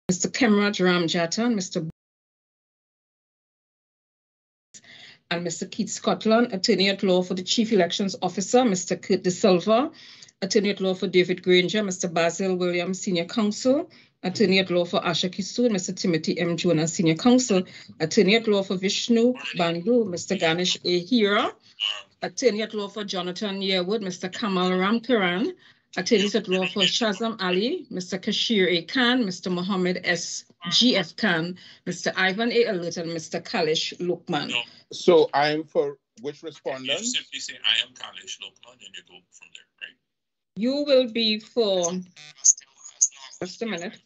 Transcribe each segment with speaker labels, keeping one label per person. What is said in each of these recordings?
Speaker 1: Mr. Kemraj Ramjata, and Mr. Keith Scotland, Attorney at Law for the Chief Elections Officer, Mr. Kurt De Silva, Attorney at Law for David Granger, Mr. Basil Williams, Senior Counsel, Attorney at Law for Asha Kisoon, Mr. Timothy M. Jonas, Senior Counsel, Attorney at Law for Vishnu Bandhu, Mr. Ganesh A. Hira, Attorney at Law for Jonathan Yearwood, Mr. Kamal Ramkaran, Attorneys at Law for Shazam Ali, Mr. Kashir A. Khan, Mr. Mohammed S. G.F. Khan, Mr. Ivan A. Alert, and Mr. Kalish Lukman.
Speaker 2: No. So I am for which respondent?
Speaker 3: You simply say, I am Kalish Lukman, and you go from there, right?
Speaker 1: You will be for, just a minute.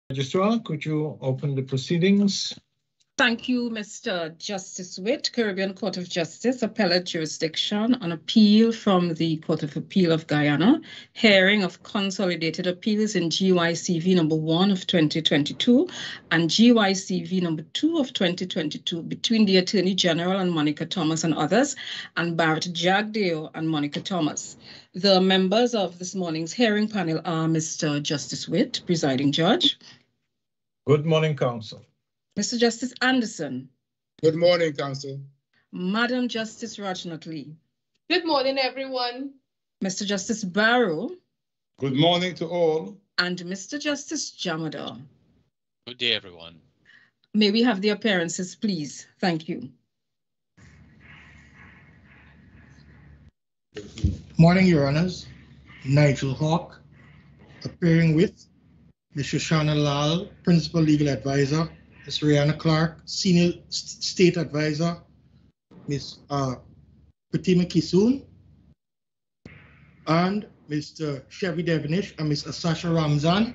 Speaker 4: Registrar, could you open the proceedings?
Speaker 1: Thank you, Mr. Justice Witt, Caribbean Court of Justice, Appellate Jurisdiction on appeal from the Court of Appeal of Guyana, hearing of consolidated appeals in GYCV number 1 of 2022 and GYCV number 2 of 2022 between the Attorney General and Monica Thomas and others, and Bharrat Jagdeo and Monica Thomas. The members of this morning's hearing panel are Mr. Justice Witt, presiding judge.
Speaker 4: Good morning, counsel.
Speaker 1: Mr. Justice Anderson.
Speaker 5: Good morning, counsel.
Speaker 1: Madam Justice Rajnath Lee.
Speaker 6: Good morning, everyone.
Speaker 1: Mr. Justice Barrow.
Speaker 5: Good morning to all.
Speaker 1: And Mr. Justice Jamadar.
Speaker 3: Good day, everyone.
Speaker 1: May we have the appearances, please? Thank you.
Speaker 7: Morning, Your Honors. Nigel Hawk, appearing with Ms. Shoshana Lal, Principal Legal Advisor, Ms. Rihanna Clark, Senior State Advisor, Ms. Fatima Kisoon, and Mr. Chevy Devenish and Ms. Asasha Ramzan,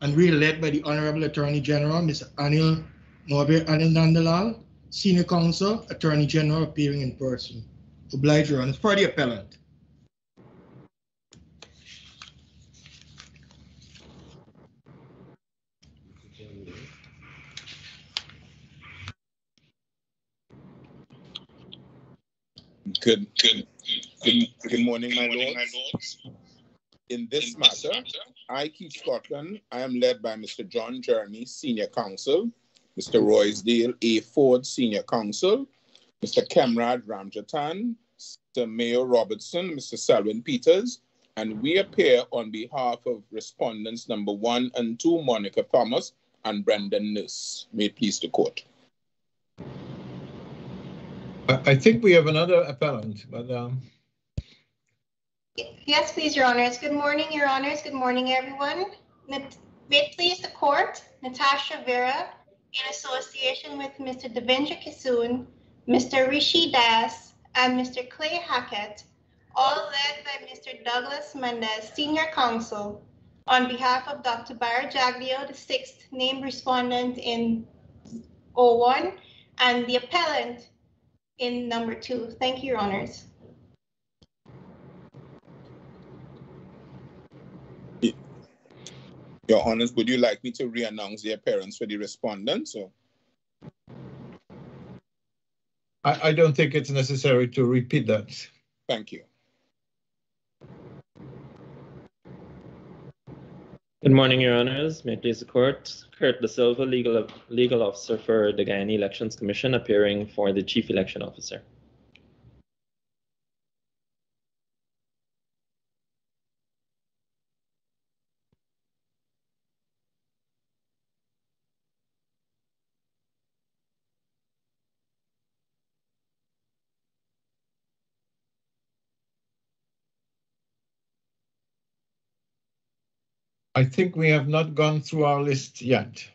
Speaker 7: and we are led by the Honorable Attorney General, Ms. Anil Nandalal, Senior Counsel, Attorney General, appearing in person. Oblige, Your Honors. For the appellant.
Speaker 2: Good morning, my lords. In this matter, I, Keith Scotland, I am led by Mr. John Jeremy, Senior Counsel, Mr. Roysdale A. Ford, Senior Counsel, Mr. Kemrad Ramjatan, Mr. Mayo Robertson, Mr. Selwyn Peters, and we appear on behalf of respondents number 1 and 2, Monica Thomas and Brendan Nurse. May it please the court.
Speaker 4: I think we have another appellant, but
Speaker 8: Yes, please, Your Honors. Good morning, Your Honors. Good morning, everyone. May it please the court, Natasha Vera, in association with Mr. Devendra Kisoon, Mr. Rishi Das, and Mr. Clay Hackett, all led by Mr. Douglas Mendez, Senior Counsel, on behalf of Dr. Bharrat Jagdeo, the 6th named respondent in 01, and the appellant in number 2. Thank you, Your Honors.
Speaker 2: Your Honors, would you like me to re-announce the appearance for the respondents? Or?
Speaker 4: I don't think it's necessary to repeat that.
Speaker 2: Thank you.
Speaker 9: Good morning, Your Honors. May it please the court. Kurt De Silva, legal officer for the Guyana Elections Commission, appearing for the Chief Election Officer.
Speaker 4: I think we have not gone through our list yet.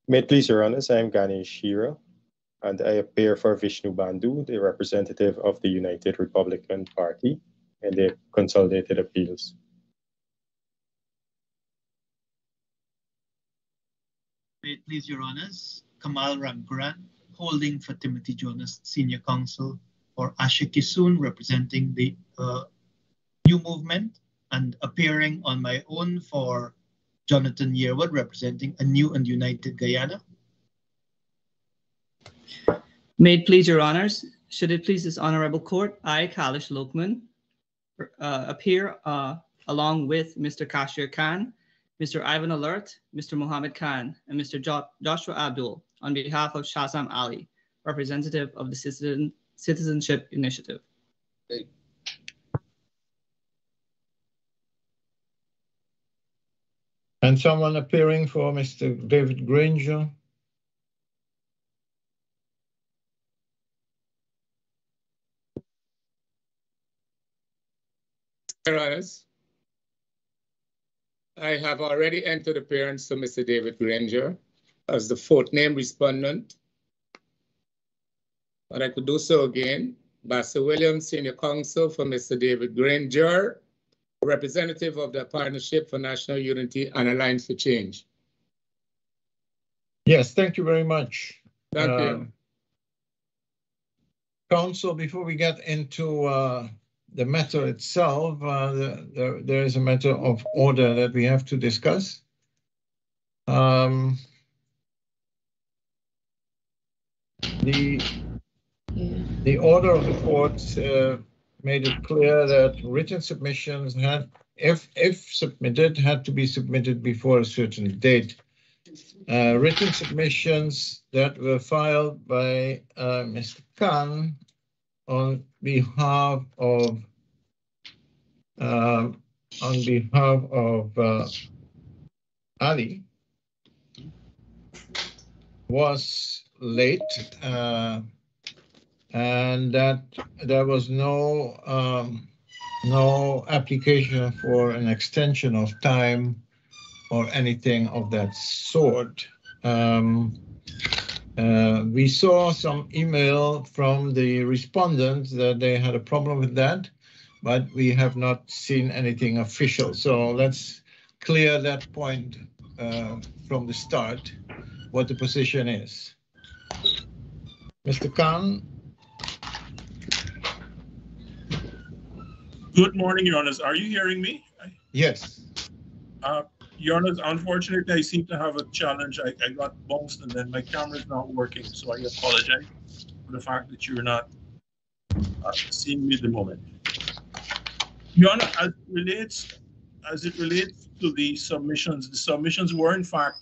Speaker 10: May it please Your Honors, I am Ganesh Shira, and I appear for Vishnu Bandhu, the representative of the United Republican Party in the Consolidated Appeals.
Speaker 11: May it please Your Honors, Kamal Rampuran, holding for Timothy Jonas, Senior Counsel for Asha Kisoon, representing the New Movement, and appearing on my own for Jonathan Yearwood, representing a New and United Guyana.
Speaker 12: May it please Your Honors, should it please this Honorable Court, I, Kailash Lokman, appear along with Mr. Kashir Khan, Mr. Ivan Alert, Mr. Mohammed Khan, and Mr. Joshua Abdul on behalf of Shazam Ali, representative of the Citizenship Initiative.
Speaker 4: And someone appearing for Mr. David Granger.
Speaker 13: Your Honors, I have already entered appearance to Mr. David Granger as the 4th named respondent. But I could do so again. Bassel Williams, Senior Counsel for Mr. David Granger, representative of the Partnership for National Unity and Alliance for Change.
Speaker 4: Yes, thank you very much.
Speaker 13: Thank you.
Speaker 4: Counsel, before we get into the matter itself, there is a matter of order that we have to discuss. The order of the court made it clear that written submissions had, if submitted, had to be submitted before a certain date. Written submissions that were filed by Mr. Khan on behalf of Ali was late, and that there was no application for an extension of time or anything of that sort. We saw some email from the respondents that they had a problem with that, but we have not seen anything official. So let's clear that point from the start, what the position is. Mr. Khan.
Speaker 3: Good morning, Your Honors. Are you hearing me?
Speaker 4: Yes.
Speaker 3: Your Honors, unfortunately, I seem to have a challenge. I got bounced and then my camera is not working, so I apologize for the fact that you're not seeing me at the moment. Your Honor, as it relates as it relates to the submissions were in fact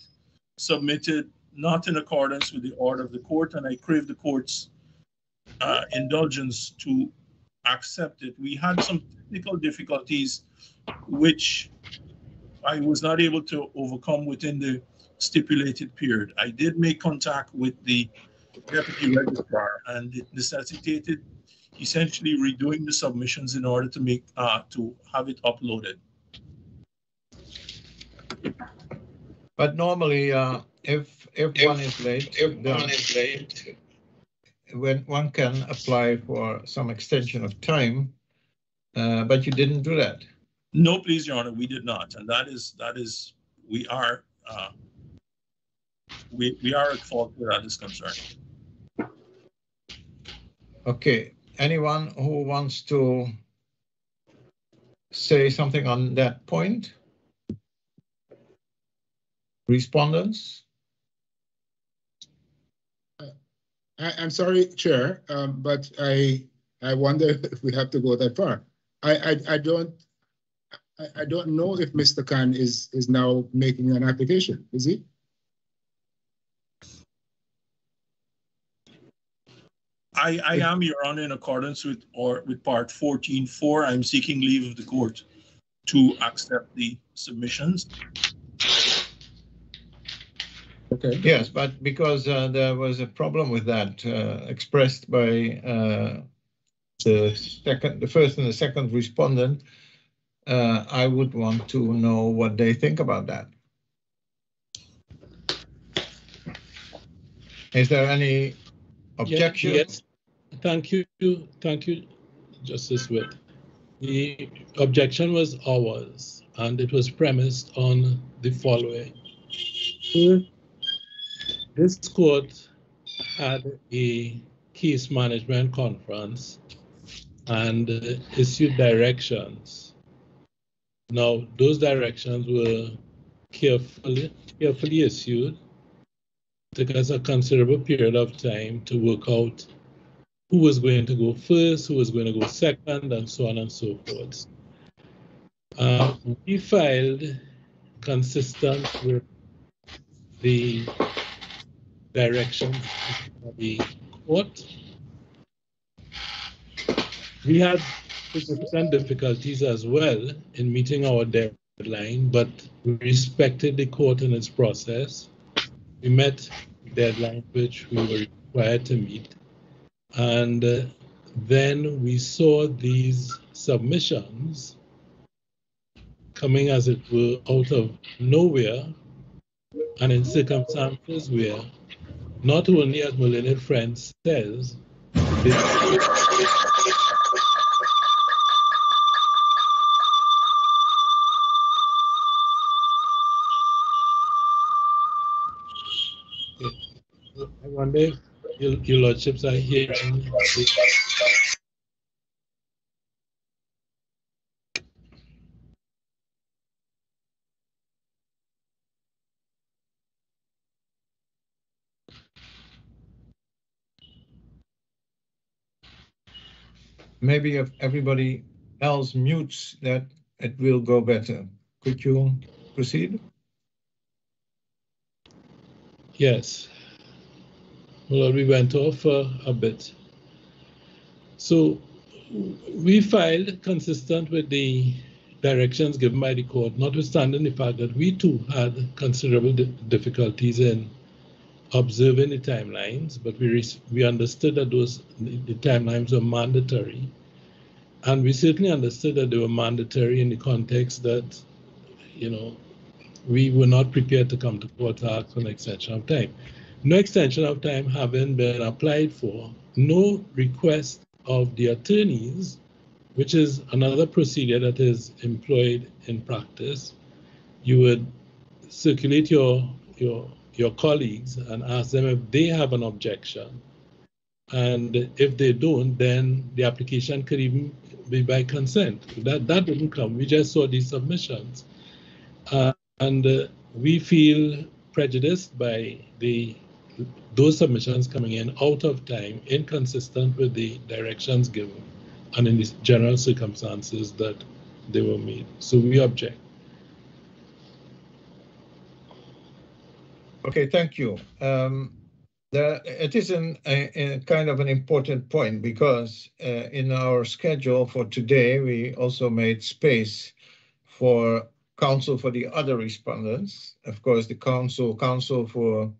Speaker 3: submitted not in accordance with the order of the court, and I crave the court's indulgence to accept it. We had some technical difficulties which I was not able to overcome within the stipulated period. I did make contact with the deputy registrar, and it necessitated essentially redoing the submissions in order to make to have it uploaded.
Speaker 4: But normally, if one is late, when one can apply for some extension of time, but you didn't do that.
Speaker 3: No, please, Your Honor, we did not, and that is we are at fault where that is concerned.
Speaker 4: Okay. Anyone who wants to say something on that point? Respondents?
Speaker 5: I'm sorry, Chair, but I wonder if we have to go that far. I don't know if Mr. Khan is now making an application, is he?
Speaker 3: I am, Your Honor, in accordance with part 14.4. I'm seeking leave of the court to accept the submissions.
Speaker 5: Okay.
Speaker 4: Yes, but because there was a problem with that expressed by the first and the second respondent, I would want to know what they think about that. Is there any objection?
Speaker 14: Yes. Thank you, Justice Witt. The objection was ours, and it was premised on the following. This court had a case management conference and issued directions. Now, those directions were carefully issued. It took us a considerable period of time to work out who was going to go first, who was going to go second, and so on and so forth. We filed consistent with the directions of the court. We had significant difficulties as well in meeting our deadline, but we respected the court in its process. We met the deadline which we were required to meet. And then we saw these submissions coming, as it were, out of nowhere, and in circumstances where, not only, as my learned friend says, I wonder if your lordships are hearing.
Speaker 4: Maybe if everybody else mutes that, it will go better. Could you proceed?
Speaker 14: Yes. Well, we went off a bit. So we filed consistent with the directions given by the court, notwithstanding the fact that we too had considerable difficulties in observing the timelines, but we understood that the timelines were mandatory. And we certainly understood that they were mandatory in the context that, we were not prepared to come to court to ask for an extension of time. No extension of time having been applied for, no request of the attorneys, which is another procedure that is employed in practice. You would circulate your colleagues and ask them if they have an objection. And if they don't, then the application could even be by consent. That didn't come. We just saw these submissions. And we feel prejudiced by those submissions coming in out of time, inconsistent with the directions given and in the general circumstances that they were made. So we object.
Speaker 4: Okay, thank you. It is a kind of an important point because in our schedule for today, we also made space for counsel for the other respondents. Of course, the counsel for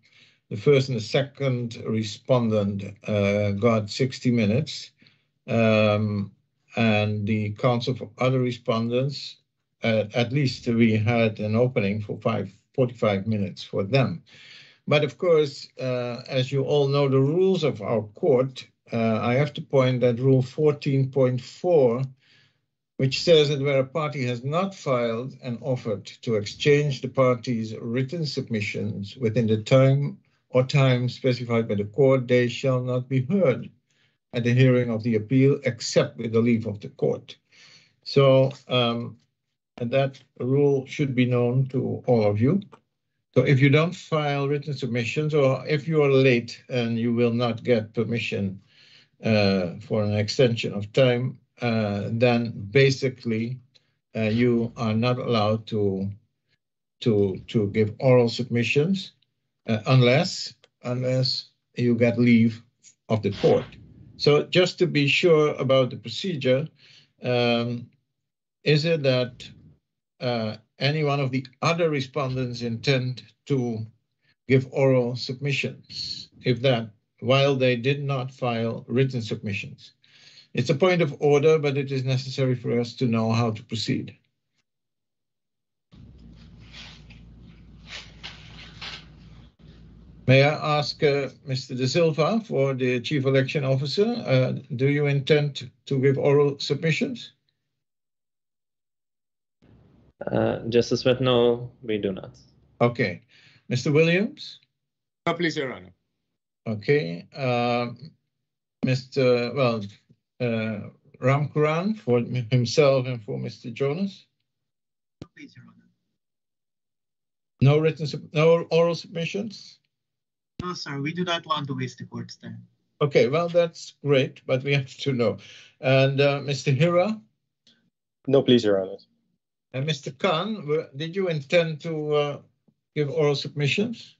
Speaker 4: the first and the second respondent got 60 minutes. And the counsel for other respondents, at least we had an opening for 45 minutes for them. But of course, as you all know, the rules of our court, I have to point that Rule 14.4, which says that where a party has not filed and offered to exchange the party's written submissions within the time specified by the court, they shall not be heard at the hearing of the appeal except with the leave of the court. So and that rule should be known to all of you. So if you don't file written submissions, or if you are late and you will not get permission for an extension of time, then basically you are not allowed to give oral submissions unless you get leave of the court. So just to be sure about the procedure, is it that any one of the other respondents intend to give oral submissions, if that, while they did not file written submissions? It's a point of order, but it is necessary for us to know how to proceed. May I ask Mr. De Silva, for the Chief Election Officer, do you intend to give oral submissions?
Speaker 9: Justice Smith, no, we do not.
Speaker 4: Okay. Mr. Williams?
Speaker 13: No, please, Your Honor.
Speaker 4: Okay. Mr. Ramkuran, for himself and for Mr. Jonas?
Speaker 11: No, please, Your Honor.
Speaker 4: No oral submissions?
Speaker 11: No, sir, we do not want to waste the court's time.
Speaker 4: Okay, well, that's great, but we have to know. And Mr. Hira?
Speaker 10: No, please, Your Honor.
Speaker 4: And Mr. Khan, did you intend to give oral submissions?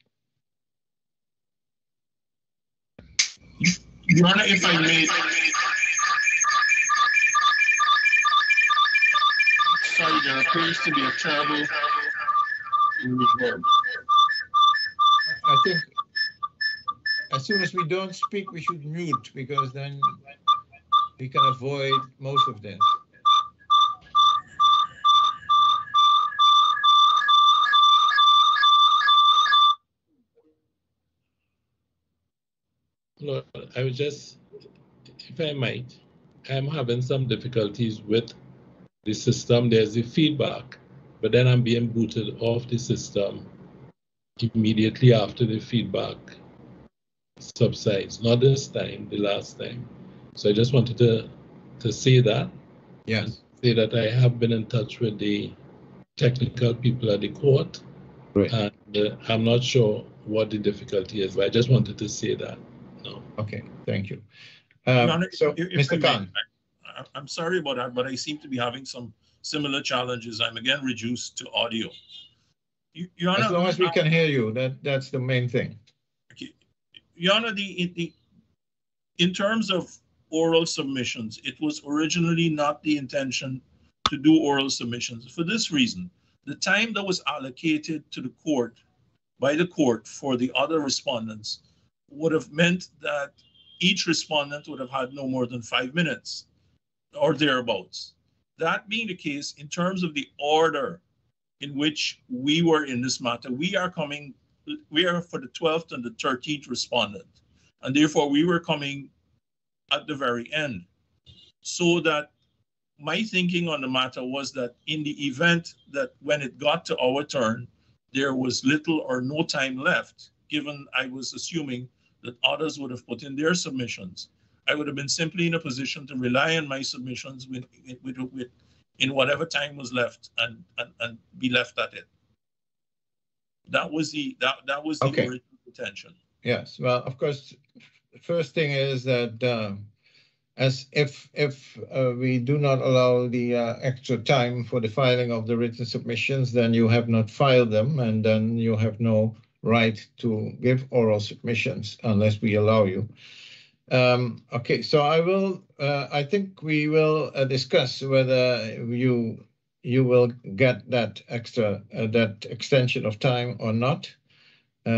Speaker 3: Your Honor, if I may. Sorry, there appears to be a trouble in the verb.
Speaker 4: I think as soon as we don't speak, we should mute, because then we can avoid most of this.
Speaker 14: Lord, I would just, if I might, I'm having some difficulties with the system. There's the feedback, but then I'm being booted off the system immediately after the feedback subsides. Not this time, the last time. So I just wanted to say that.
Speaker 4: Yes.
Speaker 14: Say that I have been in touch with the technical people at the court.
Speaker 4: Right.
Speaker 14: And I'm not sure what the difficulty is, but I just wanted to say that. No.
Speaker 4: Okay, thank you.
Speaker 3: Honor,
Speaker 4: so, Mr. Khan.
Speaker 3: I'm sorry about that, but I seem to be having some similar challenges. I'm again reduced to audio. Your Honor,
Speaker 4: as long as we can hear you, that's the main thing.
Speaker 3: Okay. Your Honor, in terms of oral submissions, it was originally not the intention to do oral submissions. For this reason, the time that was allocated to the court by the court for the other respondents would have meant that each respondent would have had no more than 5 minutes or thereabouts. That being the case, in terms of the order in which we were in this matter, we are for the 12th and the 13th respondent, and therefore we were coming at the very end. So that my thinking on the matter was that in the event that when it got to our turn, there was little or no time left, given I was assuming that others would have put in their submissions, I would have been simply in a position to rely on my submissions in whatever time was left and be left at it. That was the
Speaker 4: Okay.
Speaker 3: original intention.
Speaker 4: Yes, well, of course, the first thing is that as if we do not allow the extra time for the filing of the written submissions, then you have not filed them, and then you have no right to give oral submissions unless we allow you. Okay, so I think we will discuss whether you will get that that extension of time or not. We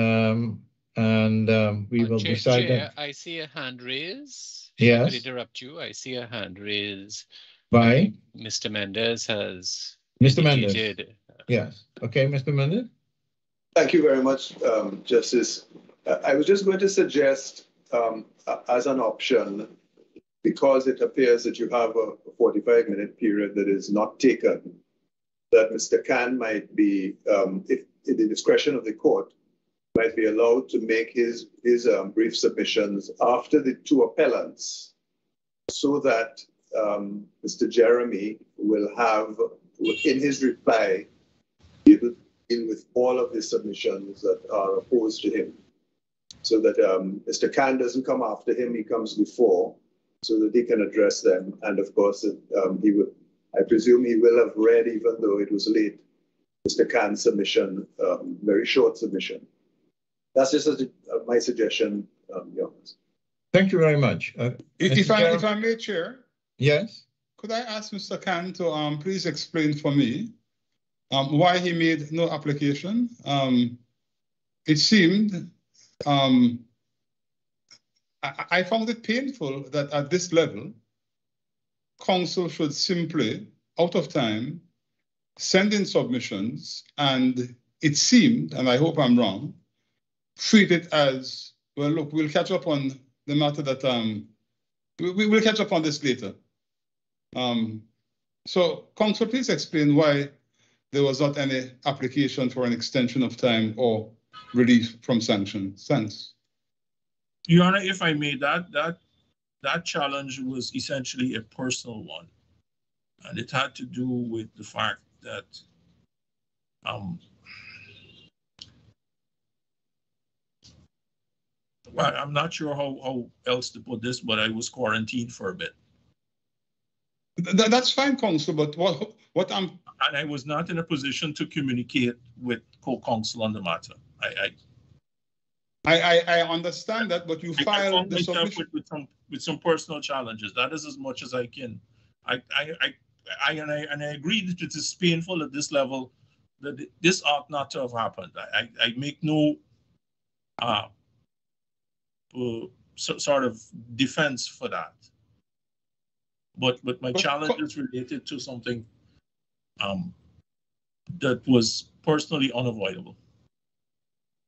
Speaker 4: will decide
Speaker 15: Chair,
Speaker 4: that.
Speaker 15: I see a hand raise.
Speaker 4: Yes.
Speaker 15: I could interrupt you. I see a hand raise.
Speaker 4: By?
Speaker 15: Mr. Mendez has
Speaker 4: Mr.
Speaker 15: indicated.
Speaker 4: Mendez. Yes. Okay, Mr. Mendez.
Speaker 16: Thank you very much, Justice. I was just going to suggest as an option, because it appears that you have a 45-minute period that is not taken, that Mr. Khan might be, if in the discretion of the court, might be allowed to make his brief submissions after the two appellants, so that Mr. Jeremy will have, in his reply, be able to deal with all of the submissions that are opposed to him, so that Mr. Khan doesn't come after him, he comes before, so that he can address them. And of course, he would, I presume he will have read, even though it was late, Mr. Khan's submission, very short submission. That's just my suggestion, Your Honor.
Speaker 4: Thank you very much.
Speaker 5: If I may, Chair.
Speaker 4: Yes.
Speaker 5: Could I ask Mr. Khan to please explain for me why he made no application? It seemed, I found it painful that at this level, counsel should simply, out of time, send in submissions, and it seemed, and I hope I'm wrong, treat it as, well, look, we'll catch up on the matter that, we will catch up on this later. So, counsel, please explain why there was not any application for an extension of time or relief from sanctions. Thanks.
Speaker 3: Your Honor, if I may, that challenge was essentially a personal one, and it had to do with the fact that well, I'm not sure how else to put this, but I was quarantined for a bit.
Speaker 5: That's fine, counsel, but what I'm...
Speaker 3: And I was not in a position to communicate with co-counsel on the matter.
Speaker 5: I understand that, but you filed the submission
Speaker 3: with some personal challenges. That is as much as I can. I agree that it is painful at this level, that this ought not to have happened. I make no sort of defense for that. But my challenge is related to something that was personally unavoidable.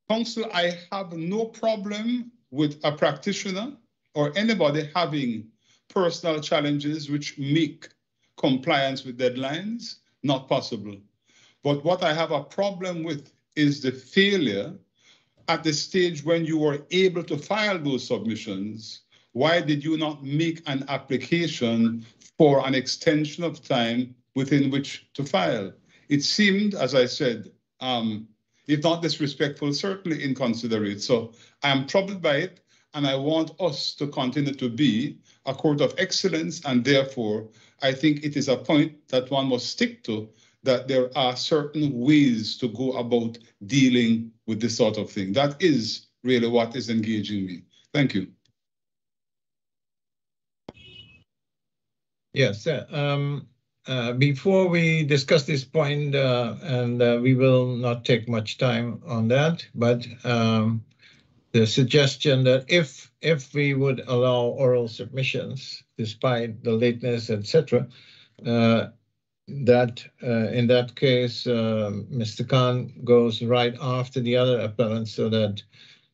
Speaker 5: Counsel, I have no problem with a practitioner or anybody having personal challenges which make compliance with deadlines not possible. But what I have a problem with is the failure at the stage when you were able to file those submissions. Why did you not make an application for an extension of time within which to file? It seemed, as I said, if not disrespectful, certainly inconsiderate. So I'm troubled by it, and I want us to continue to be a court of excellence, and therefore I think it is a point that one must stick to, that there are certain ways to go about dealing with this sort of thing. That is really what is engaging me. Thank you.
Speaker 4: Yes, before we discuss this point, and we will not take much time on that, but the suggestion that if we would allow oral submissions, despite the lateness, etc., that in that case, Mr. Khan goes right after the other appellants, so that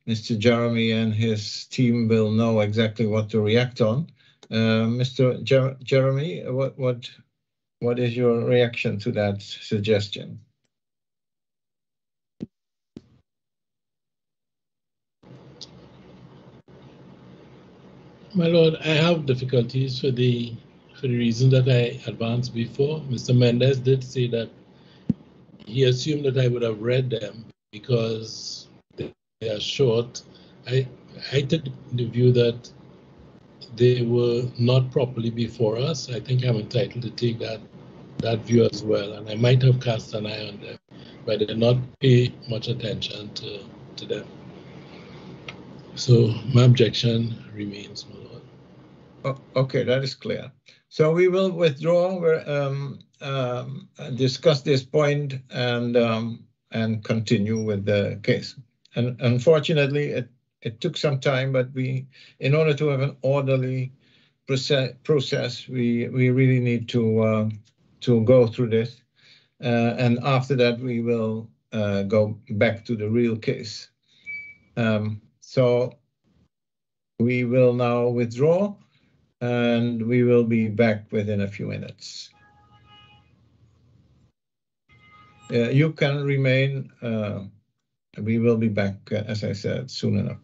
Speaker 4: Mr. Jeremy and his team will know exactly what to react on. Mr. Jeremy, what is your reaction to that suggestion?
Speaker 14: My lord, I have difficulties for the reason that I advanced before. Mr. Mendez did say that he assumed that I would have read them because they are short. I took the view that they were not properly before us. I think I'm entitled to take that view as well, and I might have cast an eye on them, but I did not pay much attention to to them. So my objection remains, my lord.
Speaker 4: Okay, that is clear. So we will withdraw, discuss this point, and continue with the case. And unfortunately, it took some time, but in order to have an orderly process, we really need to go through this. And after that, we will go back to the real case. So we will now withdraw, and we will be back within a few minutes. You can remain. We will be back, as I said, soon enough.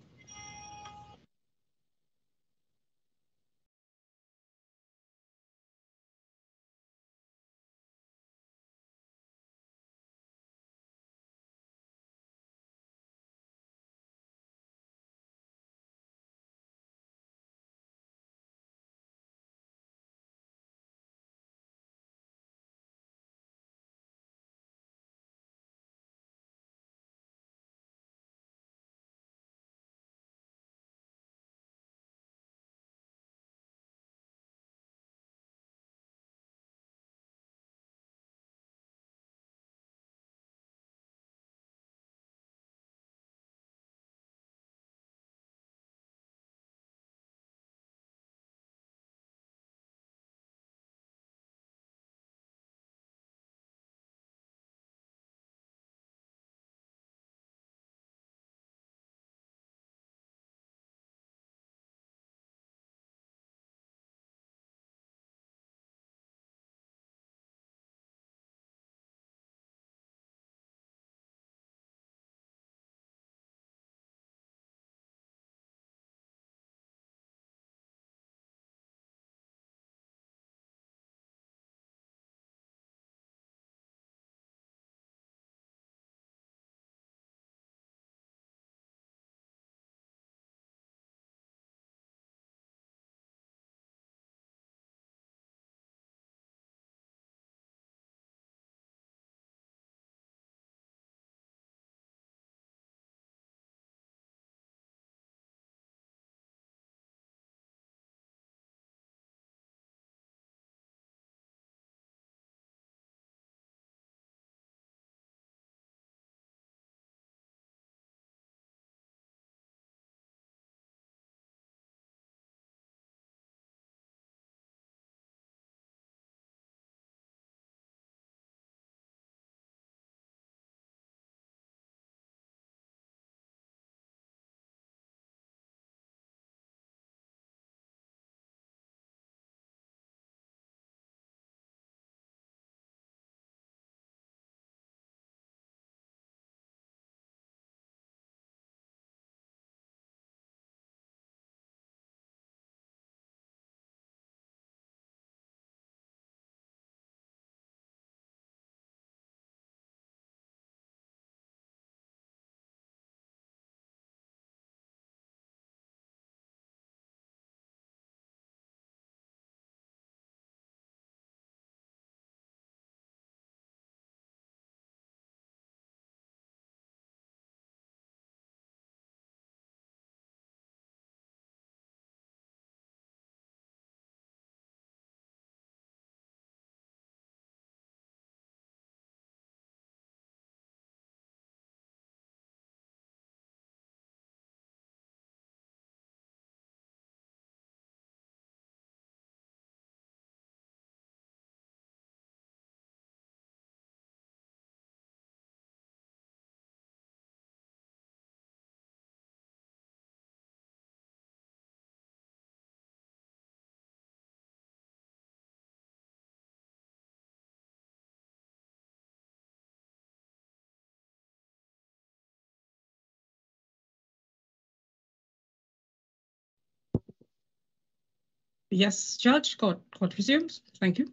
Speaker 1: Yes, Judge, court resumes. Thank you.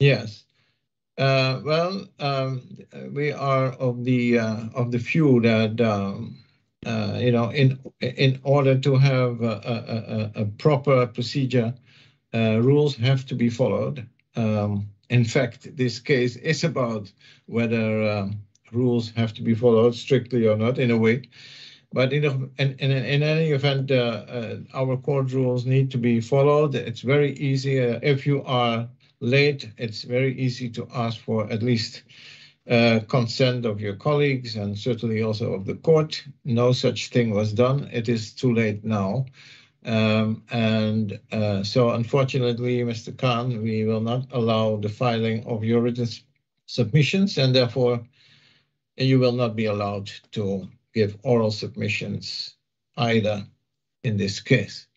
Speaker 4: Yes. Well, we are of the view that you know, in order to have a proper procedure, rules have to be followed. In fact, this case is about whether rules have to be followed strictly or not in a way. But in any event, our court rules need to be followed. It's very easy. If you are late, it's very easy to ask for at least consent of your colleagues and certainly also of the court. No such thing was done. It is too late now. So unfortunately, Mr. Khan, we will not allow the filing of your written submissions, and therefore you will not be allowed to give oral submissions either in this case.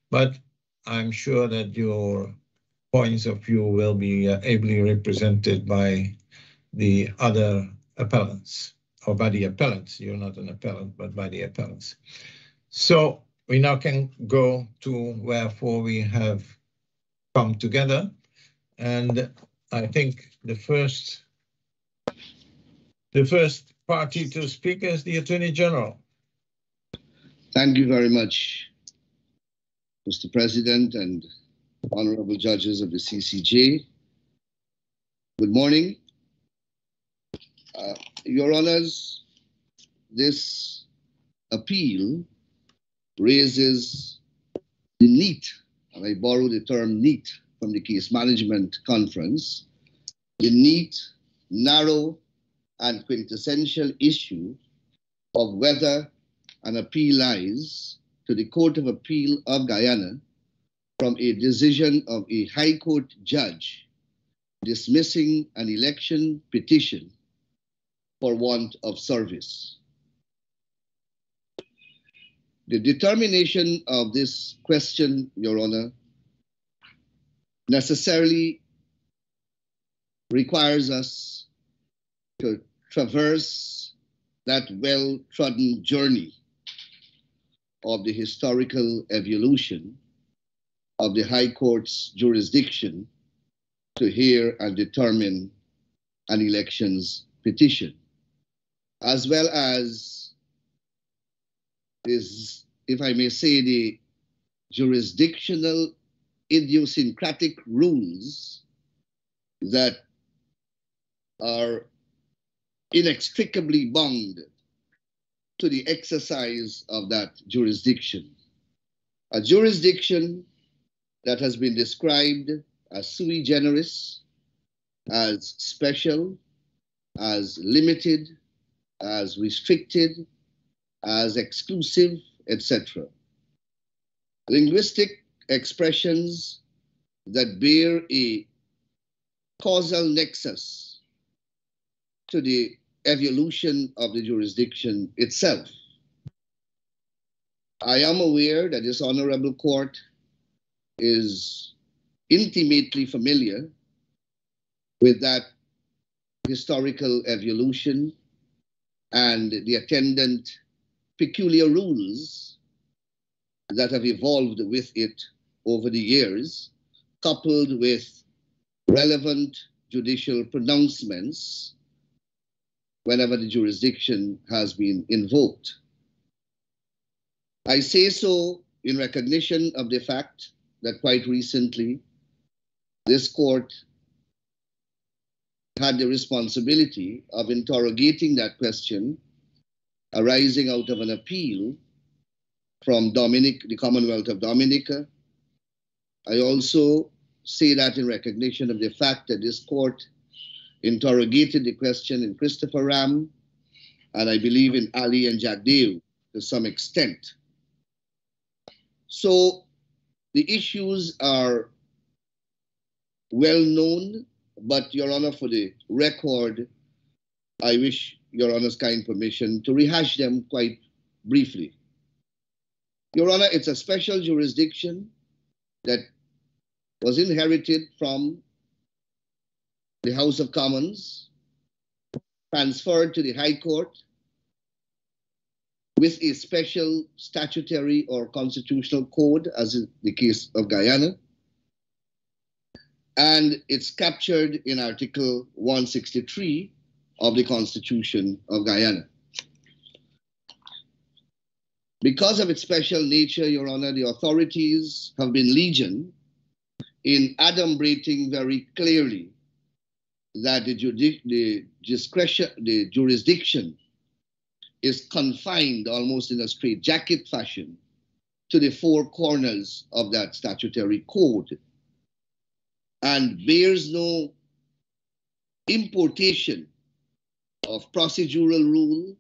Speaker 4: But I'm sure that your points of view will be ably represented by the other appellants, or by the appellants. You're not an appellant, but by the appellants. So we now can go to wherefore we have come together. And I think the first party to speak is the Attorney General.
Speaker 17: Thank you very much, Mr. President and honorable judges of the CCJ. Good morning. Your Honors, this appeal raises the neat, and I borrow the term neat from the Case Management Conference, the neat, narrow, and quintessential issue of whether an appeal lies to the Court of Appeal of Guyana from a decision of a High Court judge dismissing an election petition for want of service. The determination of this question, Your Honor, necessarily requires us to traverse that well-trodden journey of the historical evolution of the High Court's jurisdiction to hear and determine an elections petition, as well as is, if I may say, the jurisdictional idiosyncratic rules that are inextricably bound to the exercise of that jurisdiction. A jurisdiction that has been described as sui generis, as special, as limited, as restricted, as exclusive, etc. Linguistic expressions that bear a causal nexus to the evolution of the jurisdiction itself. I am aware that this honorable court is intimately familiar with that historical evolution and the attendant peculiar rules that have evolved with it over the years, coupled with relevant judicial pronouncements whenever the jurisdiction has been invoked. I say so in recognition of the fact that quite recently this court had the responsibility of interrogating that question arising out of an appeal from the Commonwealth of Dominica. I also say that in recognition of the fact that this court interrogated the question in Christopher Ram, and I believe in Ali and Jagdeo to some extent. So the issues are well known, but Your Honor, for the record, I wish Your Honor's kind permission to rehash them quite briefly. Your Honor, it's a special jurisdiction that was inherited from the House of Commons, transferred to the High Court with a special statutory or constitutional code, as in the case of Guyana. And it's captured in Article 163 of the Constitution of Guyana. Because of its special nature, Your Honor, the authorities have been legion in adumbrating very clearly that the jurisdiction is confined almost in a straitjacket fashion to the four corners of that statutory code and bears no importation of procedural rule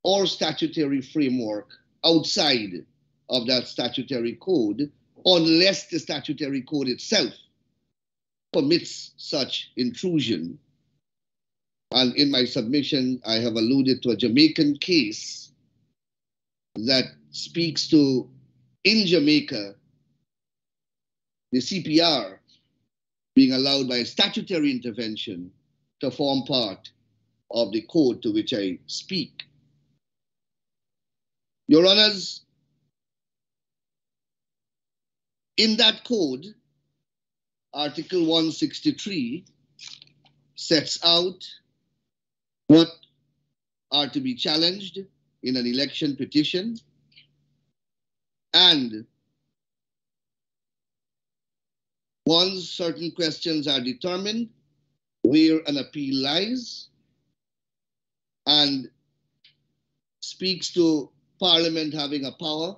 Speaker 17: or statutory framework outside of that statutory code unless the statutory code itself permits such intrusion. And in my submission, I have alluded to a Jamaican case that speaks to, in Jamaica, the CPR being allowed by statutory intervention to form part of the code to which I speak. Your Honors, in that code, Article 163 sets out what are to be challenged in an election petition, and once certain questions are determined, where an appeal lies, and speaks to Parliament having a power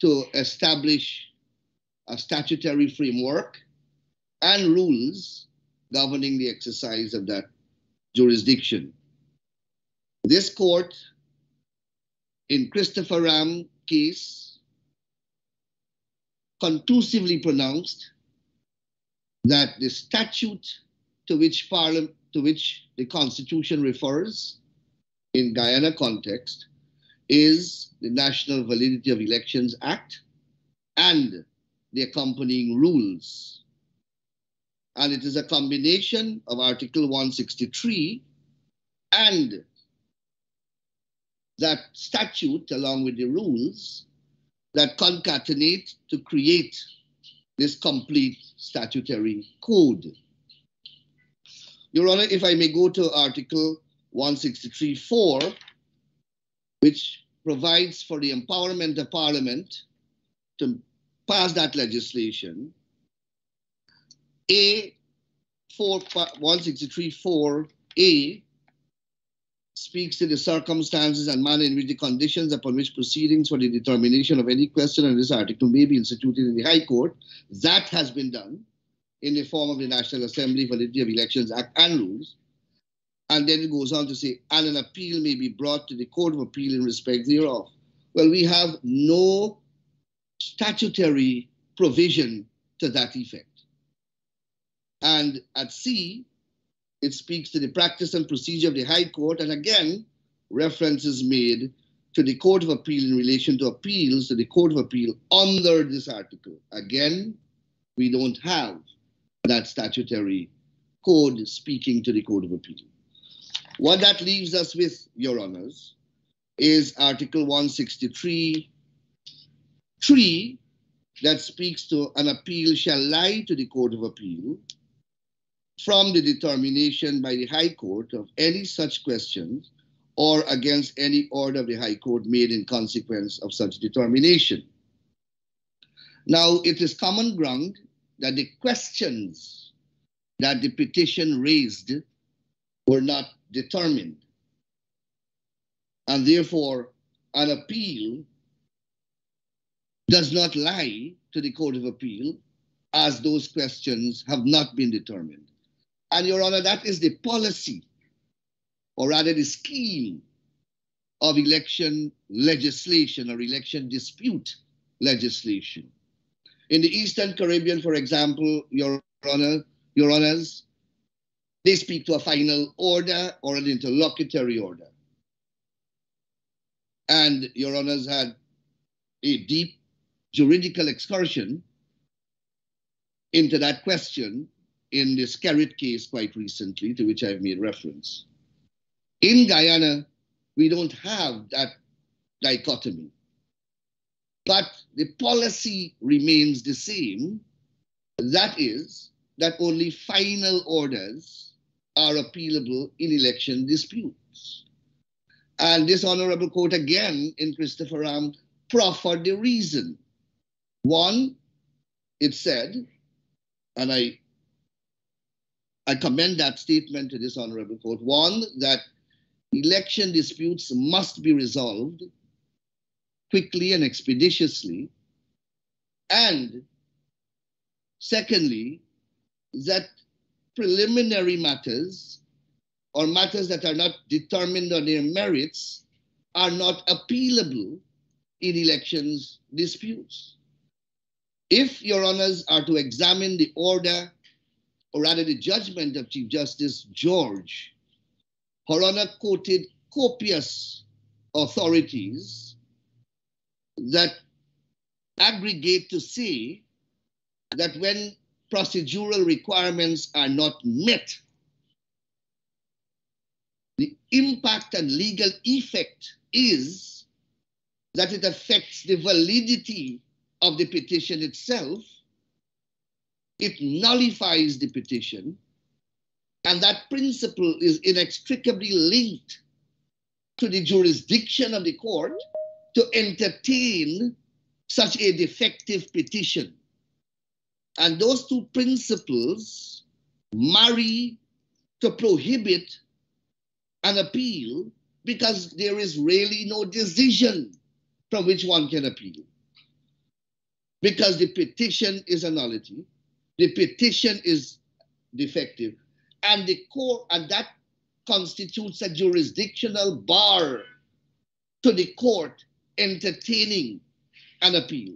Speaker 17: to establish a statutory framework and rules governing the exercise of that jurisdiction. This court, in Christopher Ram case, conclusively pronounced that the statute to which the Constitution refers in Guyana context is the National Validity of Elections Act and the accompanying rules. And it is a combination of Article 163 and that statute along with the rules that concatenate to create this complete statutory code. Your Honor, if I may go to Article 163.4, which provides for the empowerment of Parliament to pass that legislation. 163.4a speaks to the circumstances and manner in which the conditions upon which proceedings for the determination of any question in this article may be instituted in the High Court. That has been done in the form of the National Assembly Validity of Elections Act and rules. And then it goes on to say, and an appeal may be brought to the Court of Appeal in respect thereof. Well, we have no statutory provision to that effect. And at C, it speaks to the practice and procedure of the High Court, and again, reference is made to the Court of Appeal in relation to appeals to the Court of Appeal under this article. Again, we don't have that statutory code speaking to the Court of Appeal. What that leaves us with, Your Honors, is Article 163.3 that speaks to an appeal shall lie to the Court of Appeal from the determination by the High Court of any such questions or against any order of the High Court made in consequence of such determination. Now, it is common ground that the questions that the petition raised were not determined. And therefore, an appeal does not lie to the Court of Appeal as those questions have not been determined. And Your Honor, that is the policy, or rather the scheme of election legislation or election dispute legislation. In the Eastern Caribbean, for example, Your Honors, they speak to a final order or an interlocutory order. And Your Honors had a deep juridical excursion into that question in the Skerritt case quite recently, to which I've made reference. In Guyana, we don't have that dichotomy. But the policy remains the same. That is, that only final orders are appealable in election disputes. And this Honorable Court again in Christopher Ram proffered the reason. One, it said, and I I commend that statement to this honorable court. One, that election disputes must be resolved quickly and expeditiously. And secondly, that preliminary matters or matters that are not determined on their merits are not appealable in elections disputes. If your honors are to examine the order, or rather the judgment of Chief Justice George, her honor quoted copious authorities that aggregate to say that when procedural requirements are not met, the impact and legal effect is that it affects the validity of the petition itself, it nullifies the petition, and that principle is inextricably linked to the jurisdiction of the court to entertain such a defective petition. And those two principles marry to prohibit an appeal because there is really no decision from which one can appeal. Because the petition is a nullity, the petition is defective, and the court, and that constitutes a jurisdictional bar to the court entertaining an appeal,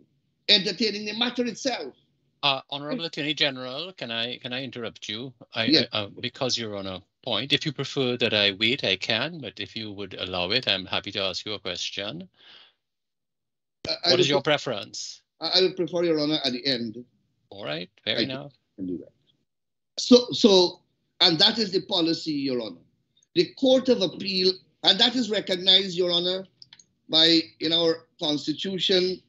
Speaker 17: entertaining the matter itself.
Speaker 15: Honorable Attorney General, can I interrupt you?
Speaker 17: Yeah.
Speaker 15: Because you're on a point. If you prefer that I wait, I can, but if you would allow it, I'm happy to ask you a question. What is your preference?
Speaker 17: I would prefer, Your Honor, at the end.
Speaker 15: All right, fair enough.
Speaker 17: Can do that. And that is the policy, Your Honor. The Court of Appeal, and that is recognized, Your Honor, in our Constitution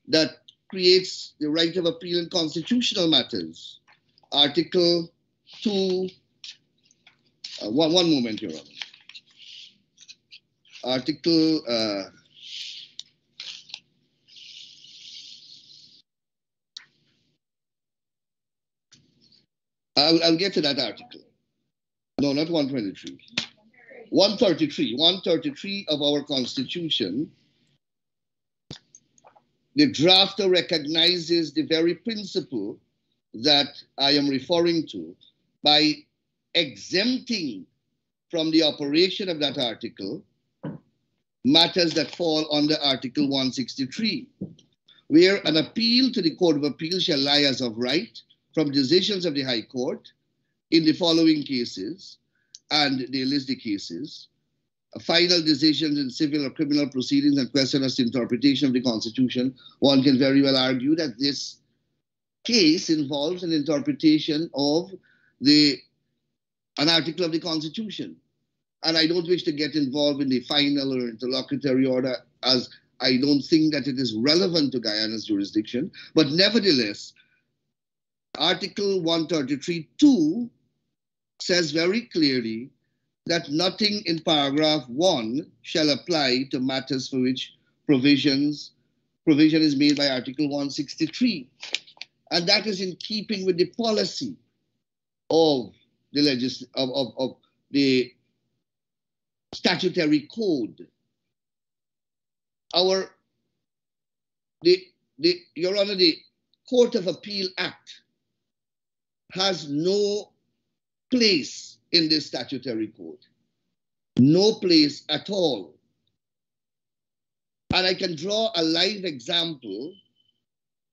Speaker 17: that creates the right of appeal in constitutional matters. Article 2, one moment, Your Honor. Article, I'll get to that article. No, not 123. 133. 133 of our Constitution. The drafter recognizes the very principle that I am referring to by exempting from the operation of that article matters that fall under Article 163, where an appeal to the Court of Appeal shall lie as of right from decisions of the High Court in the following cases, and they list the cases: final decisions in civil or criminal proceedings and question as to interpretation of the Constitution. One can very well argue that this case involves an interpretation of an article of the Constitution. And I don't wish to get involved in the final or interlocutory order, as I don't think that it is relevant to Guyana's jurisdiction. But nevertheless, Article 133(2) says very clearly that nothing in paragraph 1 shall apply to matters for which provision is made by Article 163. And that is in keeping with the policy of the statutory code. Your Honor, the Court of Appeal Act has no place in this statutory code. No place at all. And I can draw a live example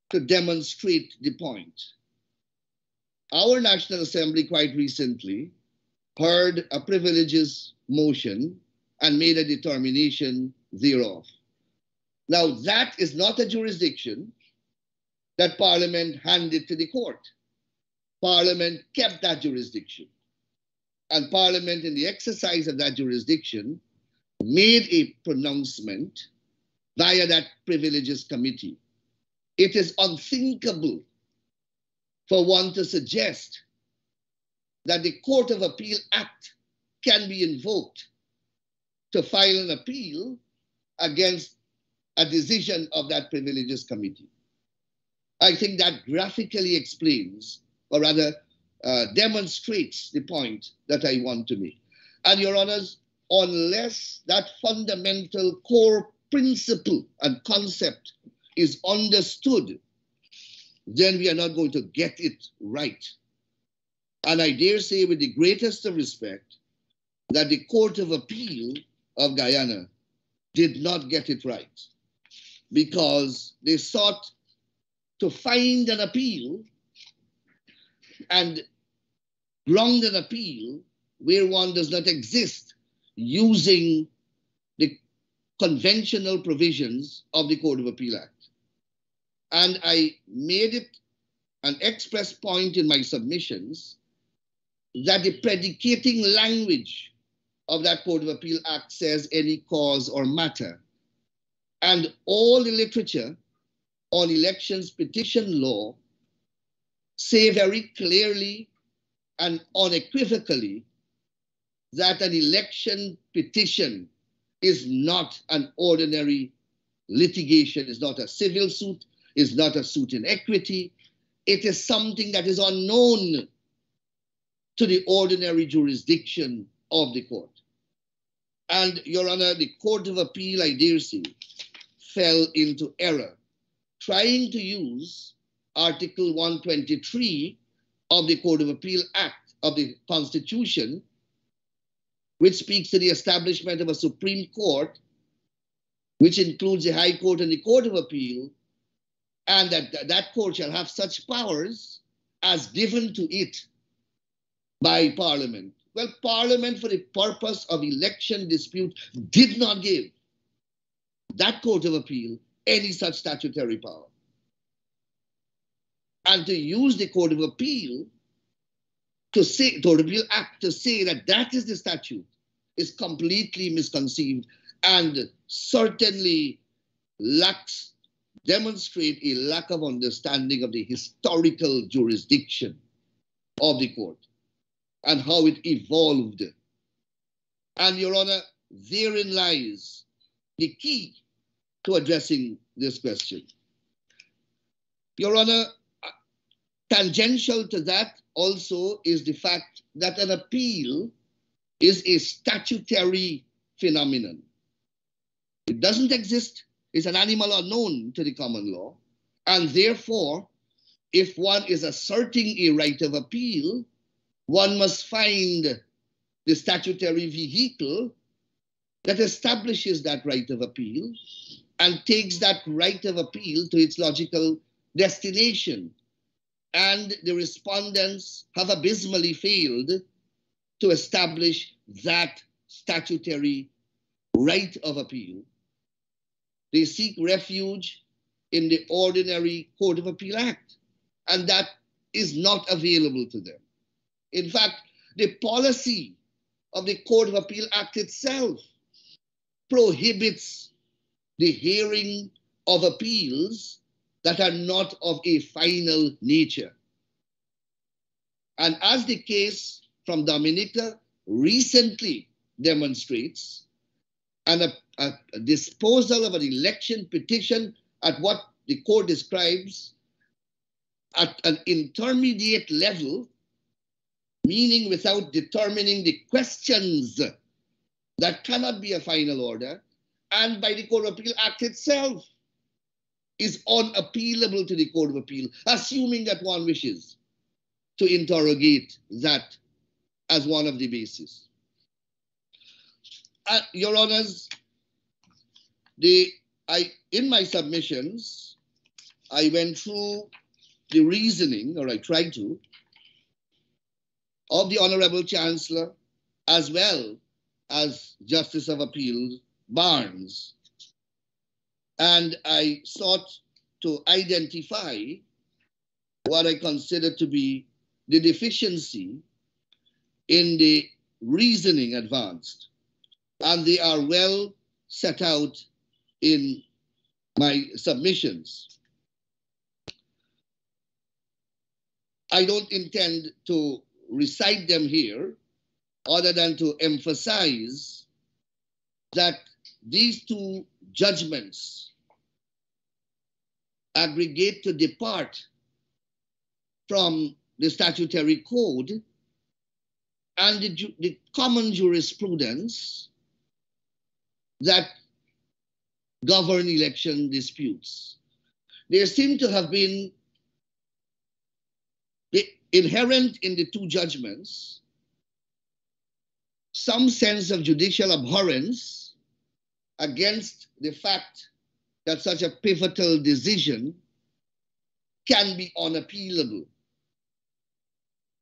Speaker 17: to demonstrate the point. Our National Assembly quite recently heard a privileges motion and made a determination thereof. Now, that is not a jurisdiction that Parliament handed to the court. Parliament kept that jurisdiction. And Parliament, in the exercise of that jurisdiction, made a pronouncement via that privileges committee. It is unthinkable for one to suggest that the Court of Appeal Act can be invoked to file an appeal against a decision of that privileges committee. I think that graphically explains, or rather demonstrates the point that I want to make. And Your Honors, unless that fundamental core principle and concept is understood, then we are not going to get it right. And I dare say with the greatest of respect that the Court of Appeal of Guyana did not get it right, because they sought to find an appeal and ground an appeal where one does not exist, using the conventional provisions of the Court of Appeal Act. And I made it an express point in my submissions that the predicating language of that Court of Appeal Act says any cause or matter. And all the literature on elections petition law say very clearly and unequivocally that an election petition is not an ordinary litigation, is not a civil suit, is not a suit in equity. It is something that is unknown to the ordinary jurisdiction of the court. And Your Honor, the Court of Appeal, I dare say, fell into error, trying to use Article 123 of the Court of Appeal Act of the Constitution, which speaks to the establishment of a Supreme Court, which includes the High Court and the Court of Appeal, and that court shall have such powers as given to it by Parliament. Well, Parliament, for the purpose of election dispute, did not give that Court of Appeal any such statutory power. And to use the Court of Appeal to say, Court of Appeal Act to say that that is the statute is completely misconceived and certainly demonstrate a lack of understanding of the historical jurisdiction of the court and how it evolved. And Your Honor, therein lies the key to addressing this question. Your Honor, tangential to that also is the fact that an appeal is a statutory phenomenon. It doesn't exist. It's an animal unknown to the common law. And therefore, if one is asserting a right of appeal, one must find the statutory vehicle that establishes that right of appeal and takes that right of appeal to its logical destination. And the respondents have abysmally failed to establish that statutory right of appeal. They seek refuge in the ordinary Court of Appeal Act, and that is not available to them. In fact, the policy of the Court of Appeal Act itself prohibits the hearing of appeals that are not of a final nature. And as the case from Dominica recently demonstrates, and a disposal of an election petition at what the court describes at an intermediate level, meaning without determining the questions that cannot be a final order, and by the Court of Appeal Act itself, is unappealable to the Court of Appeal, assuming that one wishes to interrogate that as one of the bases. Your Honors, in my submissions, I went through the reasoning, or I tried to, of the Honorable Chancellor, as well as Justice of Appeal Barnes. And I sought to identify what I consider to be the deficiency in the reasoning advanced. And they are well set out in my submissions. I don't intend to recite them here, other than to emphasize that these two judgments aggregate to depart from the statutory code and the common jurisprudence that govern election disputes. There seem to have been inherent in the two judgments some sense of judicial abhorrence against the fact that such a pivotal decision can be unappealable.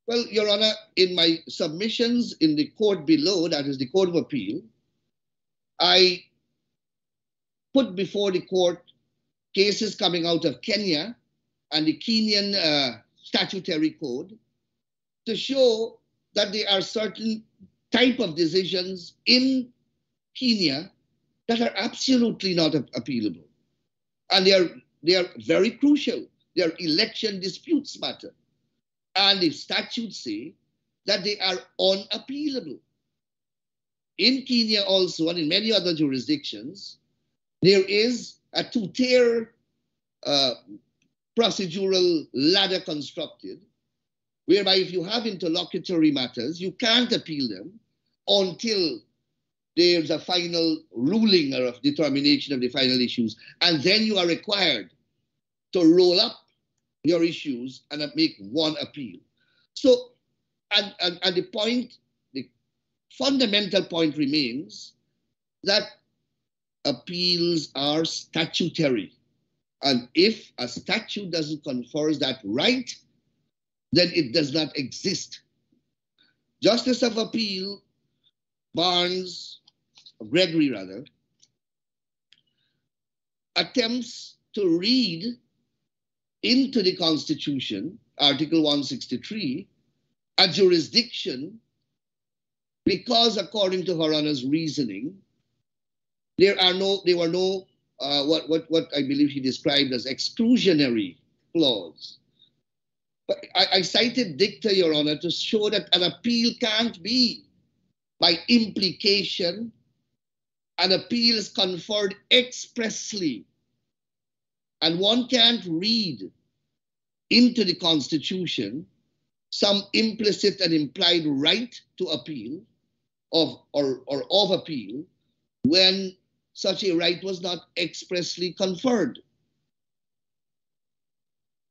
Speaker 17: Well, Your Honor, in my submissions in the court below, that is the Court of Appeal, I put before the court cases coming out of Kenya and the Kenyan statutory code to show that there are certain type of decisions in Kenya that are absolutely not appealable. And they are very crucial. They are election disputes matter. And the statutes say that they are unappealable. In Kenya also, and in many other jurisdictions, there is a two-tier procedural ladder constructed, whereby if you have interlocutory matters, you can't appeal them until there's a final ruling or a determination of the final issues. And then you are required to roll up your issues and make one appeal. So, and the point, the fundamental point remains that appeals are statutory. And if a statute doesn't confer that right, then it does not exist. Justice of Appeal, Gregory rather, attempts to read into the Constitution, Article 163, a jurisdiction because according to Her Honor's reasoning, there were no what I believe he described as exclusionary clause. But I cited dicta, Your Honor, to show that an appeal can't be by implication. An appeal is conferred expressly. And one can't read into the Constitution some implicit and implied right to appeal of appeal when such a right was not expressly conferred.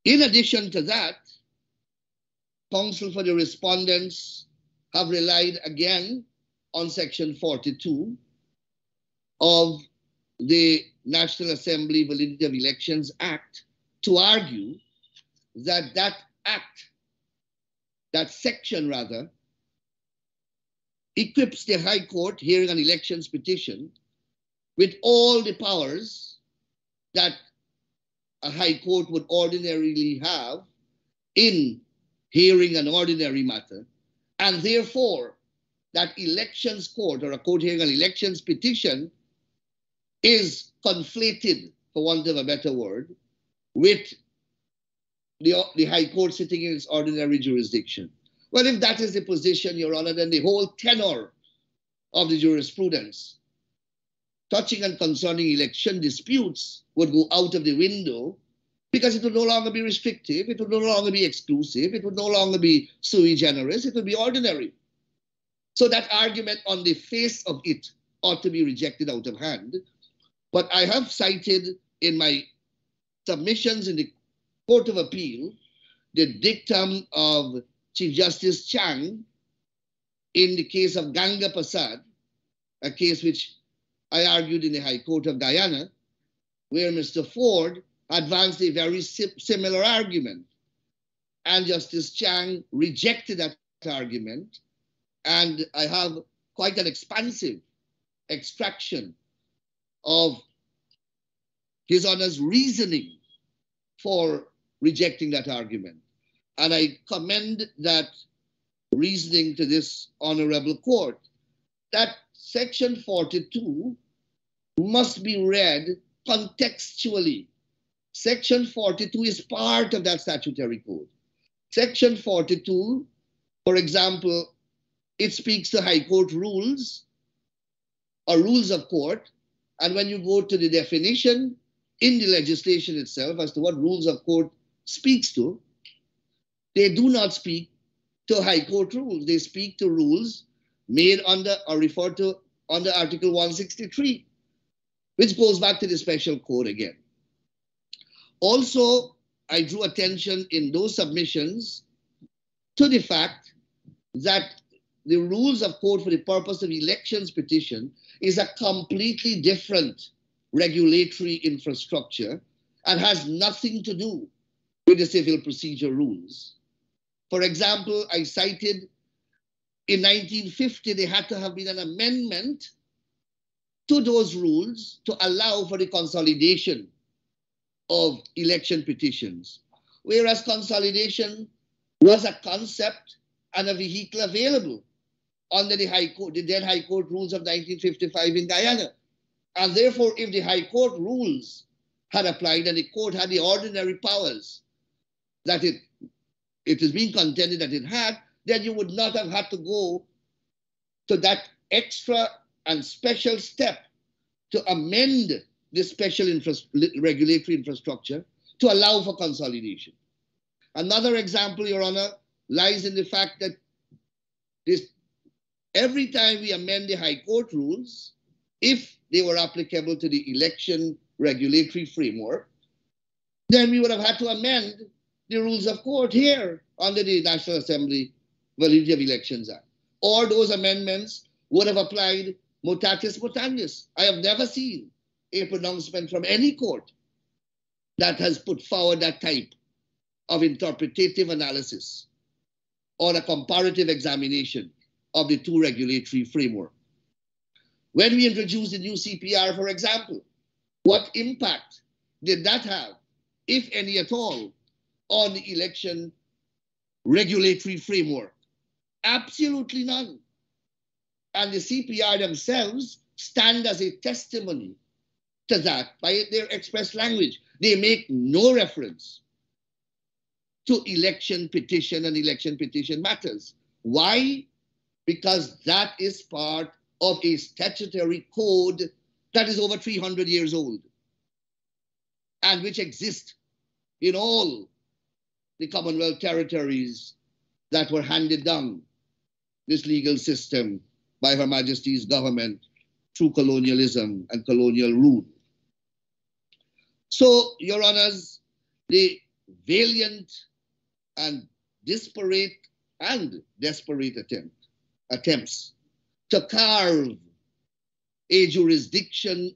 Speaker 17: In addition to that, counsel for the respondents have relied again on Section 42 of the National Assembly Validity of Elections Act to argue that that section rather, equips the High Court hearing an elections petition with all the powers that a High Court would ordinarily have in hearing an ordinary matter, and therefore that elections court or a court hearing an elections petition is conflated, for want of a better word, with the High Court sitting in its ordinary jurisdiction. Well, if that is the position, Your Honor, then the whole tenor of the jurisprudence touching and concerning election disputes would go out of the window because it would no longer be restrictive, it would no longer be exclusive, it would no longer be sui generis, it would be ordinary. So that argument on the face of it ought to be rejected out of hand. But I have cited in my submissions in the Court of Appeal the dictum of Chief Justice Chang in the case of Ganga Prasad, a case which I argued in the High Court of Guyana, where Mr. Ford advanced a very similar argument. And Justice Chang rejected that argument. And I have quite an expansive extraction of His Honor's reasoning for rejecting that argument. And I commend that reasoning to this honorable court, that Section 42 must be read contextually. Section 42 is part of that statutory code. Section 42, for example, it speaks to High Court rules or rules of court. And when you go to the definition in the legislation itself as to what rules of court speaks to, They do not speak to High Court rules. They speak to rules made under or referred to under Article 163, which goes back to the special code again. Also, I drew attention in those submissions to the fact that the rules of code for the purpose of elections petition is a completely different regulatory infrastructure and has nothing to do with the civil procedure rules. For example, I cited in 1950, there had to have been an amendment to those rules to allow for the consolidation of election petitions, whereas consolidation was a concept and a vehicle available under the High Court, the then High Court rules of 1955 in Guyana. And therefore, if the High Court rules had applied and the court had the ordinary powers that it is being contended that it had, then you would not have had to go to that extra and special step to amend the special regulatory infrastructure to allow for consolidation. Another example, Your Honor, lies in the fact that every time we amend the High Court rules, if they were applicable to the election regulatory framework, then we would have had to amend the rules of court here under the National Assembly Validity of Elections Act. Or those amendments would have applied mutatis mutandis. I have never seen a pronouncement from any court that has put forward that type of interpretative analysis or a comparative examination of the two regulatory framework. When we introduced the new CPR, for example, what impact did that have, if any at all, on the election regulatory framework? Absolutely none. And the CPR themselves stand as a testimony to that by their express language. They make no reference to election petition and election petition matters. Why? Because that is part of a statutory code that is over 300 years old and which exists in all the Commonwealth territories that were handed down this legal system by Her Majesty's government through colonialism and colonial rule. So, Your Honors, the valiant and disparate and desperate attempts to carve a jurisdiction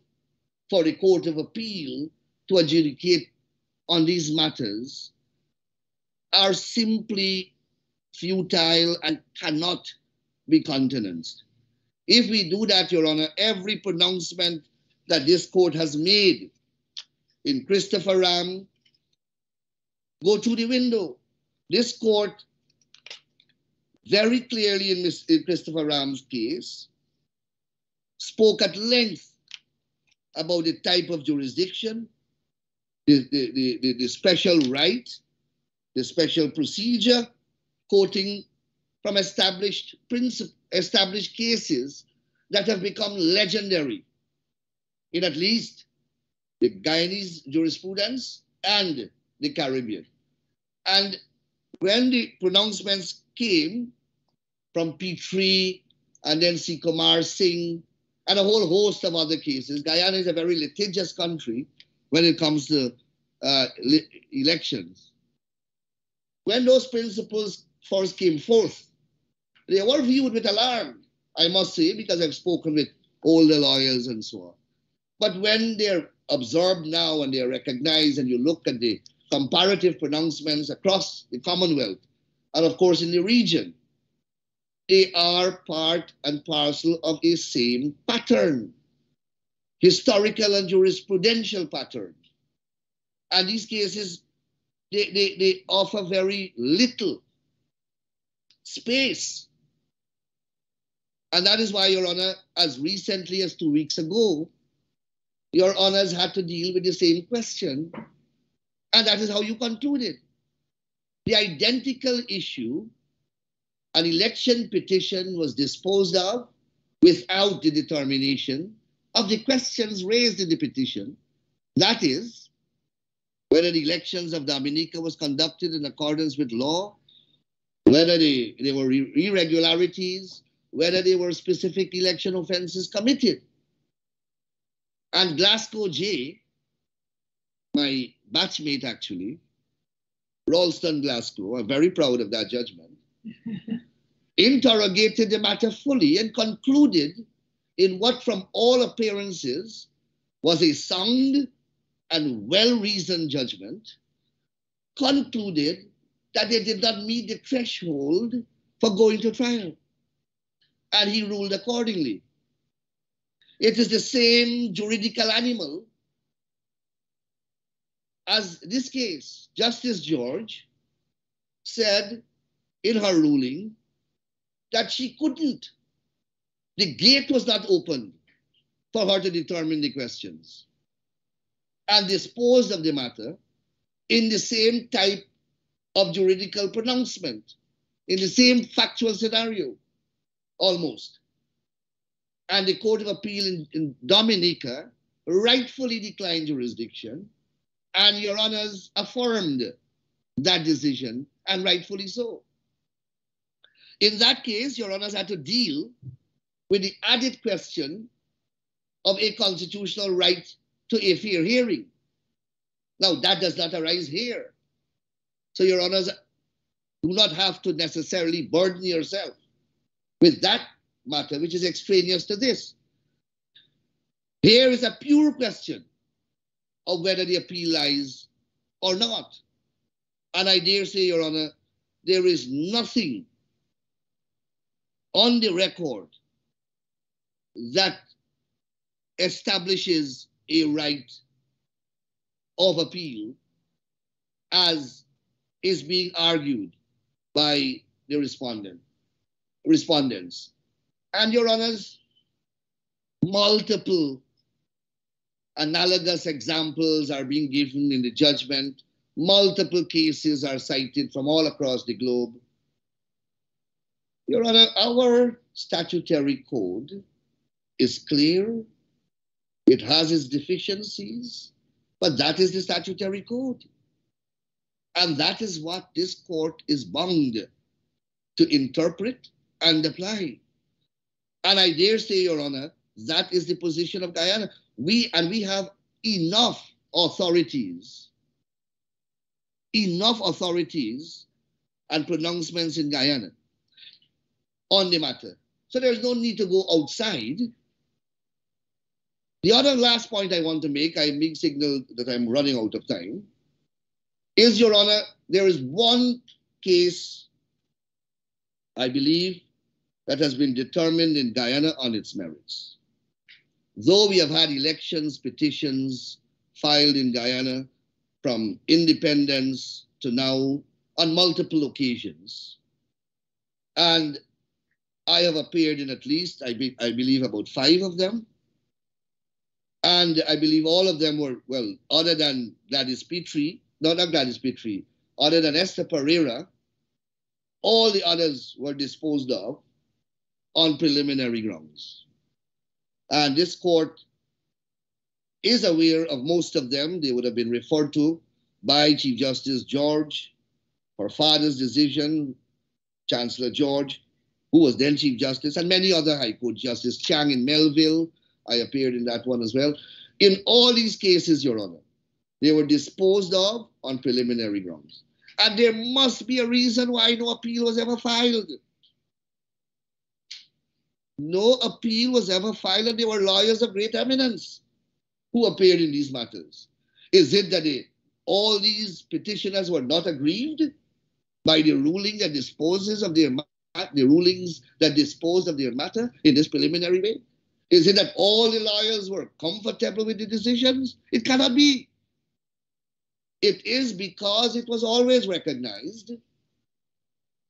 Speaker 17: for the Court of Appeal to adjudicate on these matters are simply futile and cannot be countenanced. If we do that, Your Honor, every pronouncement that this court has made in Christopher Ram go through the window. This court very clearly in Christopher Ram's case spoke at length about the type of jurisdiction, the special right, the special procedure, quoting from established cases that have become legendary in at least the Guyanese jurisprudence and the Caribbean. And when the pronouncements came from P3 and then C. Kumar Singh and a whole host of other cases, Guyana is a very litigious country when it comes to elections. When those principles first came forth, they were viewed with alarm, I must say, because I've spoken with older lawyers and so on. But when they're observed now and they're recognized and you look at the comparative pronouncements across the Commonwealth and of course in the region, they are part and parcel of a same pattern, historical and jurisprudential pattern. And these cases, they offer very little space. And that is why, Your Honor, as recently as 2 weeks ago, Your Honors had to deal with the same question. And that is how you concluded. The identical issue, an election petition was disposed of without the determination of the questions raised in the petition. That is, whether the elections of Dominica was conducted in accordance with law whether there were irregularities, whether there were specific election offenses committed. And Glasgow J, my batchmate actually, Ralston Glasgow, I'm very proud of that judgment, interrogated the matter fully and concluded in what from all appearances was a sound and well-reasoned judgment, concluded that they did not meet the threshold for going to trial. And he ruled accordingly. It is the same juridical animal as this case. Justice George said in her ruling that she couldn't. The gate was not open for her to determine the questions and disposed of the matter in the same type of juridical pronouncement, in the same factual scenario, almost. And the Court of Appeal in Dominica rightfully declined jurisdiction, and Your Honors affirmed that decision, and rightfully so. In that case, Your Honors had to deal with the added question of a constitutional right to a fair hearing. Now, that does not arise here. So Your Honors do not have to necessarily burden yourself with that matter, which is extraneous to this. Here is a pure question of whether the appeal lies or not. And I dare say, Your Honor, there is nothing on the record that establishes a right of appeal as is being argued by the respondents. And Your Honors, multiple analogous examples are being given in the judgment. Multiple cases are cited from all across the globe. Your Honor, our statutory code is clear. It has its deficiencies, but that is the statutory code. And that is what this court is bound to interpret and apply. And I dare say, Your Honor, that is the position of Guyana. We have enough authorities and pronouncements in Guyana on the matter. So there's no need to go outside. The other last point I want to make, I'm being signaled that I'm running out of time, is, Your Honor, there is one case, I believe, that has been determined in Guyana on its merits. Though we have had elections, petitions filed in Guyana from independence to now on multiple occasions, and I have appeared in at least, I believe, about 5 of them. And I believe all of them were, well, other than Gladys Petrie, not Gladys Petrie, other than Esther Pereira, all the others were disposed of on preliminary grounds. And this court is aware of most of them. They would have been referred to by Chief Justice George, her father's decision, Chancellor George, who was then Chief Justice, and many other High Court Justice, Chang in Melville. I appeared in that one as well. In all these cases, Your Honor, they were disposed of on preliminary grounds. And there must be a reason why no appeal was ever filed. No appeal was ever filed, and there were lawyers of great eminence who appeared in these matters. Is it that all these petitioners were not aggrieved by the ruling that disposes of their rulings that disposed of their matter in this preliminary way? Is it that all the lawyers were comfortable with the decisions? It cannot be. It is because it was always recognized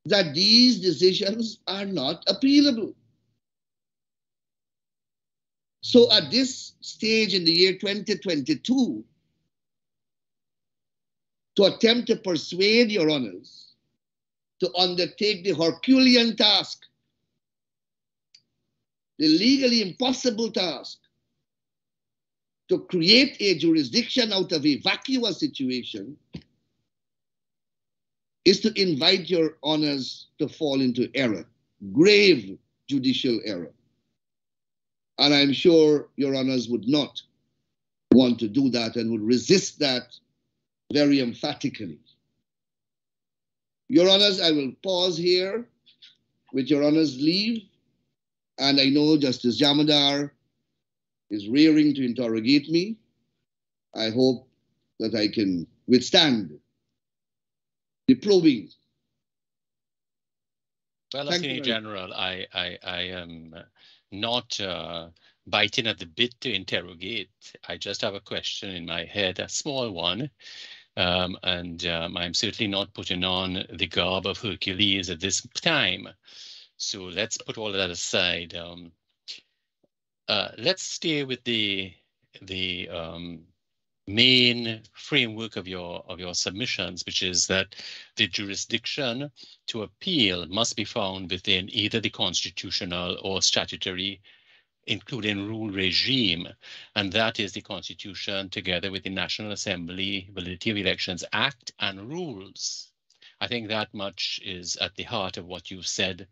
Speaker 17: that these decisions are not appealable. So at this stage in the year 2022, to attempt to persuade Your Honors to undertake the Herculean task, the legally impossible task, to create a jurisdiction out of a vacuous situation is to invite your honors to fall into error, grave judicial error. And I'm sure your honors would not want to do that and would resist that very emphatically. Your honors, I will pause here with your honors' leave. And I know Justice Jamadar is rearing to interrogate me. I hope that I can withstand the probing.
Speaker 15: Well, Attorney General, I am not biting at the bit to interrogate. I just have a question in my head, a small one. I'm certainly not putting on the garb of Hercules at this time. So let's put all of that aside. Let's stay with the main framework of your submissions, which is that the jurisdiction to appeal must be found within either the constitutional or statutory, including rule regime, and that is the Constitution together with the National Assembly Validity of Elections Act and rules. I think that much is at the heart of what you've said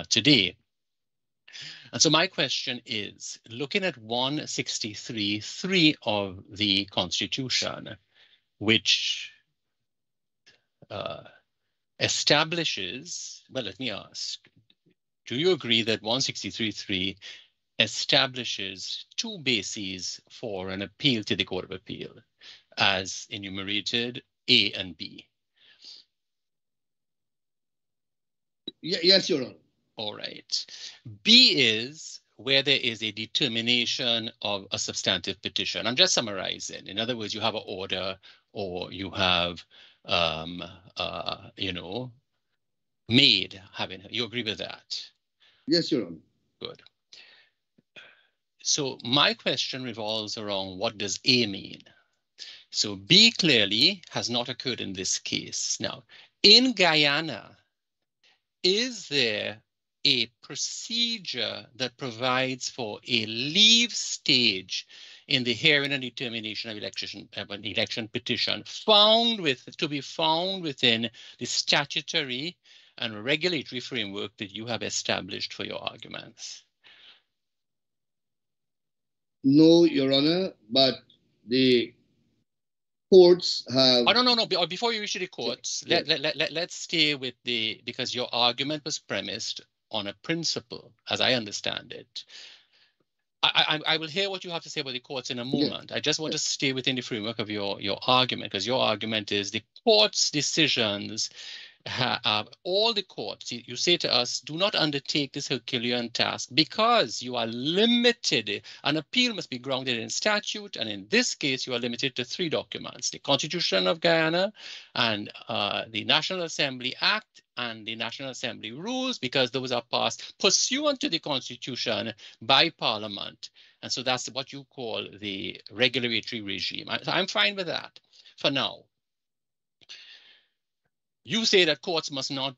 Speaker 15: today. And so my question is, looking at 163.3 of the Constitution, which establishes, well, let me ask, do you agree that 163.3 establishes two bases for an appeal to the Court of Appeal, as enumerated A and B?
Speaker 17: Yes, Your Honor.
Speaker 15: All right. B is where there is a determination of a substantive petition. I'm just summarizing. In other words, you have an order or you have, you agree with that?
Speaker 17: Yes, Your Honor.
Speaker 15: Good. So my question revolves around what does A mean? So B clearly has not occurred in this case. Now, in Guyana, is there a procedure that provides for a leave stage in the hearing and determination of an election petition to be found within the statutory and regulatory framework that you have established for your arguments?
Speaker 17: No, Your Honor, but the courts have...
Speaker 15: Oh, no. Before you reach the courts,
Speaker 17: yes.
Speaker 15: Let's stay with because your argument was premised on a principle, as I understand it. I will hear what you have to say about the courts in a moment. Yes. I just want to stay within the framework of your argument, because your argument is the court's decisions all the courts, you say to us, do not undertake this Herculean task because you are limited. An appeal must be grounded in statute, and in this case, you are limited to 3 documents: the Constitution of Guyana and the National Assembly Act and the National Assembly rules, because those are passed pursuant to the Constitution by Parliament. And so that's what you call the regulatory regime. I'm fine with that for now. You say that courts must not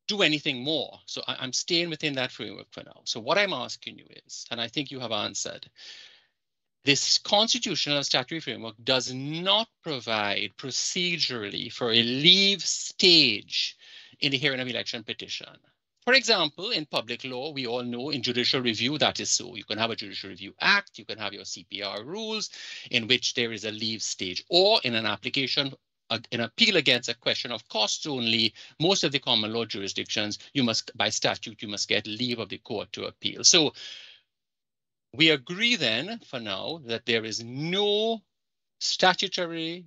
Speaker 15: do anything more. So I'm staying within that framework for now. So what I'm asking you is, and I think you have answered, this constitutional statutory framework does not provide procedurally for a leave stage in the hearing of election petition. For example, in public law, we all know in judicial review that is so. You can have a Judicial Review Act, you can have your CPR rules in which there is a leave stage, or in an application, an appeal against a question of costs only, most of the common law jurisdictions, by statute, you must get leave of the court to appeal. So we agree then, for now, that there is no statutory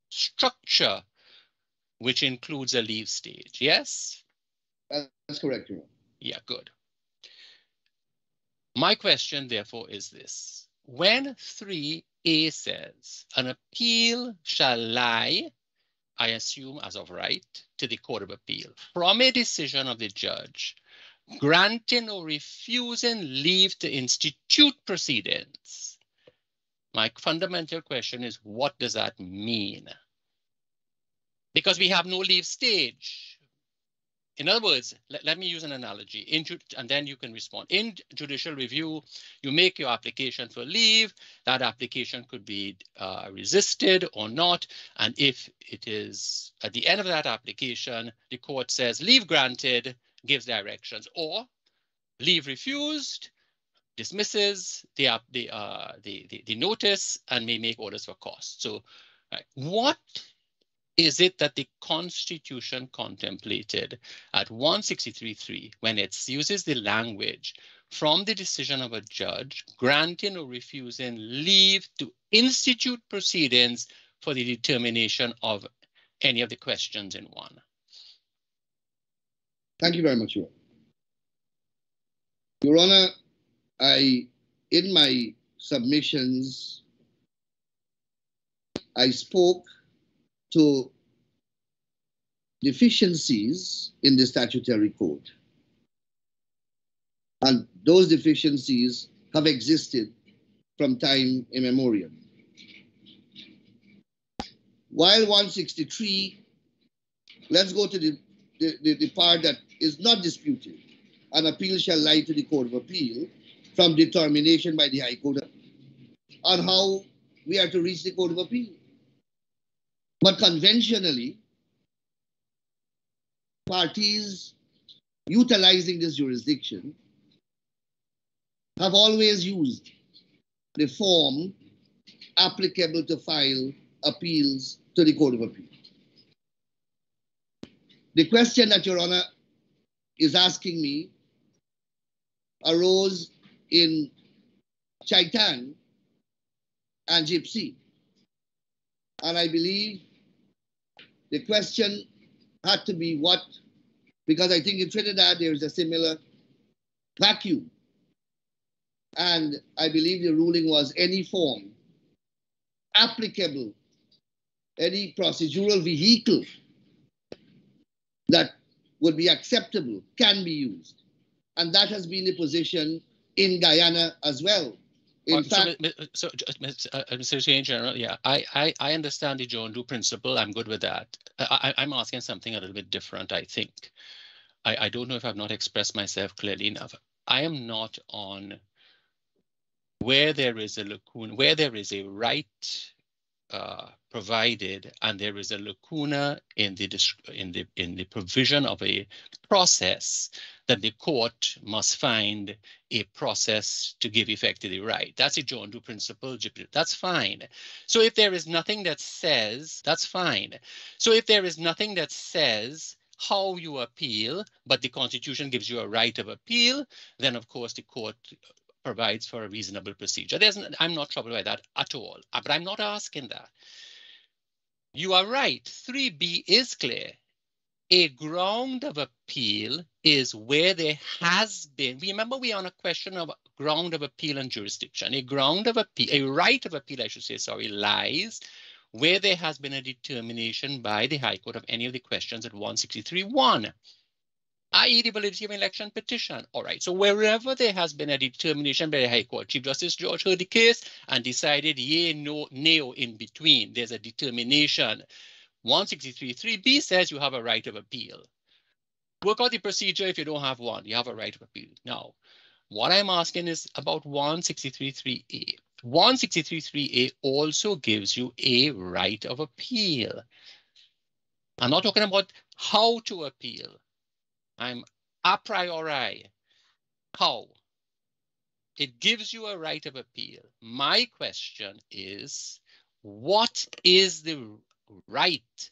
Speaker 15: structure which includes a leave stage. Yes?
Speaker 17: That's correct, Your Honor.
Speaker 15: Yeah, good. My question, therefore, is this. When 3A says an appeal shall lie, I assume as of right, to the Court of Appeal from a decision of the judge granting or refusing leave to institute proceedings, my fundamental question is, what does that mean? Because we have no leave stage. In other words, let me use an analogy, and then you can respond. In judicial review, you make your application for leave. That application could be resisted or not. And if it is at the end of that application, the court says leave granted, gives directions, or leave refused, dismisses the notice, and may make orders for costs. So what is it that the Constitution contemplated at 163.3 when it uses the language from the decision of a judge granting or refusing leave to institute proceedings for the determination of any of the questions in one?
Speaker 17: Thank you very much, Your Honor. Your Honor, in my submissions, I spoke to deficiencies in the statutory code. And those deficiencies have existed from time immemorial. While 163, let's go to the part that is not disputed. An appeal shall lie to the Court of Appeal from determination by the High Court on how we are to reach the Court of Appeal. But conventionally, parties utilizing this jurisdiction have always used the form applicable to file appeals to the Court of Appeal. The question that Your Honor is asking me arose in Chaitan and Gypsy. And I believe the question had to be what, because I think in Trinidad there is a similar vacuum. And I believe the ruling was any form applicable, any procedural vehicle that would be acceptable can be used. And that has been the position in Guyana as well. In fact,
Speaker 15: Mr. Attorney General, yeah, I understand the John Doe principle. I'm good with that. I'm asking something a little bit different, I think. I don't know if I've not expressed myself clearly enough. I am not on where there is a lacuna, where there is a right provided and there is a lacuna in the provision of a process that the court must find a process to give effect to the right. That's a John Doe principle. That's fine. So if there is nothing that says, that's fine. So if there is nothing that says how you appeal, but the Constitution gives you a right of appeal, then of course the court provides for a reasonable procedure. I'm not troubled by that at all, but I'm not asking that. You are right, 3B is clear. A ground of appeal is where there has been, remember we are on a question of ground of appeal and jurisdiction. A ground of appeal, a right of appeal, I should say, sorry, lies where there has been a determination by the High Court of any of the questions at 163.1, i.e. the validity of an election petition. All right, so wherever there has been a determination by the High Court, Chief Justice George heard the case and decided yea, no, nay, in between. There's a determination. 163.3b says you have a right of appeal. Work out the procedure if you don't have one. You have a right of appeal. Now, what I'm asking is about 163.3a. 163.3a also gives you a right of appeal. I'm not talking about how to appeal. I'm a priori. How? It gives you a right of appeal. My question is, what is the right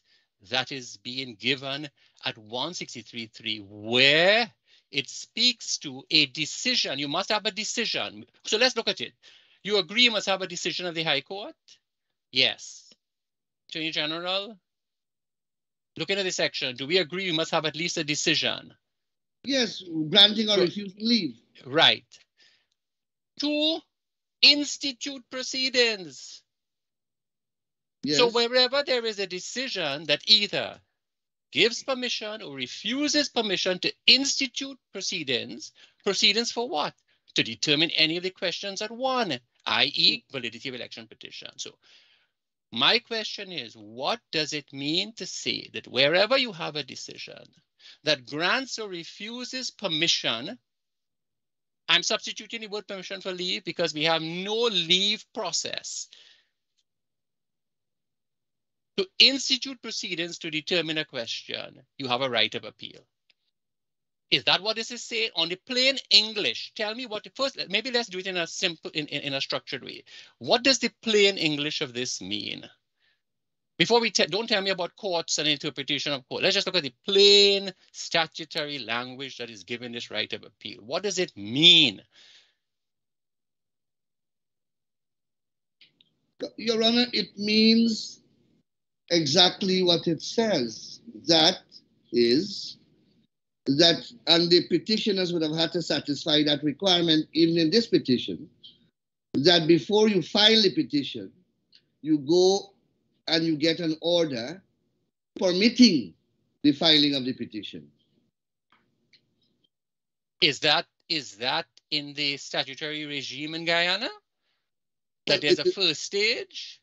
Speaker 15: that is being given at 163.3 where it speaks to a decision? You must have a decision. So let's look at it. You agree you must have a decision of the High Court? Yes. Attorney General, looking at the section, do we agree you must have at least a decision?
Speaker 17: Yes, granting or refusing leave.
Speaker 15: Right. 2, institute proceedings. Yes. So wherever there is a decision that either gives permission or refuses permission to institute proceedings, proceedings for what? To determine any of the questions at 1, i.e. validity of election petition. So my question is, what does it mean to say that wherever you have a decision, that grants or refuses permission. I'm substituting the word permission for leave because we have no leave process to institute proceedings to determine a question. You have a right of appeal. Is that what this is saying? On the plain English, tell me what, first, maybe let's do it in a simple, in a structured way. What does the plain English of this mean? Before we, don't tell me about courts and interpretation of court. Let's just look at the plain statutory language that is given this right of appeal. What does it mean?
Speaker 17: Your Honor, it means exactly what it says. That is, that, and the petitioners would have had to satisfy that requirement even in this petition, that before you file the petition, you go and you get an order permitting the filing of the petition.
Speaker 15: Is that in the statutory regime in Guyana? That there's a first stage?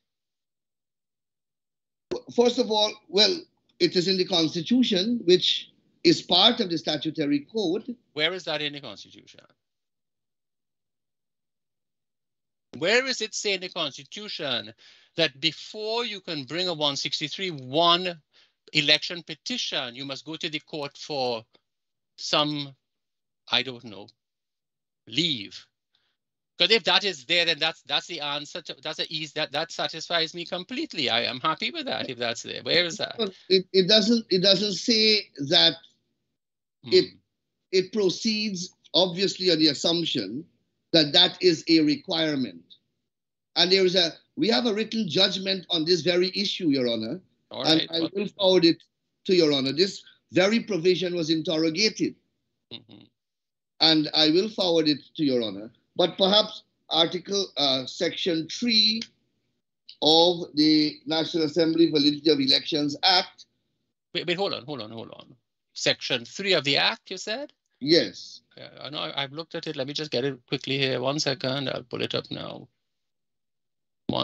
Speaker 17: First of all, well, it is in the Constitution, which is part of the statutory code.
Speaker 15: Where is that in the Constitution? Where is it say in the Constitution that before you can bring a 163(1) election petition, you must go to the court for some, I don't know, leave? Because if that is there, then that's the answer. That's the ease that satisfies me completely. I am happy with that if that's there. Where is that?
Speaker 17: It doesn't say that. It proceeds obviously on the assumption that that is a requirement, and we have a written judgment on this very issue, Your Honor. All right, and I will forward it to Your Honor. This very provision was interrogated, and I will forward it to Your Honor. But perhaps Section 3 of the National Assembly Validity of Elections Act.
Speaker 15: Wait, hold on. Section 3 of the Act, you said?
Speaker 17: Yes.
Speaker 15: I know I've looked at it. Let me just get it quickly here. 1 second. I'll pull it up now.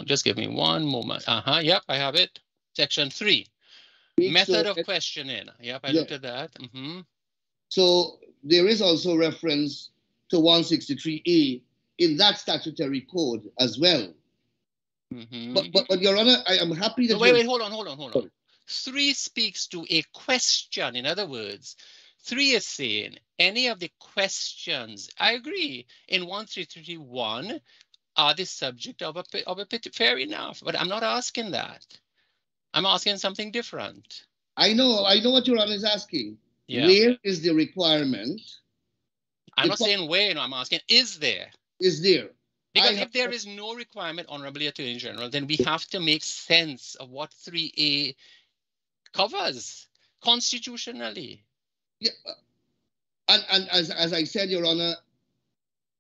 Speaker 15: Just give me one moment. Yep, I have it. Section 3. Method of questioning. Yep, I looked at that.
Speaker 17: So there is also reference to 163A in that statutory code as well. But Your Honor, I am happy that
Speaker 15: wait, hold on. 3 speaks to a question. In other words, 3 is saying any of the questions, I agree, in 163(1 are the subject of a petition. Fair enough, but I'm not asking that. I'm asking something different.
Speaker 17: I know what Your Honor is asking.
Speaker 15: Yeah.
Speaker 17: Where is the requirement?
Speaker 15: I'm not saying where, I'm asking, is there?
Speaker 17: Is there?
Speaker 15: Because if there is no requirement, Honorable Attorney General, then we have to make sense of what 3A covers constitutionally.
Speaker 17: Yeah, and as I said, Your Honor,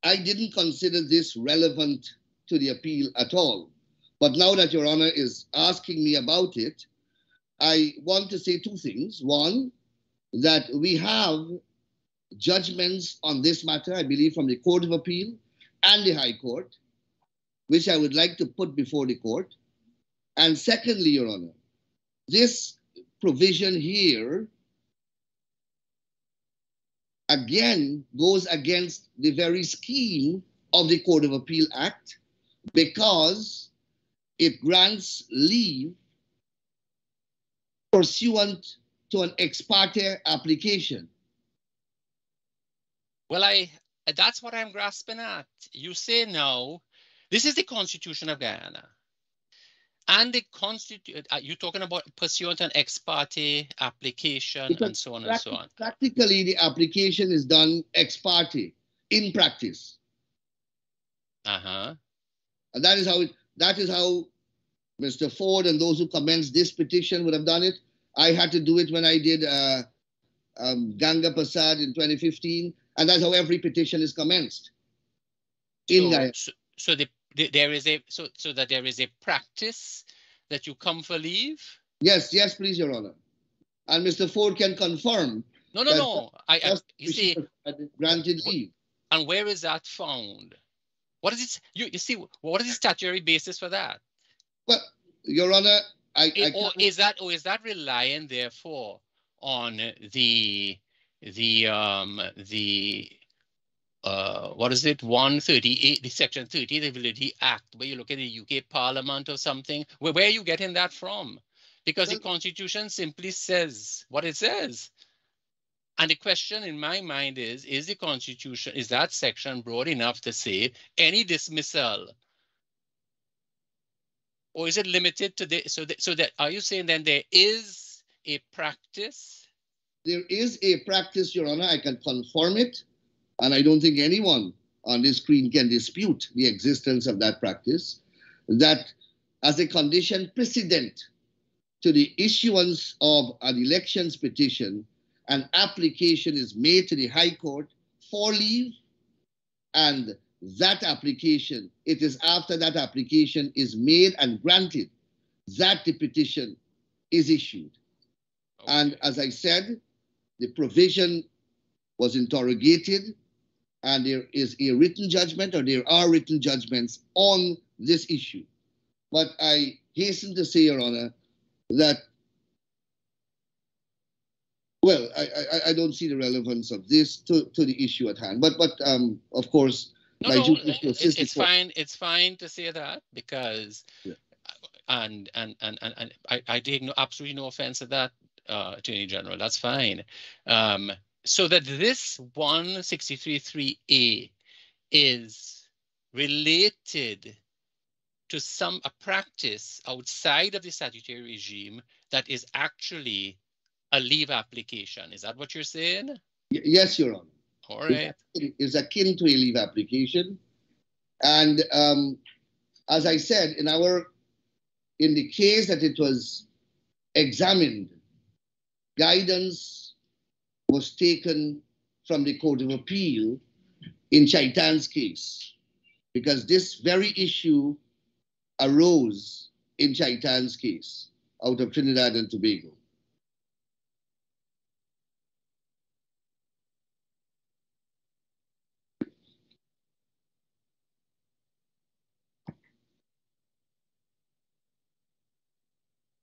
Speaker 17: I didn't consider this relevant to the appeal at all. But now that Your Honor is asking me about it, I want to say 2 things. One, that we have judgments on this matter, I believe, from the Court of Appeal and the High Court, which I would like to put before the court. And secondly, Your Honor, this provision here, again, goes against the very scheme of the Court of Appeal Act because it grants leave pursuant to an ex parte application.
Speaker 15: Well, that's what I'm grasping at. You say no, this is the Constitution of Guyana. And the Constitution, you're talking about pursuant an ex parte application and so on and so on.
Speaker 17: Practically, the application is done ex parte in practice. And that is how Mr. Ford and those who commenced this petition would have done it. I had to do it when I did Ganga Prasad in 2015, and that's how every petition is commenced.
Speaker 15: So there is a practice that you come for leave?
Speaker 17: Yes, please, Your Honor. And Mr. Ford can confirm.
Speaker 15: No. You see,
Speaker 17: granted leave.
Speaker 15: And where is that found? What is it? You see, what is the statutory basis for that?
Speaker 17: Well, Your Honor,
Speaker 15: is that relying therefore on what is it, 138, the Section 30, the Validity Act, where you look at the UK Parliament or something? Where are you getting that from? Because the Constitution simply says what it says. And the question in my mind is the Constitution, is that section broad enough to say any dismissal? Or is it limited to the, so that are you saying then there is a practice?
Speaker 17: There is a practice, Your Honor. I can confirm it. And I don't think anyone on this screen can dispute the existence of that practice, that as a condition precedent to the issuance of an elections petition, an application is made to the High Court for leave, and that application, it is after that application is made and granted that the petition is issued. Okay. And as I said, the provision was interrogated, and there is a written judgment, or there are written judgments on this issue. But I hasten to say, Your Honor, that, well, I don't see the relevance of this to the issue at hand. But of course,
Speaker 15: it's fine. It's fine to say that, because, yeah. and I take absolutely no offense at that, Attorney General. That's fine. So that this 163.3a is related to a practice outside of the statutory regime that is actually a leave application. Is that what you're saying?
Speaker 17: Yes, Your Honor.
Speaker 15: All right.
Speaker 17: It's akin to a leave application. And as I said, in the case that it was examined, guidance was taken from the Court of Appeal in Chaitan's case, because this very issue arose in Chaitan's case out of Trinidad and Tobago.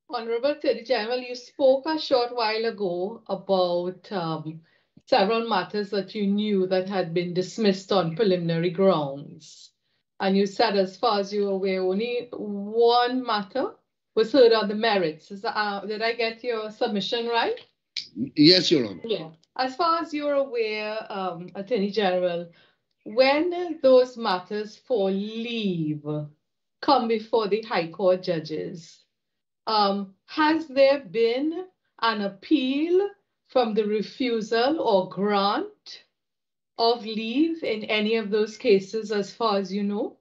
Speaker 6: Honorable Attorney General, you spoke a short while ago about several matters that you knew that had been dismissed on preliminary grounds. And you said, as far as you were aware, only one matter was heard on the merits. Did I get your submission right?
Speaker 17: Yes, Your Honor.
Speaker 6: Yeah. As far as you're aware, Attorney General, when those matters for leave come before the High Court judges, has there been an appeal from the refusal or grant of leave in any of those cases, as far as you know?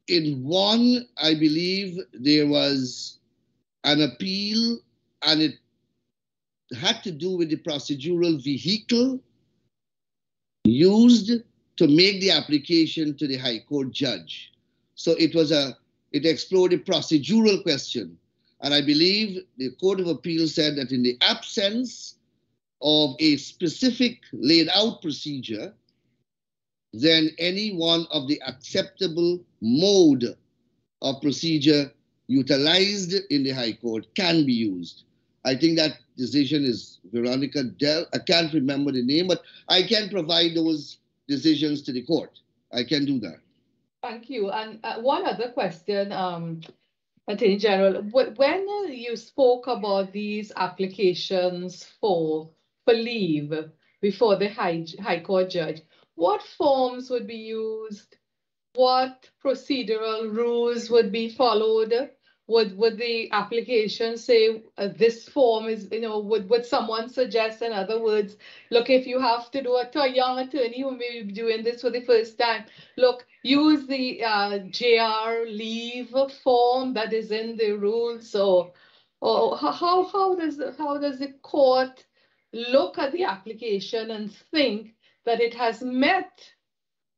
Speaker 17: In one, I believe there was an appeal, and it had to do with the procedural vehicle used to make the application to the High Court judge. So it explored a procedural question. And I believe the Court of Appeal said that in the absence of a specific laid out procedure, then any one of the acceptable mode of procedure utilized in the High Court can be used. I think that decision is Veronica Dell. I can't remember the name, but I can provide those decisions to the court. I can do that.
Speaker 6: Thank you. And one other question, Attorney General, when you spoke about these applications for leave before the High Court judge, what forms would be used? What procedural rules would be followed? Would the application say this form is, would someone suggest, in other words, look, if you have to do it to a young attorney who may be doing this for the first time, look, use the JR leave form that is in the rules. So, how does the court look at the application and think that it has met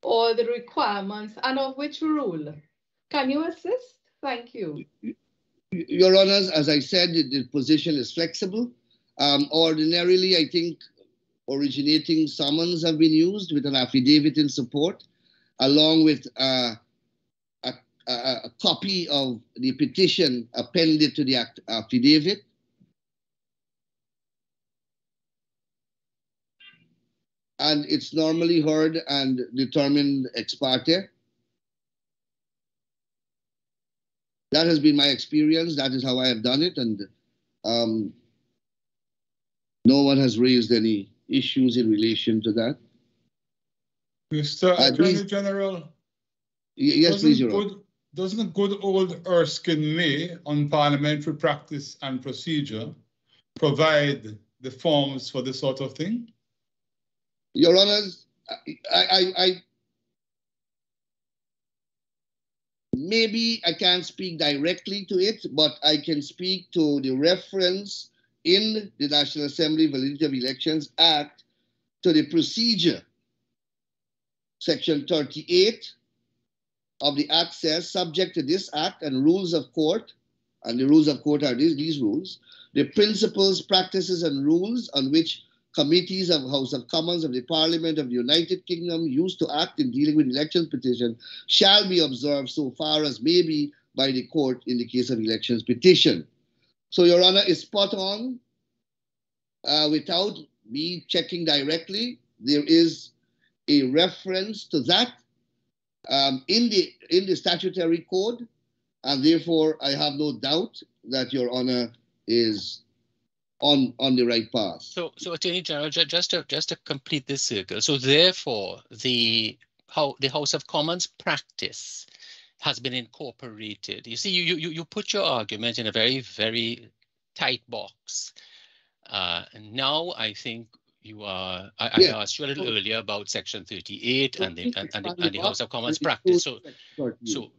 Speaker 6: all the requirements, and of which rule? Can you assist? Thank you.
Speaker 17: Your Honors, as I said, the position is flexible. Ordinarily, I think originating summons have been used with an affidavit in support, along with a copy of the petition appended to the affidavit. and it's normally heard and determined ex parte. That has been my experience. That is how I have done it, and no one has raised any issues in relation to that.
Speaker 18: Mr. Attorney General.
Speaker 17: Yes, please, Your Honor.
Speaker 18: Doesn't good old Erskine May on parliamentary practice and procedure provide the forms for this sort of thing?
Speaker 17: Your Honors, maybe I can't speak directly to it, but I can speak to the reference in the National Assembly Validity of Elections Act to the procedure. Section 38 of the Act says, subject to this Act and rules of court, and the rules of court are these rules, the principles, practices, and rules on which committees of House of Commons of the Parliament of the United Kingdom used to act in dealing with elections petition shall be observed so far as may be by the court in the case of elections petition. So, Your Honor, is spot on. Without me checking directly, there is a reference to that in the statutory code, and therefore I have no doubt that Your Honor is on the right path.
Speaker 15: So Attorney General, just to complete this circle, so therefore the House of Commons practice has been incorporated. You see, you put your argument in a very, very tight box. And now I think you are. I asked you a little earlier about Section 38 and the House of Commons practice. So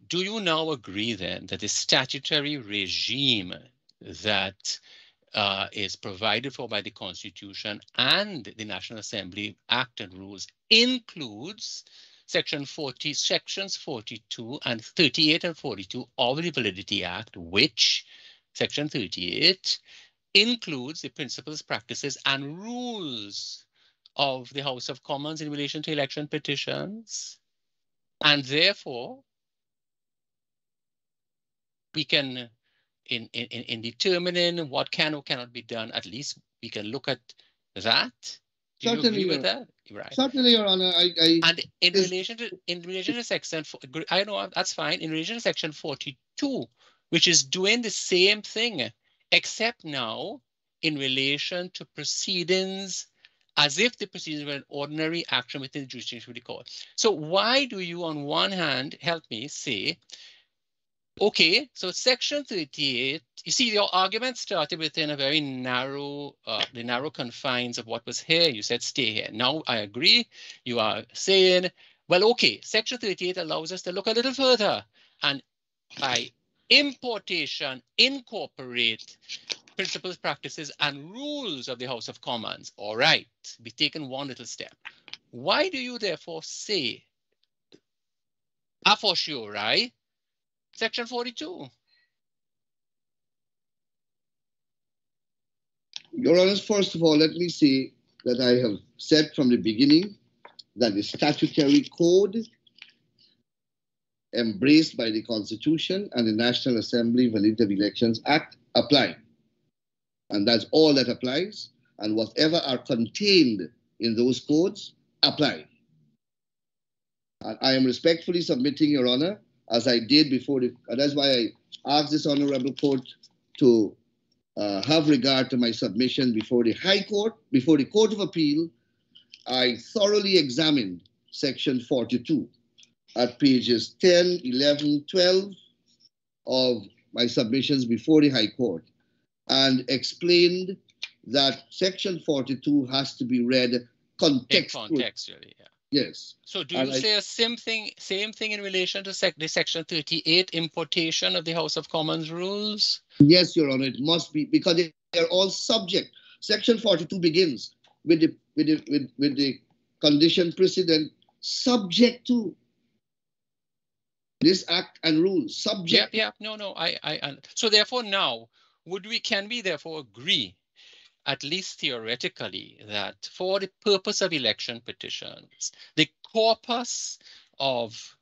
Speaker 15: do you now agree then that the statutory regime that is provided for by the Constitution and the National Assembly Act and rules includes sections 42 and 38 and 42 of the Validity Act, which Section 38 includes the principles, practices, and rules of the House of Commons in relation to election petitions, and therefore we can, in determining what can or cannot be done, at least we can look at that. Do you agree with that? Right.
Speaker 17: Certainly, Your Honor.
Speaker 15: And in relation to section, I know that's fine. In relation to section 42, which is doing the same thing, except now in relation to proceedings, as if the proceedings were an ordinary action within the jurisdiction of the court. So why do you, on one hand, help me say, okay, so section 38, you see, your argument started within a very narrow, the narrow confines of what was here. You said stay here. Now I agree. You are saying, well, okay, section 38 allows us to look a little further and by importation, incorporate principles, practices, and rules of the House of Commons. All right, be taken one little step. Why do you therefore say, a fortiori, section 42?
Speaker 17: Your Honor, first of all, let me say that I have said from the beginning that the statutory code embraced by the Constitution and the National Assembly Validity of Elections Act apply. And that's all that applies. And whatever are contained in those codes apply. And I am respectfully submitting, Your Honor, as I did before, and that's why I asked this Honorable Court to have regard to my submission before the High Court, before the Court of Appeal. I thoroughly examined Section 42 at pages 10, 11, 12 of my submissions before the High Court and explained that Section 42 has to be read contextually.
Speaker 15: Yeah.
Speaker 17: Yes.
Speaker 15: So do you say a same thing in relation to the Section 38 importation of the House of Commons rules?
Speaker 17: Yes, Your Honor, it must be, because they're all subject. Section 42 begins with the condition precedent subject to this act and rules. Subject.
Speaker 15: Yeah. No. So therefore now, can we therefore agree, at least theoretically, that for the purpose of election petitions, the corpus of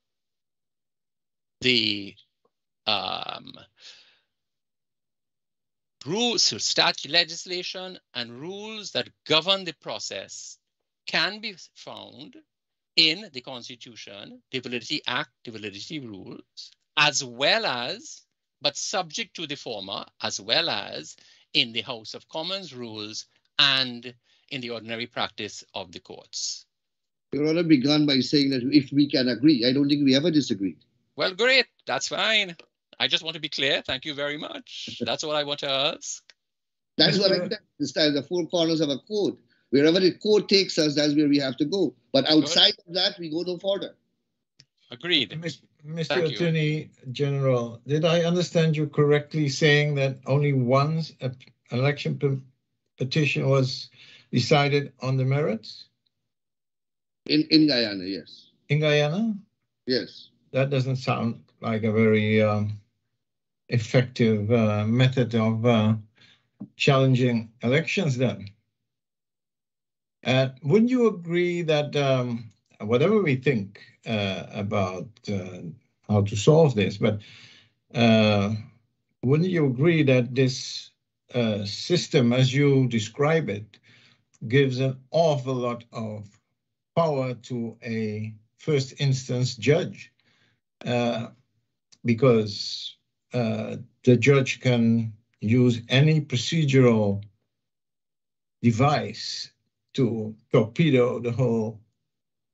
Speaker 15: the rules, statute, legislation, and rules that govern the process can be found in the Constitution, the Validity Act, the Validity Rules, as well as, but subject to the former, as well as in the House of Commons rules and in the ordinary practice of the courts.
Speaker 17: Your Honor began by saying that if we can agree, I don't think we ever disagreed.
Speaker 15: Well, great. That's fine. I just want to be clear. Thank you very much. That's all I want to ask.
Speaker 17: That's what I said this time, the four corners of a code. Wherever the code takes us, that's where we have to go. But outside of that, we go no further.
Speaker 15: Agreed.
Speaker 4: Mr. Attorney General, did I understand you correctly saying that only once an election petition was decided on the merits?
Speaker 17: In Guyana, yes.
Speaker 4: In Guyana?
Speaker 17: Yes.
Speaker 4: That doesn't sound like a very effective method of challenging elections then. Wouldn't you agree that whatever we think about how to solve this, but wouldn't you agree that this system, as you describe it, gives an awful lot of power to a first instance judge? Because the judge can use any procedural device to torpedo the whole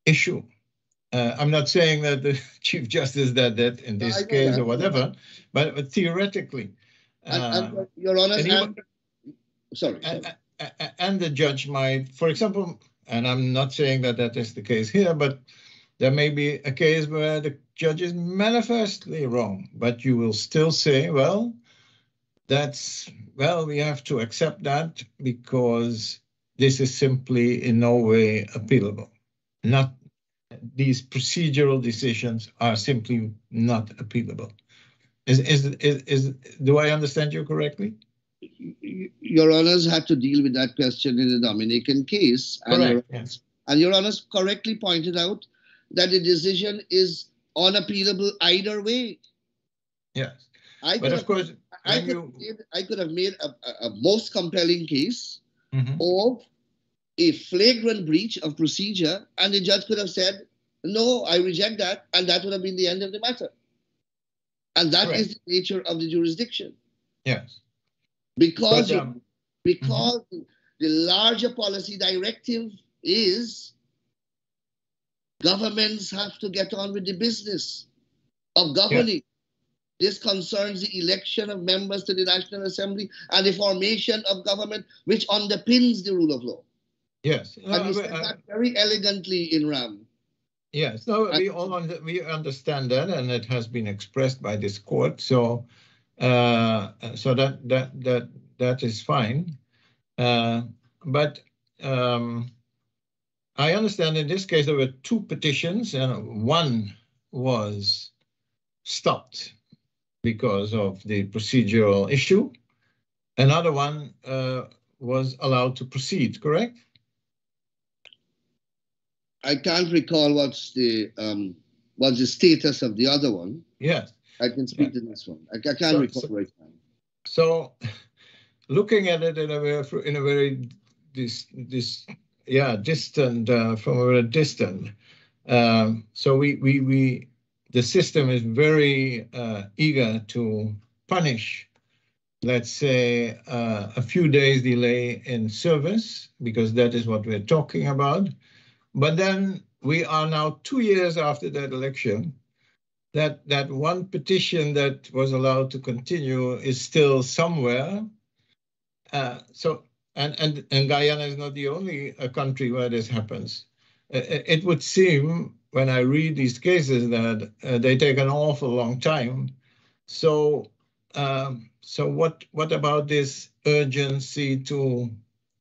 Speaker 4: issue. I'm not saying that the Chief Justice did that in this case or whatever, but theoretically.
Speaker 17: Your Honor, sorry.
Speaker 4: And the judge might, for example, and I'm not saying that that is the case here, but there may be a case where the judge is manifestly wrong, but you will still say, well, we have to accept that because this is simply in no way appealable. These procedural decisions are simply not appealable. Do I understand you correctly?
Speaker 17: Your Honors had to deal with that question in the Dominican case.
Speaker 4: Correct, yes.
Speaker 17: And Your Honors correctly pointed out that the decision is unappealable either way.
Speaker 4: Yes.
Speaker 17: I could have made a most compelling case of a flagrant breach of procedure, and the judge could have said, no, I reject that, and that would have been the end of the matter. And that is the nature of the jurisdiction.
Speaker 4: Yes.
Speaker 17: Because the larger policy directive is governments have to get on with the business of governing. This concerns the election of members to the National Assembly and the formation of government, which underpins the rule of law.
Speaker 4: Yes.
Speaker 17: And you said that very elegantly in RAM.
Speaker 4: Yes, no, we understand that, and it has been expressed by this court. So, that is fine. But I understand in this case there were two petitions, and one was stopped because of the procedural issue. Another one was allowed to proceed, correct?
Speaker 17: I can't recall what's the status of the other one.
Speaker 4: Yes.
Speaker 17: I can speak to this one. I can't recall right now.
Speaker 4: So, looking at it in a very distant, from a very distant. So the system is very eager to punish, let's say, a few days delay in service, because that is what we're talking about. But then we are now 2 years after that election. That one petition that was allowed to continue is still somewhere. And Guyana is not the only country where this happens. It would seem, when I read these cases, that they take an awful long time. So what about this urgency to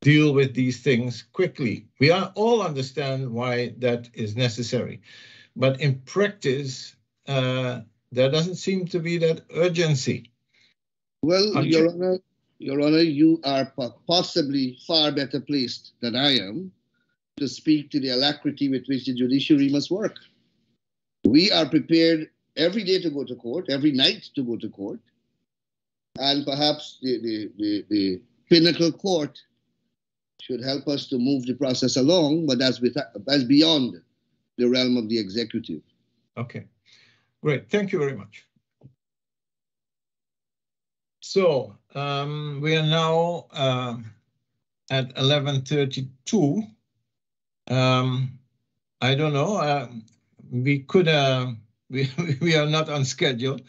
Speaker 4: deal with these things quickly? We all understand why that is necessary, but in practice, there doesn't seem to be that urgency.
Speaker 17: Well, Your Honor, you are possibly far better placed than I am to speak to the alacrity with which the judiciary must work. We are prepared every day to go to court, every night to go to court, and perhaps the pinnacle court should help us to move the process along, but that's beyond the realm of the executive.
Speaker 4: Okay, great. Thank you very much. So we are now at 11:32. I don't know. We could. We are not on schedule,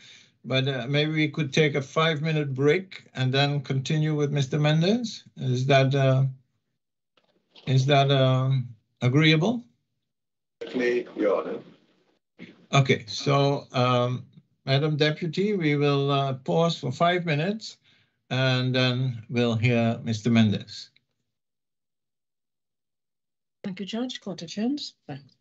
Speaker 4: but maybe we could take a 5-minute break and then continue with Mr. Mendez. Is that agreeable?
Speaker 16: Certainly, Your Honor.
Speaker 4: Okay, so Madam Deputy, we will pause for 5 minutes and then we'll hear Mr. Mendez.
Speaker 1: Thank you, Judge. Court adjourns. Thanks.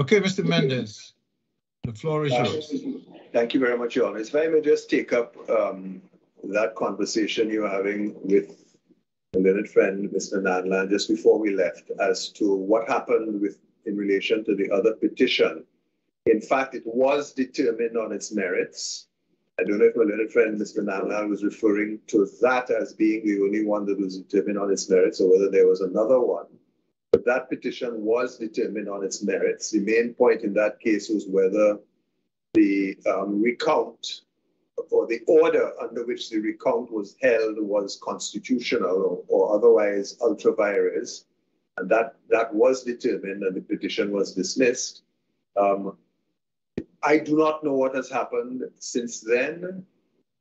Speaker 4: Okay, Mr. Mendes, the floor is yours.
Speaker 16: Thank you very much, Your Honor. If I may just take up that conversation you were having with a learned friend, Mr. Nanlan, just before we left, as to what happened in relation to the other petition. In fact, it was determined on its merits. I don't know if my learned friend, Mr. Nanlan, was referring to that as being the only one that was determined on its merits, or whether there was another one. But that petition was determined on its merits. The main point in that case was whether the recount or the order under which the recount was held was constitutional or otherwise ultra vires, and that was determined and the petition was dismissed. I do not know what has happened since then.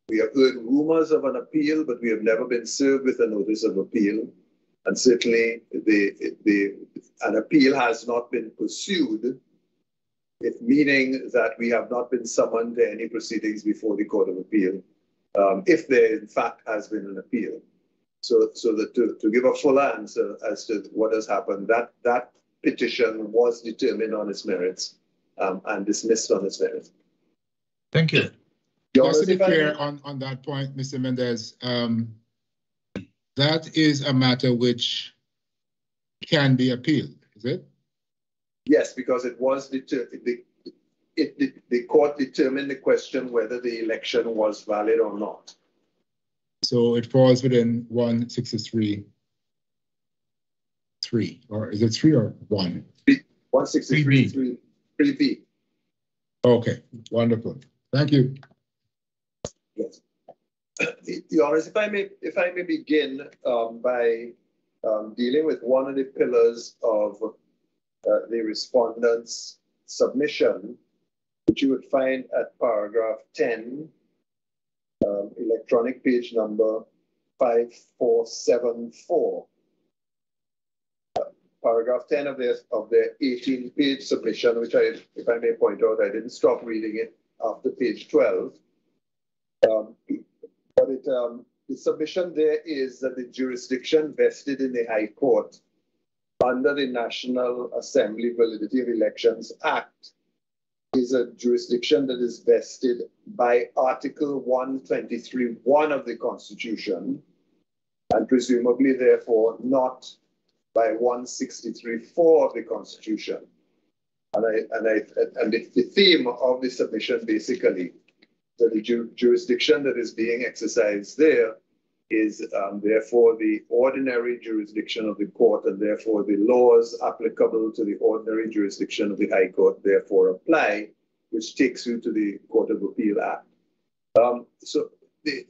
Speaker 16: We have heard rumors of an appeal, but we have never been served with a notice of appeal. And certainly an appeal has not been pursued, meaning that we have not been summoned to any proceedings before the Court of Appeal, if there in fact has been an appeal. So that to give a full answer as to what has happened, that petition was determined on its merits and dismissed on its merits.
Speaker 4: Thank you.
Speaker 5: Just to be clear on that point, Mr. Mendes, that is a matter which can be appealed, is it?
Speaker 16: Yes, because it was the court determined the question whether the election was valid or not.
Speaker 5: So it falls within 163.3, or is it 3 or 1?
Speaker 16: 163.3B.
Speaker 5: Okay, wonderful. Thank you.
Speaker 16: Yes. Your Honor, if I may begin by dealing with one of the pillars of the respondent's submission, which you would find at paragraph 10, electronic page number 5474. Paragraph 10 of their 18-page submission, which if I may point out, I didn't stop reading it after page 12. But the submission there is that the jurisdiction vested in the High Court under the National Assembly Validity of Elections Act is a jurisdiction that is vested by Article 123(1) of the Constitution, and presumably, therefore, not by 163(4) of the Constitution. And the theme of the submission basically that the jurisdiction that is being exercised there is therefore the ordinary jurisdiction of the court, and therefore the laws applicable to the ordinary jurisdiction of the High Court therefore apply, which takes you to the Court of Appeal Act. So the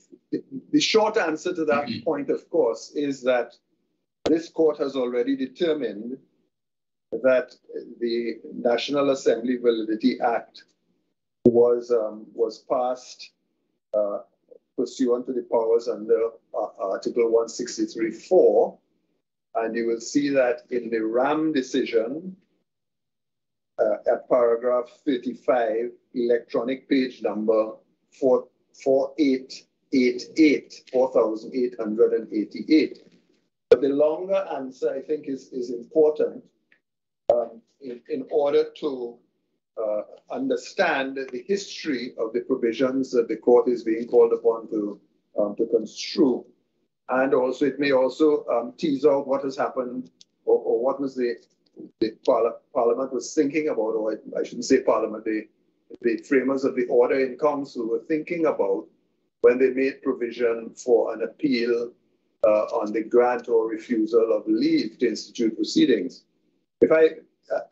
Speaker 16: short answer to that point, of course, is that this court has already determined that the National Assembly Validity Act was passed pursuant to the powers under Article 163(4), and you will see that in the RAM decision at paragraph 35, electronic page number 4888. But the longer answer, I think, is important in order to understand the history of the provisions that the court is being called upon to construe. And also, it may also tease out what has happened or what was the Parliament was thinking about, or I shouldn't say Parliament, the framers of the order in council were thinking about when they made provision for an appeal on the grant or refusal of leave to institute proceedings.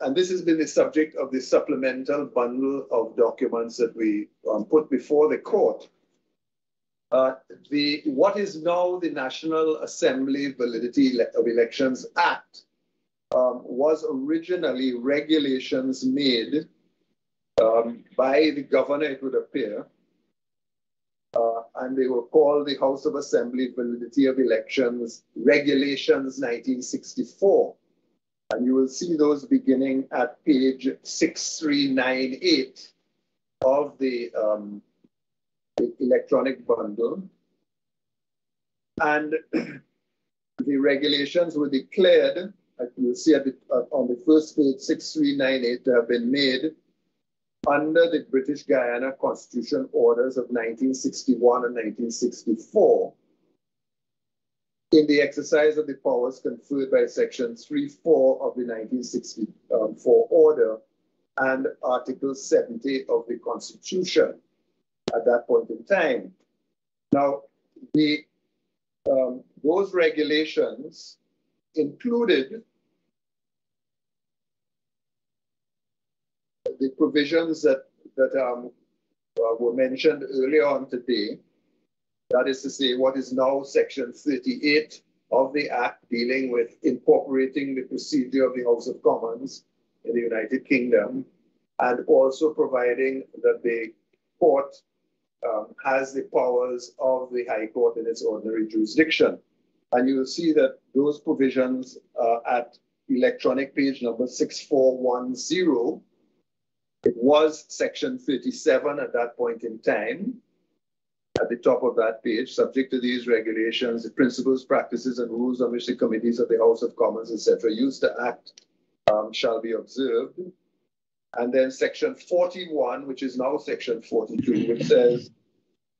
Speaker 16: And this has been the subject of the supplemental bundle of documents that we put before the court. What is now the National Assembly Validity of Elections Act was originally regulations made by the governor, it would appear, and they were called the House of Assembly Validity of Elections Regulations 1964. And you will see those beginning at page 6398 of the electronic bundle. And the regulations were declared you'll see on the first page, 6398 have been made under the British Guyana Constitution orders of 1961 and 1964 in the exercise of the powers conferred by Section 3.4 of the 1964 order and Article 70 of the Constitution at that point in time. Now, those regulations included the provisions that were mentioned earlier on today. That is to say, what is now Section 38 of the Act dealing with incorporating the procedure of the House of Commons in the United Kingdom, and also providing that the court has the powers of the High Court in its ordinary jurisdiction. And you will see that those provisions at electronic page number 6410. It was Section 37 at that point in time. At the top of that page, subject to these regulations, the principles, practices, and rules on which the committees of the House of Commons, etc., use to act shall be observed. And then Section 41, which is now Section 42, which says,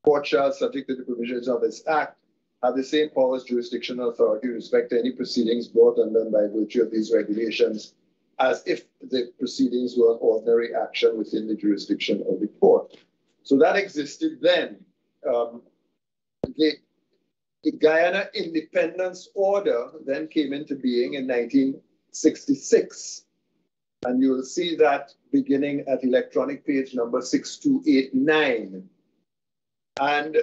Speaker 16: court shall, subject to the provisions of this Act, have the same powers, jurisdiction, and authority with respect to any proceedings brought and done by virtue of these regulations, as if the proceedings were an ordinary action within the jurisdiction of the court. So that existed then. The Guyana Independence Order then came into being in 1966. And you will see that beginning at electronic page number 6289. And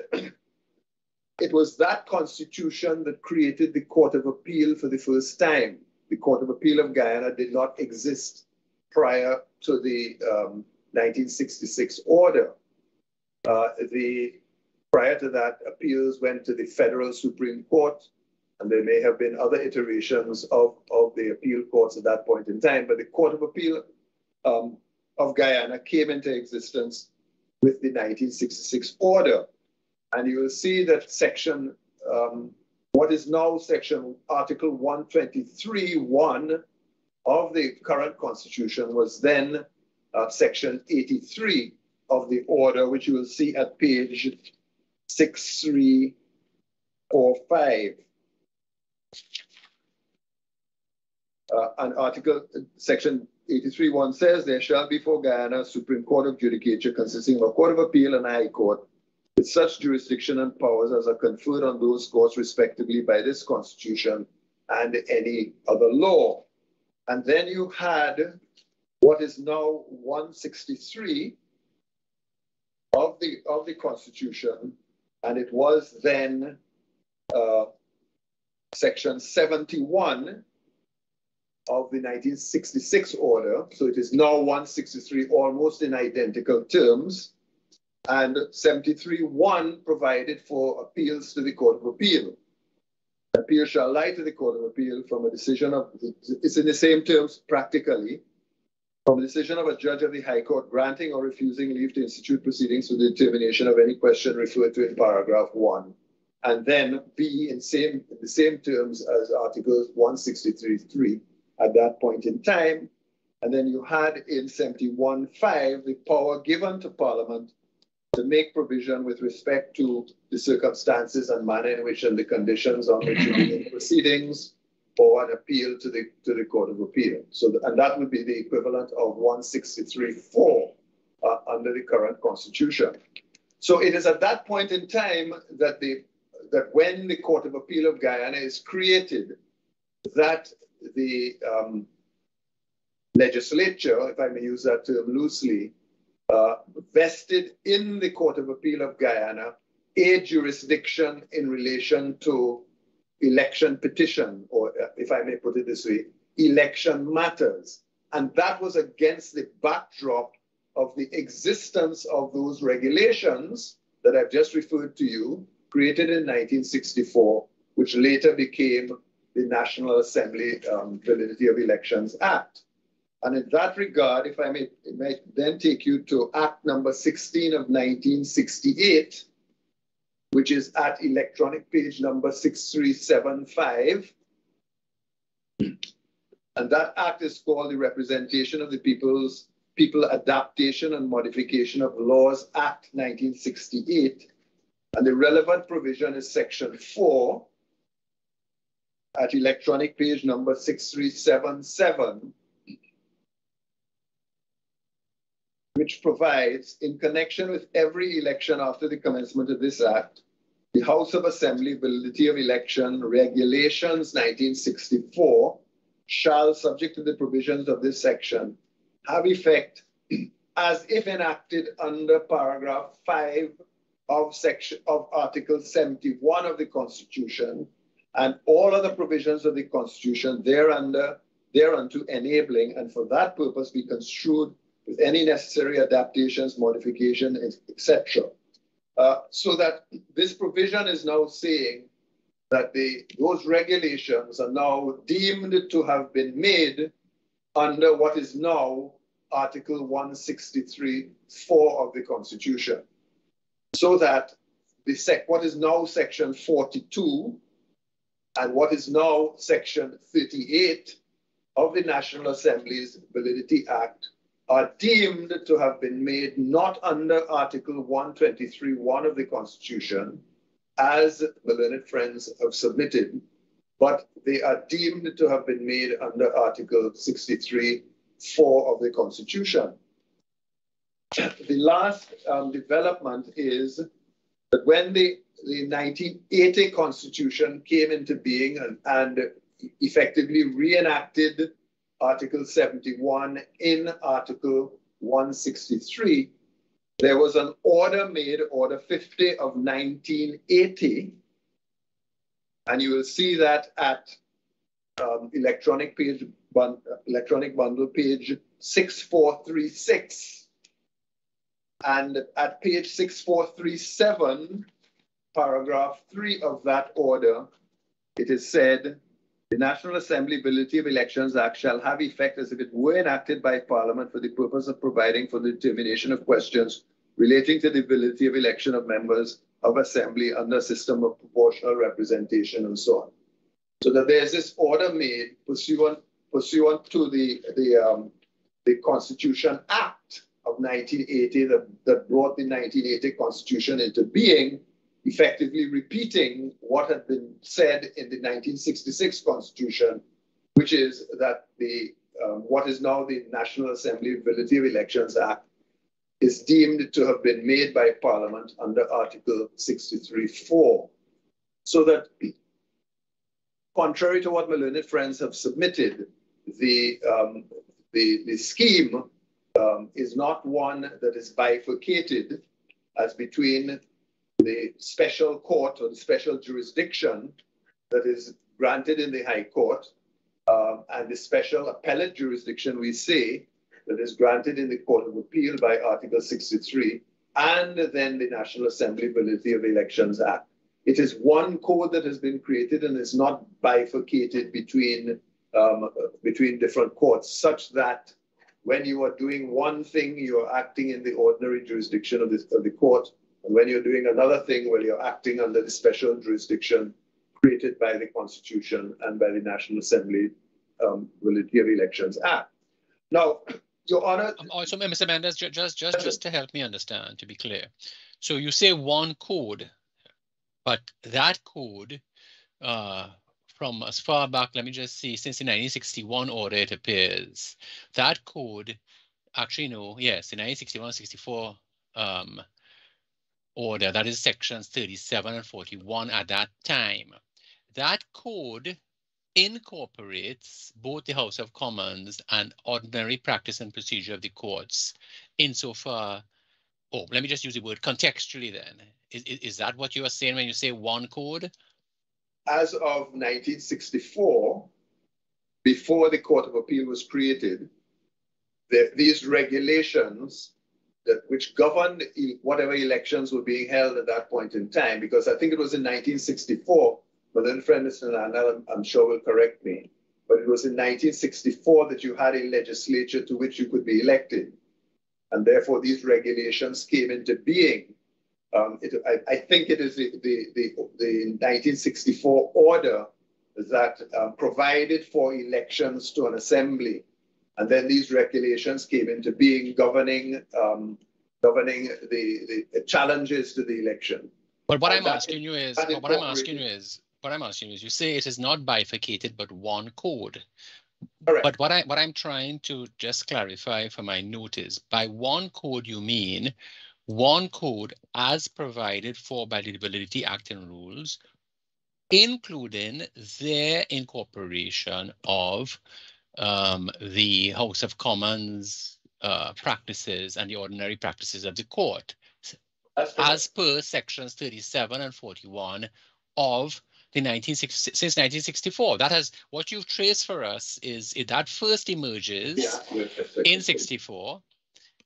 Speaker 16: it was that constitution that created the Court of Appeal for the first time. The Court of Appeal of Guyana did not exist prior to the 1966 order. Prior to that, appeals went to the Federal Supreme Court, and there may have been other iterations of the appeal courts at that point in time, but the Court of Appeal of Guyana came into existence with the 1966 order. And you will see that section, what is now section Article 123.1 of the current Constitution was then section 83 of the order, which you will see at page 6345. And section 83.1 says, there shall be for Guyana a Supreme Court of Judicature consisting of a Court of Appeal and a High Court, with such jurisdiction and powers as are conferred on those courts respectively by this Constitution and any other law. And then you had what is now 163 of the Constitution, and it was then section 71 of the 1966 order. So it is now 163, almost in identical terms. And 73.1 provided for appeals to the Court of Appeal. Appeal shall lie to the Court of Appeal from a decision of, it's in the same terms practically, from a decision of a judge of the High Court granting or refusing leave to institute proceedings for the determination of any question referred to in paragraph 1. And then B in the same terms as Article 163.3 at that point in time. And then you had in 71.5 the power given to Parliament to make provision with respect to the circumstances and manner in which and the conditions on which you begin proceedings or an appeal to the Court of Appeal. So, and that would be the equivalent of 163.4 under the current Constitution. So it is at that point in time that when the Court of Appeal of Guyana is created, that the legislature, if I may use that term loosely, vested in the Court of Appeal of Guyana a jurisdiction in relation to election petition, or if I may put it this way, election matters. And that was against the backdrop of the existence of those regulations that I've just referred to you, created in 1964, which later became the National Assembly Validity of Elections Act. And in that regard, if I may, it may then take you to Act number 16 of 1968, which is at electronic page number 6375. And that act is called the Representation of the People Adaptation and Modification of Laws Act 1968. And the relevant provision is section 4 at electronic page number 6377, which provides, in connection with every election after the commencement of this act, the House of Assembly Validity of Election Regulations 1964 shall, subject to the provisions of this section, have effect as if enacted under paragraph 5 of Article 71 of the Constitution, and all other provisions of the Constitution thereunto enabling, and for that purpose be construed with any necessary adaptations, modification, etc. So that this provision is now saying that those regulations are now deemed to have been made under what is now Article 163(4) of the Constitution. So that what is now Section 42 and what is now Section 38 of the National Assembly's Validity Act are deemed to have been made not under Article 123(1) of the Constitution, as the learned friends have submitted, but they are deemed to have been made under Article 63(4) of the Constitution. The last development is that when the 1980 Constitution came into being and effectively reenacted Article 71 in Article 163, there was an order made, Order 50 of 1980, and you will see that at electronic bundle page 6436. And at page 6437, paragraph 3 of that order, it is said, the National Assembly Validity of Elections Act shall have effect as if it were enacted by Parliament for the purpose of providing for the determination of questions relating to the validity of election of members of Assembly under a system of proportional representation and so on. So that there's this order made pursuant to the Constitution Act of 1980 that brought the 1980 Constitution into being, effectively repeating what had been said in the 1966 Constitution, which is that what is now the National Assembly Validity of Elections Act is deemed to have been made by Parliament under Article 63(4). So that, contrary to what my learned friends have submitted, the scheme is not one that is bifurcated as between the special court or the special jurisdiction that is granted in the High Court and the special appellate jurisdiction, we say, that is granted in the Court of Appeal by Article 63, and then the National Assembly Validity of Elections Act. It is one code that has been created and is not bifurcated between different courts, such that when you are doing one thing, you are acting in the ordinary jurisdiction of the court, and when you're doing another thing, well, you're acting under the special jurisdiction created by the Constitution and by the National Assembly Validity of Elections Act. Now, Your Honor.
Speaker 15: Also, Mr. Mendes, just to help me understand, to be clear. So you say one code, but that code from as far back, let me just see, since the 1961 order it appears, that code, actually no, yes, the 1961-64 order, that is sections 37 and 41 at that time. That code incorporates both the House of Commons and ordinary practice and procedure of the courts insofar, let me just use the word contextually then. Is that what you are saying when you say one code?
Speaker 16: As of 1964, before the Court of Appeal was created, these regulations which governed whatever elections were being held at that point in time, because I think it was in 1964, but then friend Mr. Nandal, I'm sure will correct me, but it was in 1964 that you had a legislature to which you could be elected. And therefore these regulations came into being. I think it is the 1964 order that provided for elections to an assembly. And then these regulations came into being governing the challenges to the election.
Speaker 15: But what I'm asking you is, you say it is not bifurcated, but one code.
Speaker 16: Correct.
Speaker 15: But what I'm trying to just clarify for my note is, by one code you mean one code as provided for by the Validity Act and rules, including their incorporation of the House of Commons practices and the ordinary practices of the court, as per sections 37 and 41 of the since 1964. That has what you've traced for us is that first emerges in 64,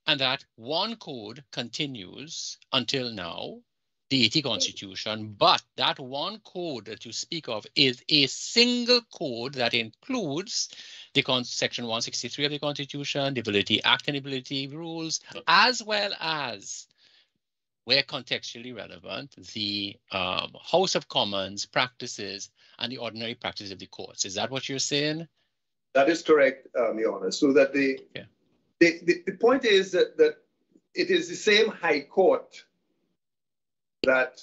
Speaker 15: and that one code continues until now, the 80 Constitution, but that one code that you speak of is a single code that includes the Section 163 of the Constitution, the Validity Act and the Validity rules, as well as, where contextually relevant, the House of Commons practices and the ordinary practices of the courts. Is that what you're saying?
Speaker 16: That is correct, Your Honor. So that the point is that it is the same High Court that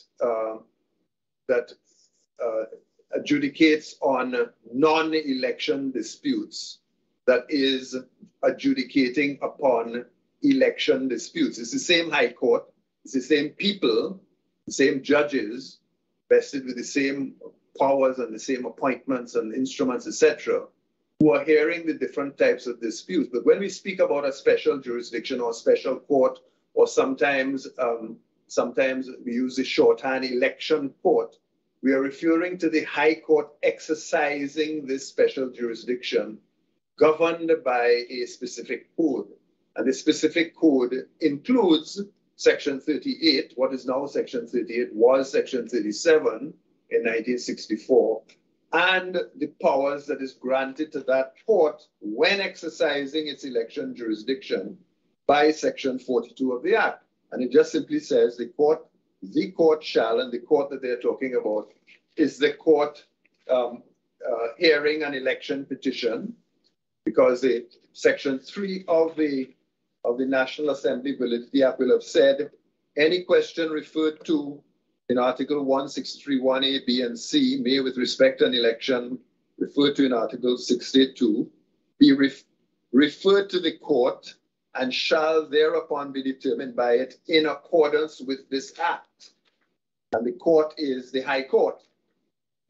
Speaker 16: adjudicates on non-election disputes, that is adjudicating upon election disputes. It's the same High Court, it's the same people, the same judges, vested with the same powers and the same appointments and instruments, etc., who are hearing the different types of disputes. But when we speak about a special jurisdiction or special court, or sometimes we use the shorthand election court, we are referring to the High Court exercising this special jurisdiction governed by a specific code. And the specific code includes Section 38, what is now Section 38 was Section 37 in 1964, and the powers that is granted to that court when exercising its election jurisdiction by Section 42 of the Act. And it just simply says the court shall, and the court that they're talking about is the court hearing an election petition, because the Section 3 of the National Assembly Validity Act will have said any question referred to in Article 163(1)(a), (b), and (c) may, with respect to an election referred to in Article 62, be referred to the court and shall thereupon be determined by it in accordance with this act. And the court is the High Court.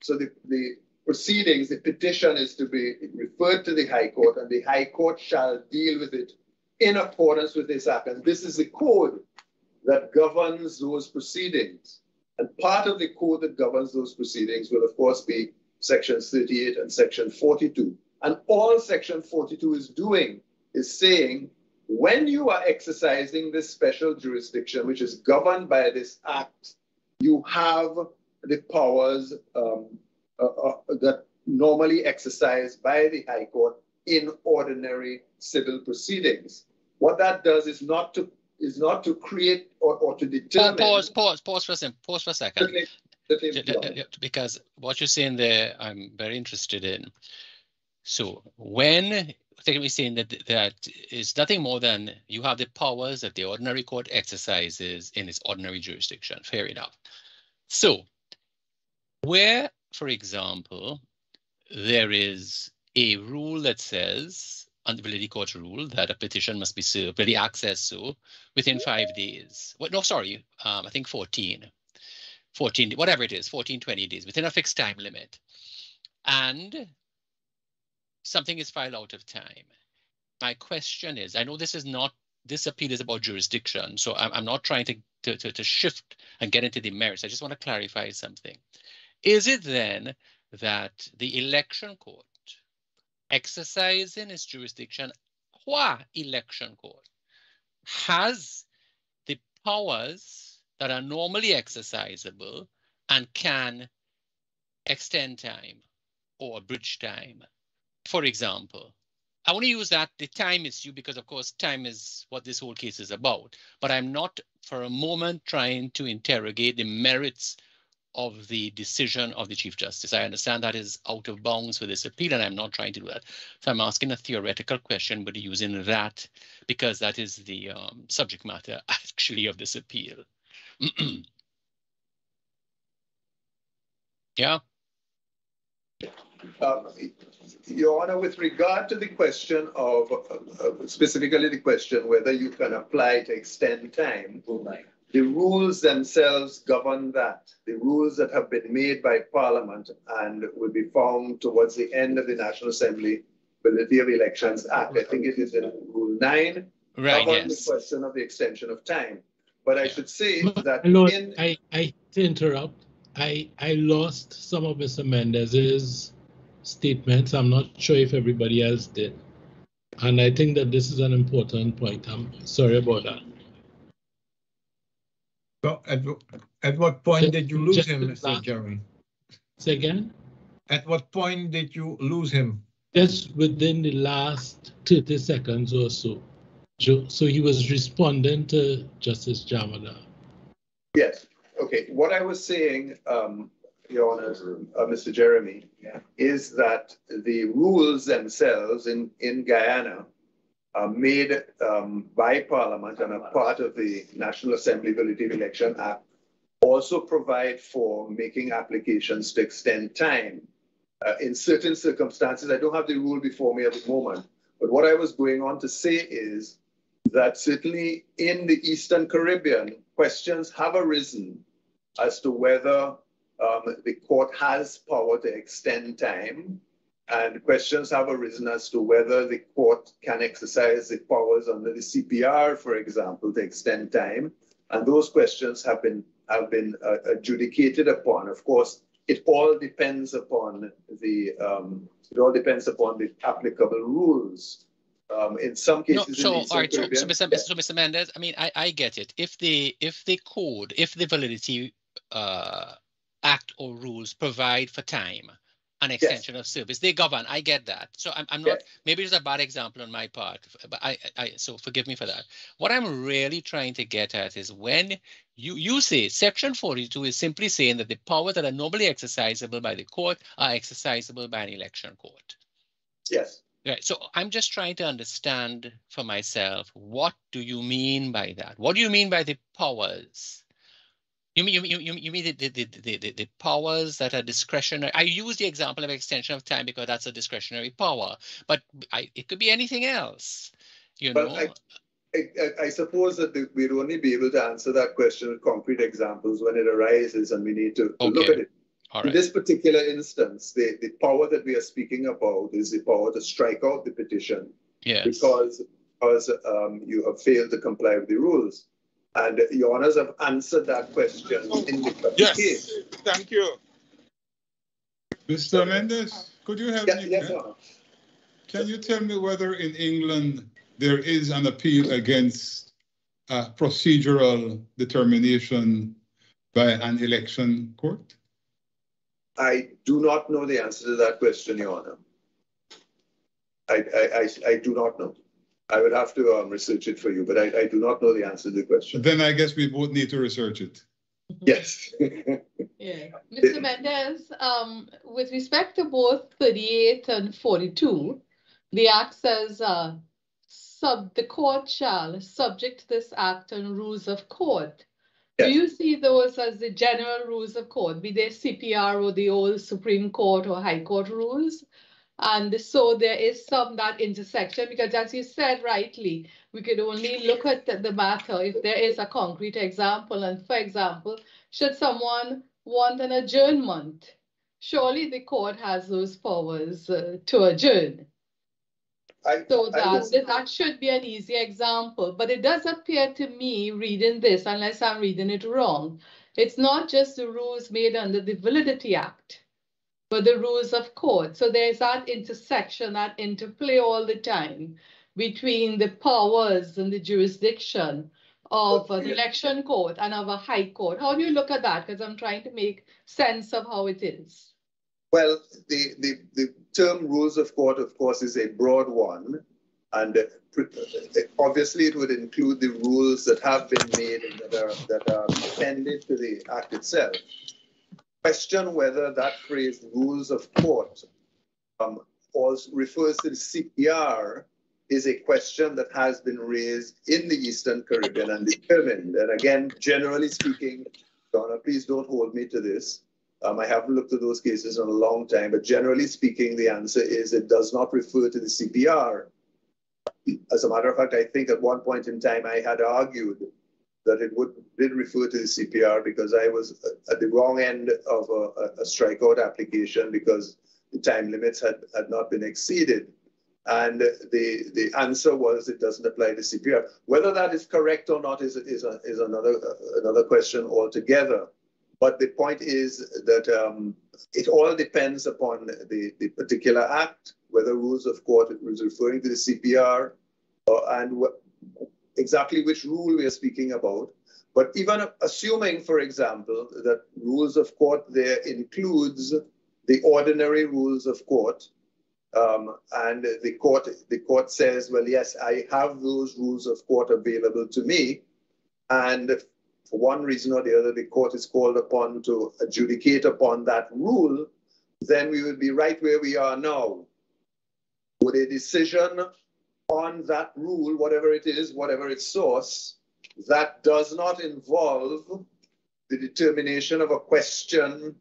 Speaker 16: So the proceedings, the petition is to be referred to the High Court, and the High Court shall deal with it in accordance with this act. And this is the code that governs those proceedings. And part of the code that governs those proceedings will, of course, be Sections 38 and Section 42. And all Section 42 is doing is saying, when you are exercising this special jurisdiction, which is governed by this act, you have the powers that normally exercised by the High Court in ordinary civil proceedings. What that does is not to create or to determine.
Speaker 15: Pause for a second. Because what you're saying there, I'm very interested in. So when technically saying that is nothing more than you have the powers that the ordinary court exercises in its ordinary jurisdiction. Fair enough. So where, for example, there is a rule that says, under the Validity Court rule, that a petition must be served, the access so, within 5 days. Well, no, sorry, I think 14, whatever it is, 14, 20 days, within a fixed time limit. And something is filed out of time. My question is, I know this appeal is about jurisdiction, so I'm not trying to shift and get into the merits. I just want to clarify something. Is it then that the election court exercising its jurisdiction qua election court has the powers that are normally exercisable and can extend time or bridge time? For example, I want to use the time issue because, of course, time is what this whole case is about. But I'm not for a moment trying to interrogate the merits of the decision of the Chief Justice. I understand that is out of bounds for this appeal, and I'm not trying to do that. So I'm asking a theoretical question, but using that because that is the subject matter actually of this appeal. Yeah.
Speaker 16: Your Honor, with regard to the question of, specifically the question whether you can apply to extend time, the rules themselves govern that. The rules that have been made by Parliament and will be found towards the end of the National Assembly Validity of Elections Act, I think it is in Rule 9, govern the question of the extension of time. But I should say that
Speaker 14: I to interrupt. I lost some of Mr. Mendez's statements. I'm not sure if everybody else did. And I think that this is an important point. I'm sorry about that.
Speaker 4: So at what point did you lose him, Mr. Jeremy?
Speaker 14: Say again?
Speaker 4: At what point did you lose him?
Speaker 14: Just within the last 30 seconds or so. So he was responding to Justice Jamada.
Speaker 16: Yes. Okay. What I was saying, Your Honor, Mr. Jeremy, is that the rules themselves in Guyana are made by Parliament and are part of the National Assembly Validity of Election Act, also provide for making applications to extend time. In certain circumstances, I don't have the rule before me at the moment, but what I was going on to say is that certainly in the Eastern Caribbean, questions have arisen as to whether the court has power to extend time, and questions have arisen as to whether the court can exercise the powers under the CPR, for example, to extend time. And those questions have been adjudicated upon. Of course, it all depends upon the applicable rules. In some cases,
Speaker 15: so Mr. Mendez, I mean, I get it. If the validity act or rules provide for time and extension of service, they govern. I get that. So I'm not, maybe it's a bad example on my part, but so forgive me for that. What I'm really trying to get at is when you say Section 42 is simply saying that the powers that are normally exercisable by the court are exercisable by an election court.
Speaker 16: Yes.
Speaker 15: Right. So I'm just trying to understand for myself, what do you mean by that? What do you mean by the powers? You mean the powers that are discretionary? I use the example of extension of time because that's a discretionary power, but it could be anything else. You know.
Speaker 16: I suppose that we'd only be able to answer that question with concrete examples when it arises, and we need to look at it. In this particular instance, the power that we are speaking about is the power to strike out the petition because you have failed to comply with the rules. And Your Honors have answered that question in the case.
Speaker 2: Thank you.
Speaker 18: Mr. Mendez, could you help me?
Speaker 16: Yes, Your Honor.
Speaker 18: Can you tell me whether in England there is an appeal against procedural determination by an election court?
Speaker 16: I do not know the answer to that question, Your Honor. I do not know. I would have to research it for you, but I do not know the answer to the question.
Speaker 18: Then I guess we both need to research it.
Speaker 16: Yes.
Speaker 6: Yeah. Mr. Mendez, with respect to both 38 and 42, the Act says the court shall, subject to this Act and rules of court. Yes. Do you see those as the general rules of court, be they CPR or the old Supreme Court or High Court rules? And so there is that intersection, because as you said rightly, we could only look at the matter if there is a concrete example. And for example, should someone want an adjournment, surely the court has those powers to adjourn. So that should be an easy example. But it does appear to me, reading this, unless I'm reading it wrong, it's not just the rules made under the Validity Act, but the rules of court. So there's that intersection, that interplay all the time between the powers and the jurisdiction of an election court and of a high court. How do you look at that? Because I'm trying to make sense of how it is.
Speaker 16: Well, the term rules of court, of course, is a broad one. And obviously it would include the rules that have been made and that are appended to the Act itself. question whether that phrase rules of court also refers to the CPR is a question that has been raised in the Eastern Caribbean and determined. And again, generally speaking, Donna, please don't hold me to this. I haven't looked at those cases in a long time, but generally speaking, the answer is it does not refer to the CPR. As a matter of fact, I think at one point in time I had argued that it did refer to the CPR because I was at the wrong end of a strikeout application because the time limits had not been exceeded. And the answer was it doesn't apply to CPR. Whether that is correct or not is another question altogether. But the point is that it all depends upon the particular act, whether rules of court is referring to the CPR and exactly which rule we are speaking about. But even assuming, for example, that rules of court there includes the ordinary rules of court, and the court says, well, yes, I have those rules of court available to me, and for one reason or the other, the court is called upon to adjudicate upon that rule, then we would be right where we are now. Would a decision on that rule, whatever it is, whatever its source, that does not involve the determination of a question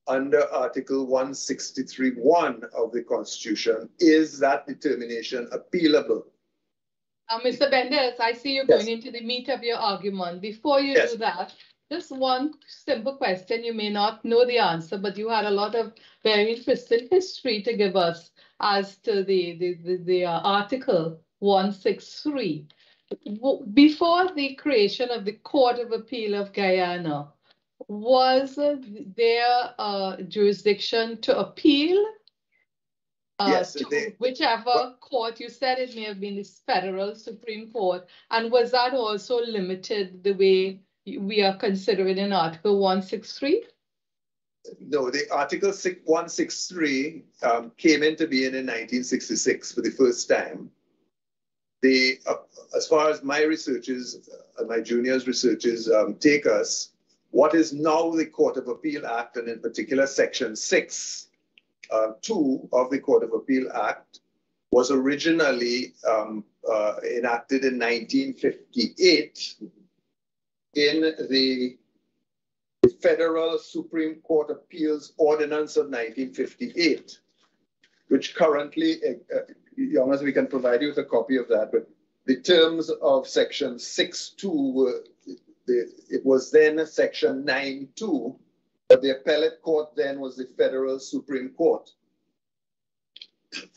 Speaker 16: under Article 163(1) of the Constitution, is that determination appealable?
Speaker 6: Mr. Benders, I see you're going into the meat of your argument. Before you do that, just one simple question. You may not know the answer, but you had a lot of very interesting history to give us as to the Article 163. Before the creation of the Court of Appeal of Guyana, was there jurisdiction to appeal to whichever court? You said it may have been the federal Supreme Court. And was that also limited the way we are considering in Article 163?
Speaker 16: No, the Article 163 came into being in 1966 for the first time. As far as my researches, my juniors' researches take us, what is now the Court of Appeal Act, and in particular Section 6, 2 of the Court of Appeal Act, was originally enacted in 1958 in the Federal Supreme Court Appeals Ordinance of 1958, which currently, Young, we can provide you with a copy of that, but the terms of Section 6.2 were, it was then Section 9.2, but the appellate court then was the Federal Supreme Court.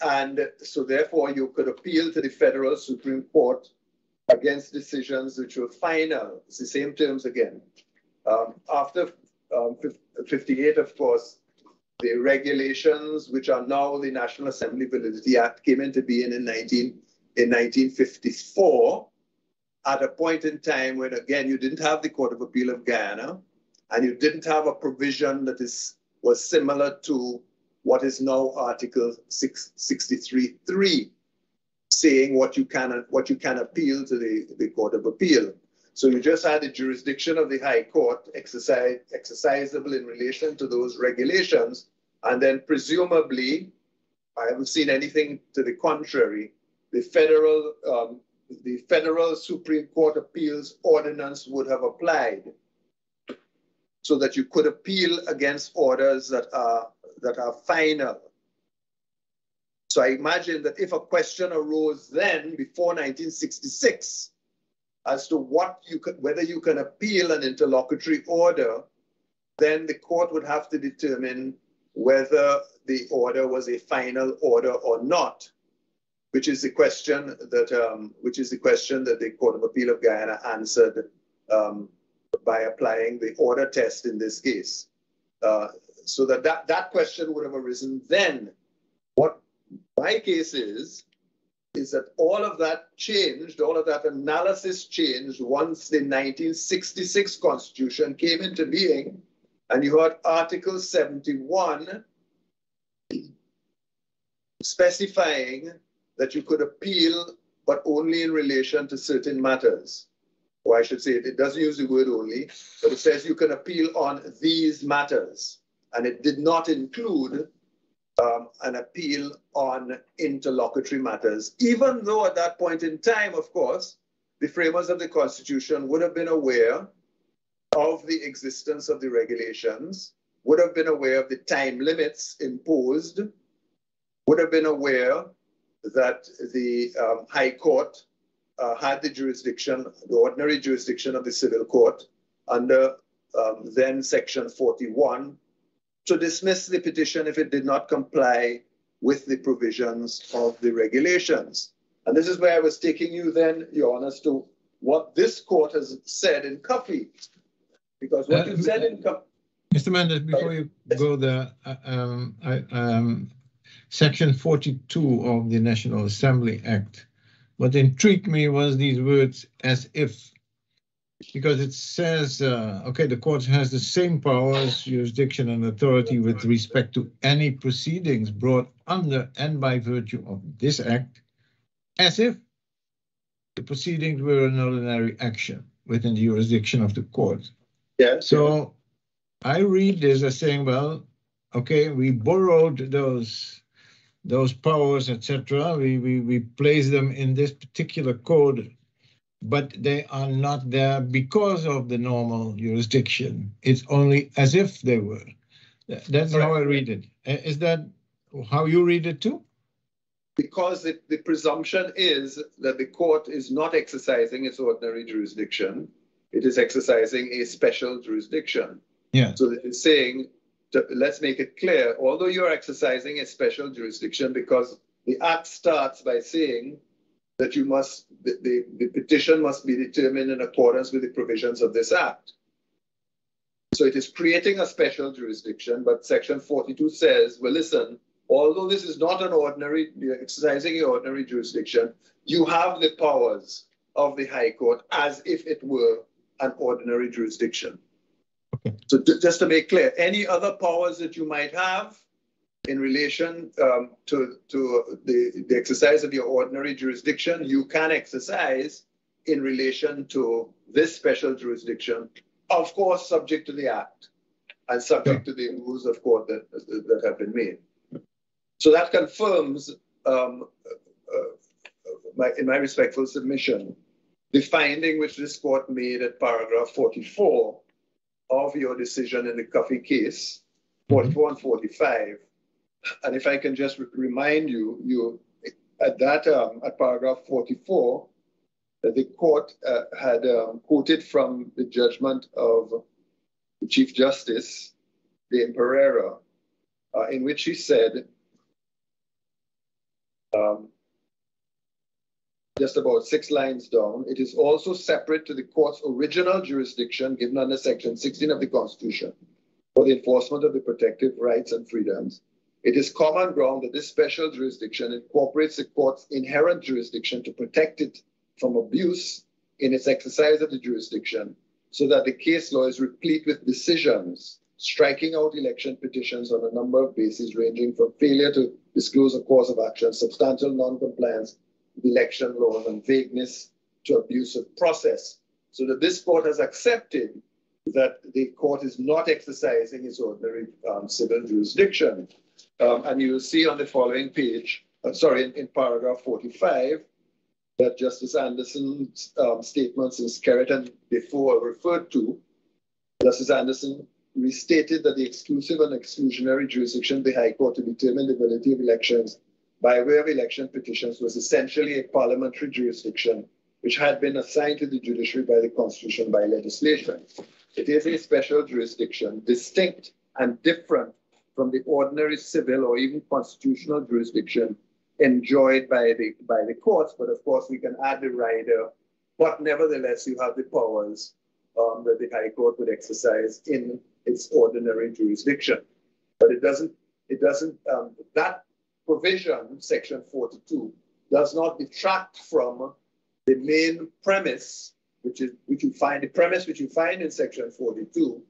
Speaker 16: And so therefore you could appeal to the Federal Supreme Court against decisions which were final. It's the same terms again. After 58, of course, the regulations, which are now the National Assembly Validity Act, came into being in 1954, at a point in time when, again, you didn't have the Court of Appeal of Guyana, and you didn't have a provision that was similar to what is now Article 63(3), saying what you can appeal to the Court of Appeal. So you just had the jurisdiction of the High Court exercisable in relation to those regulations, and then presumably, I haven't seen anything to the contrary, the Federal Supreme Court Appeals Ordinance would have applied, so that you could appeal against orders that are final. So I imagine that if a question arose then, before 1966, as to whether you can appeal an interlocutory order, then the court would have to determine whether the order was a final order or not, which is the question that the Court of Appeal of Guyana answered by applying the order test in this case. So that question would have arisen then. What my case is that all of that changed, all of that analysis changed once the 1966 Constitution came into being, and you had Article 71 specifying that you could appeal, but only in relation to certain matters. Or I should say, it doesn't use the word only, but it says you can appeal on these matters. and it did not include an appeal on interlocutory matters, even though at that point in time, of course, the framers of the Constitution would have been aware of the existence of the regulations, would have been aware of the time limits imposed, would have been aware that the High Court had the jurisdiction, the ordinary jurisdiction of the civil court under then Section 41 to dismiss the petition if it did not comply with the provisions of the regulations. And this is where I was taking you then, Your Honor, to what this court has said in Cuffy. Because what you said in Cuffy...
Speaker 4: Mr. Mendes, before you go there, Section 42 of the National Assembly Act, what intrigued me was these words, as if, because it says, okay, the court has the same powers, jurisdiction, and authority with respect to any proceedings brought under and by virtue of this act, as if the proceedings were an ordinary action within the jurisdiction of the court.
Speaker 16: Yeah.
Speaker 4: So I read this as saying, well, okay, we borrowed those powers, etc. We place them in this particular code, but they are not there because of the normal jurisdiction. It's only as if they were. That's how I read it. Is that how you read it too?
Speaker 16: Because the presumption is that the court is not exercising its ordinary jurisdiction. It is exercising a special jurisdiction.
Speaker 4: Yeah.
Speaker 16: So it's saying, let's make it clear, although you're exercising a special jurisdiction, because the act starts by saying that you must, the petition must be determined in accordance with the provisions of this act. So it is creating a special jurisdiction, but Section 42 says, well, listen, although this is not an ordinary, you're exercising your ordinary jurisdiction, you have the powers of the High Court as if it were an ordinary jurisdiction.
Speaker 4: Okay.
Speaker 16: So just to make clear, any other powers that you might have in relation to the exercise of your ordinary jurisdiction, you can exercise in relation to this special jurisdiction, of course, subject to the Act and subject to the rules of court that have been made. So that confirms, in my respectful submission, the finding which this court made at paragraph 44 of your decision in the Cuffy case, 44 and 45. And if I can just remind you, at paragraph 44, that the court had quoted from the judgment of the Chief Justice, de Imperera, in which he said, just about 6 lines down, it is also separate to the court's original jurisdiction given under Section 16 of the Constitution for the enforcement of the protective rights and freedoms. It is common ground that this special jurisdiction incorporates the court's inherent jurisdiction to protect it from abuse in its exercise of the jurisdiction, so that the case law is replete with decisions striking out election petitions on a number of bases ranging from failure to disclose a cause of action, substantial non-compliance with election laws, and vagueness to abuse of process. So that this court has accepted that the court is not exercising its ordinary civil jurisdiction. And you will see on the following page, in paragraph 45, that Justice Anderson's statements in Skerritt and before referred to. Justice Anderson restated that the exclusive and exclusionary jurisdiction of the High Court to determine the validity of elections by way of election petitions was essentially a parliamentary jurisdiction which had been assigned to the judiciary by the Constitution by legislation. It is a special jurisdiction, distinct and different from the ordinary civil or even constitutional jurisdiction enjoyed by the courts, but of course we can add the rider, but nevertheless you have the powers that the High Court would exercise in its ordinary jurisdiction. But it doesn't, that provision, Section 42, does not detract from the main premise, which you find in Section 42,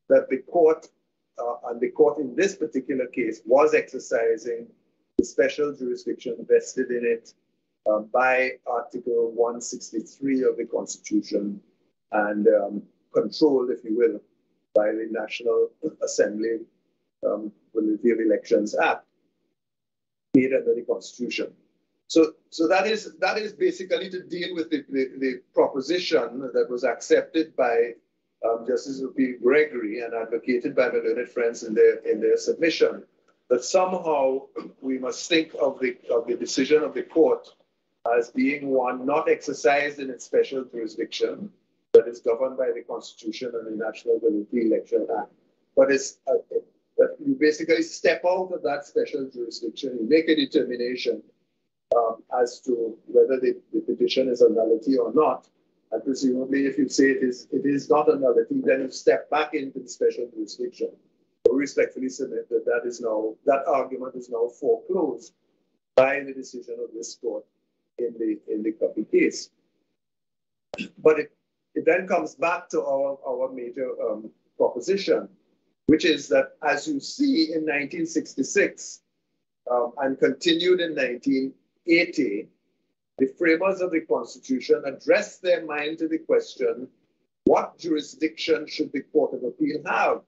Speaker 16: that the court, and the court in this particular case, was exercising the special jurisdiction vested in it by Article 163 of the Constitution and controlled, if you will, by the National Assembly Validity of Elections Act made under the Constitution. So that is basically to deal with the proposition that was accepted by Justice O.P. Gregory and advocated by my learned friends in their submission, that somehow we must think of the decision of the court as being one not exercised in its special jurisdiction, that is governed by the Constitution and the National Validity Election Act. But it's that you basically step out of that special jurisdiction, you make a determination as to whether the petition is a nullity or not. And presumably, if you say it is not a nullity, then you step back into the special jurisdiction. So respectfully submit that argument is now foreclosed by the decision of this court in the Cuppy case. But it then comes back to our major proposition, which is that, as you see in 1966 and continued in 1980, the framers of the Constitution addressed their mind to the question, what jurisdiction should the Court of Appeal have?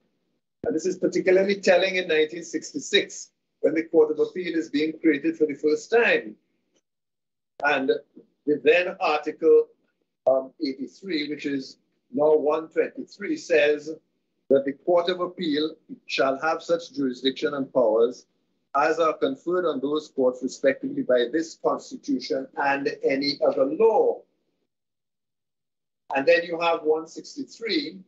Speaker 16: And this is particularly telling in 1966, when the Court of Appeal is being created for the first time. And the then Article 83, which is now 123, says that the Court of Appeal shall have such jurisdiction and powers as are conferred on those courts respectively by this Constitution and any other law. And then you have 163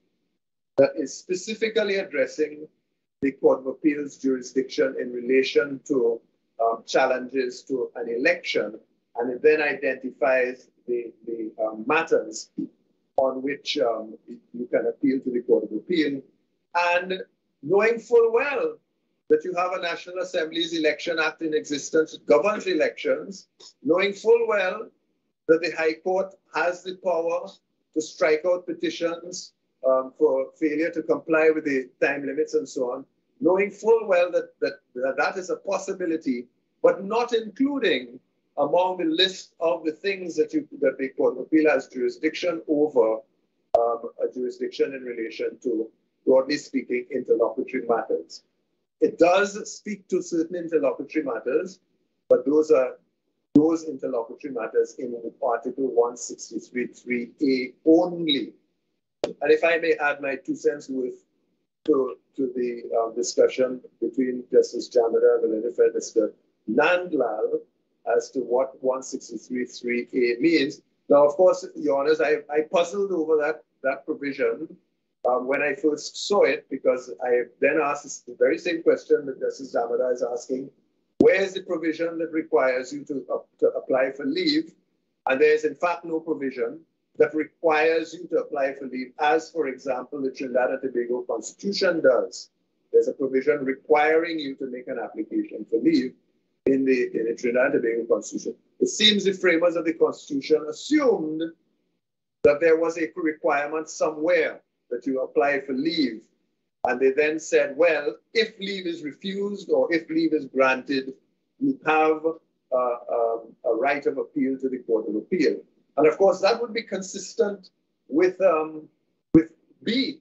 Speaker 16: that is specifically addressing the Court of Appeal's jurisdiction in relation to challenges to an election, and it then identifies the matters on which you can appeal to the Court of Appeal. And knowing full well that you have a National Assembly's Election Act in existence that governs elections, knowing full well that the High Court has the power to strike out petitions for failure to comply with the time limits and so on, knowing full well that is a possibility, but not including among the list of the things that the Court of Appeal has jurisdiction over, a jurisdiction in relation to, broadly speaking, interlocutory matters. It does speak to certain interlocutory matters, but those are those interlocutory matters in Article 163(3)(a) only. And if I may add my 2 cents worth to the discussion between Justice Jamada and Mr. Nandlal as to what 163(3)(a) means. Now, of course, Your Honors, I puzzled over that provision when I first saw it, because I then asked the very same question that Justice Jamada is asking: where is the provision that requires you to apply for leave? And there is, in fact, no provision that requires you to apply for leave, as, for example, the Trinidad and Tobago Constitution does. There's a provision requiring you to make an application for leave in the Trinidad and Tobago Constitution. It seems the framers of the Constitution assumed that there was a requirement somewhere that you apply for leave. And they then said, well, if leave is refused or if leave is granted, you have a right of appeal to the Court of Appeal. And of course, that would be consistent with B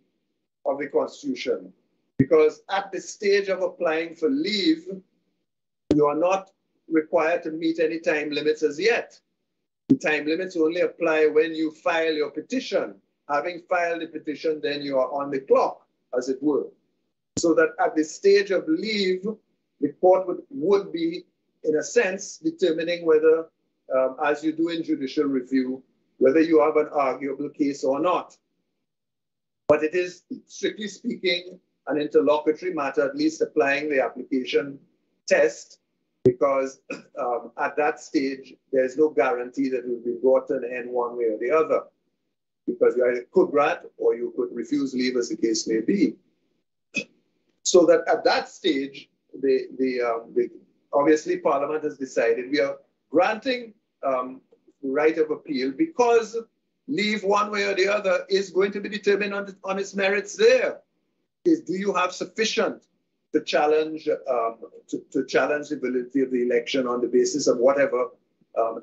Speaker 16: of the Constitution, because at the stage of applying for leave, you are not required to meet any time limits as yet. The time limits only apply when you file your petition. Having filed the petition, then you are on the clock, as it were. So that at the stage of leave, the court would be, in a sense, determining whether, as you do in judicial review, whether you have an arguable case or not. But it is, strictly speaking, an interlocutory matter, at least applying the application test, because at that stage, there's no guarantee that it will be brought to an end one way or the other, because you either could grant or you could refuse leave, as the case may be. So that at that stage, obviously Parliament has decided we are granting the right of appeal because leave one way or the other is going to be determined on its merits there. Do you have sufficient to challenge the validity of the election on the basis of whatever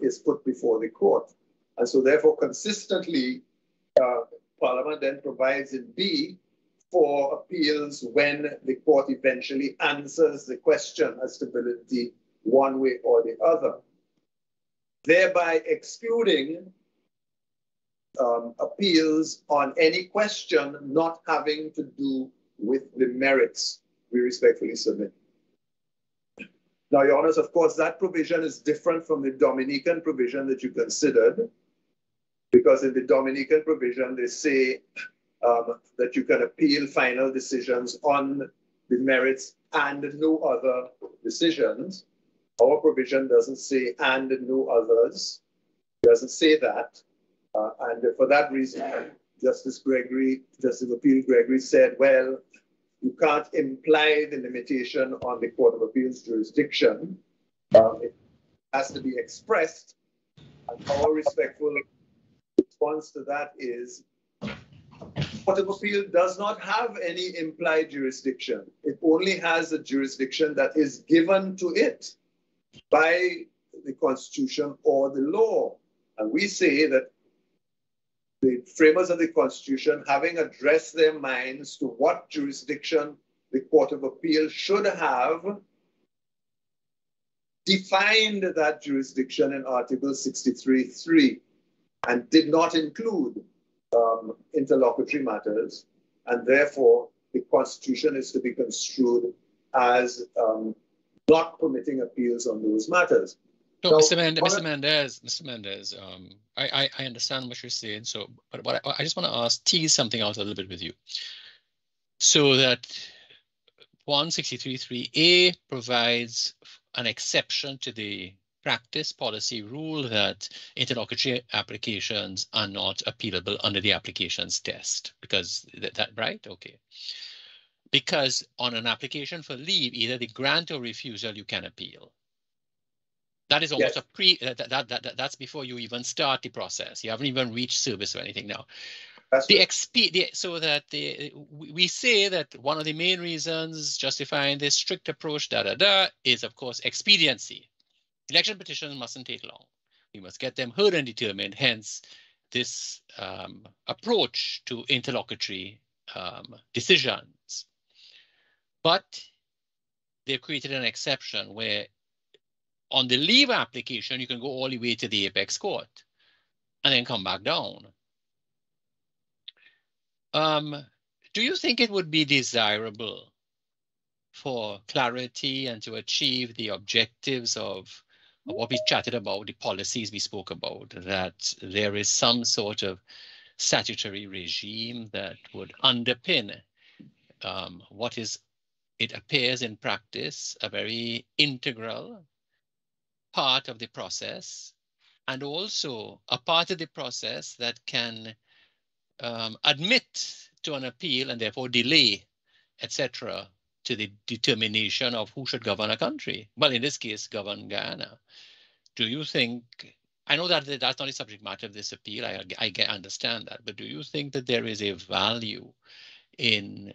Speaker 16: is put before the court? And so therefore consistently, Parliament then provides in B for appeals when the court eventually answers the question as to validity one way or the other, thereby excluding appeals on any question not having to do with the merits. We respectfully submit. Now, Your Honors, of course, that provision is different from the Dominican provision that you considered, because in the Dominican provision, they say that you can appeal final decisions on the merits and no other decisions. Our provision doesn't say and no others. It doesn't say that. And for that reason, Justice Appeal Gregory said, well, you can't imply the limitation on the Court of Appeals jurisdiction. It has to be expressed. And our respectful response to that is, Court of Appeal does not have any implied jurisdiction. It only has a jurisdiction that is given to it by the Constitution or the law. And we say that the framers of the Constitution, having addressed their minds to what jurisdiction the Court of Appeal should have, defined that jurisdiction in Article 63(3) and did not include interlocutory matters, and therefore the Constitution is to be construed as not permitting appeals on those matters.
Speaker 15: So,
Speaker 16: now,
Speaker 15: Mr. Mendez, I understand what you're saying. So, but I just want to tease something out a little bit with you. So that 163(3)(a) provides an exception to the practice policy rule that interlocutory applications are not appealable under the applications test, because that right? Okay. Because on an application for leave, either the grant or refusal, you can appeal. That is almost a that's before you even start the process. You haven't even reached service or anything now. So that we say that one of the main reasons justifying this strict approach, is of course expediency. Election petitions mustn't take long. We must get them heard and determined. Hence, this approach to interlocutory decisions. But they've created an exception where on the leave application, you can go all the way to the apex court and then come back down. Do you think it would be desirable for clarity and to achieve the objectives of what we chatted about, the policies we spoke about, that there is some sort of statutory regime that would underpin what is, it appears in practice, a very integral part of the process, and also a part of the process that can admit to an appeal and therefore delay, etc., to the determination of who should govern a country. Well, in this case, govern Guyana. Do you think, I know that that's not the subject matter of this appeal, I understand that, but do you think that there is a value in,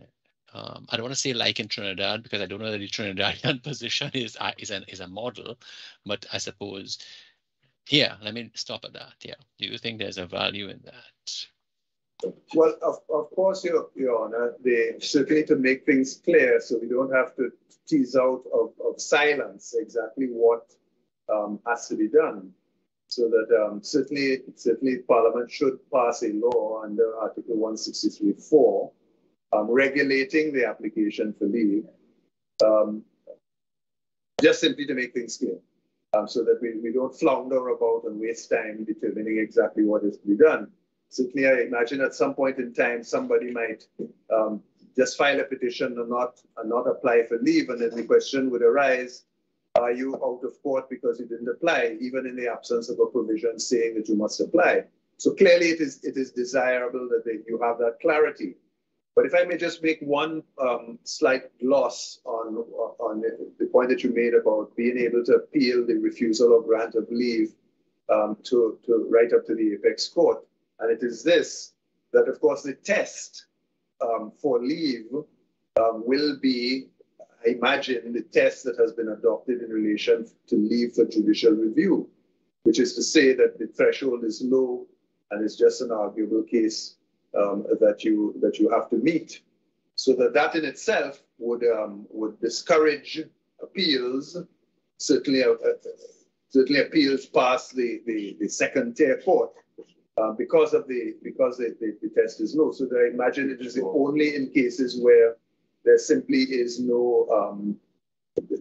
Speaker 15: I don't want to say like in Trinidad, because I don't know that the Trinidadian position is a model, but I suppose, yeah, let me stop at that, yeah. Do you think there's a value in that?
Speaker 16: Well, of course, Your Honor, they certainly to make things clear so we don't have to tease out of silence exactly what has to be done. So that certainly Parliament should pass a law under Article 163(4), regulating the application for leave, just simply to make things clear, so that we don't flounder about and waste time determining exactly what is to be done. Certainly, I imagine at some point in time, somebody might just file a petition and not apply for leave, and then the question would arise, are you out of court because you didn't apply, even in the absence of a provision saying that you must apply? So clearly it is desirable that you have that clarity. But if I may just make one slight gloss on the point that you made about being able to appeal the refusal or grant of leave to right up to the apex court. And it is this, that of course the test for leave will be, I imagine, the test that has been adopted in relation to leave for judicial review, which is to say that the threshold is low and it's just an arguable case that you have to meet. So that in itself would discourage appeals, certainly appeals past the second tier court, because the test is low. So I imagine it is only in cases where there simply is no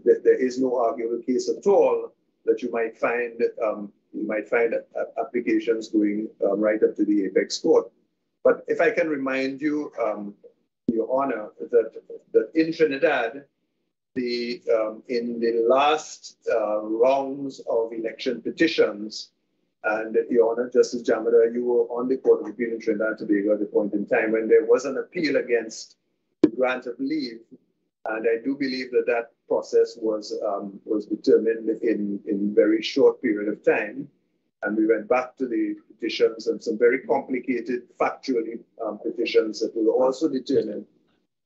Speaker 16: there is no arguable case at all that you might find applications going right up to the apex court. But if I can remind you, Your Honor, that in Trinidad, in the last rounds of election petitions, and Your Honor, Justice Jamada, you were on the Court of Appeal in Trinidad and Tobago at the point in time when there was an appeal against the grant of leave, and I do believe that process was determined in very short period of time, and we went back to the petitions and some very complicated factually petitions that were also determined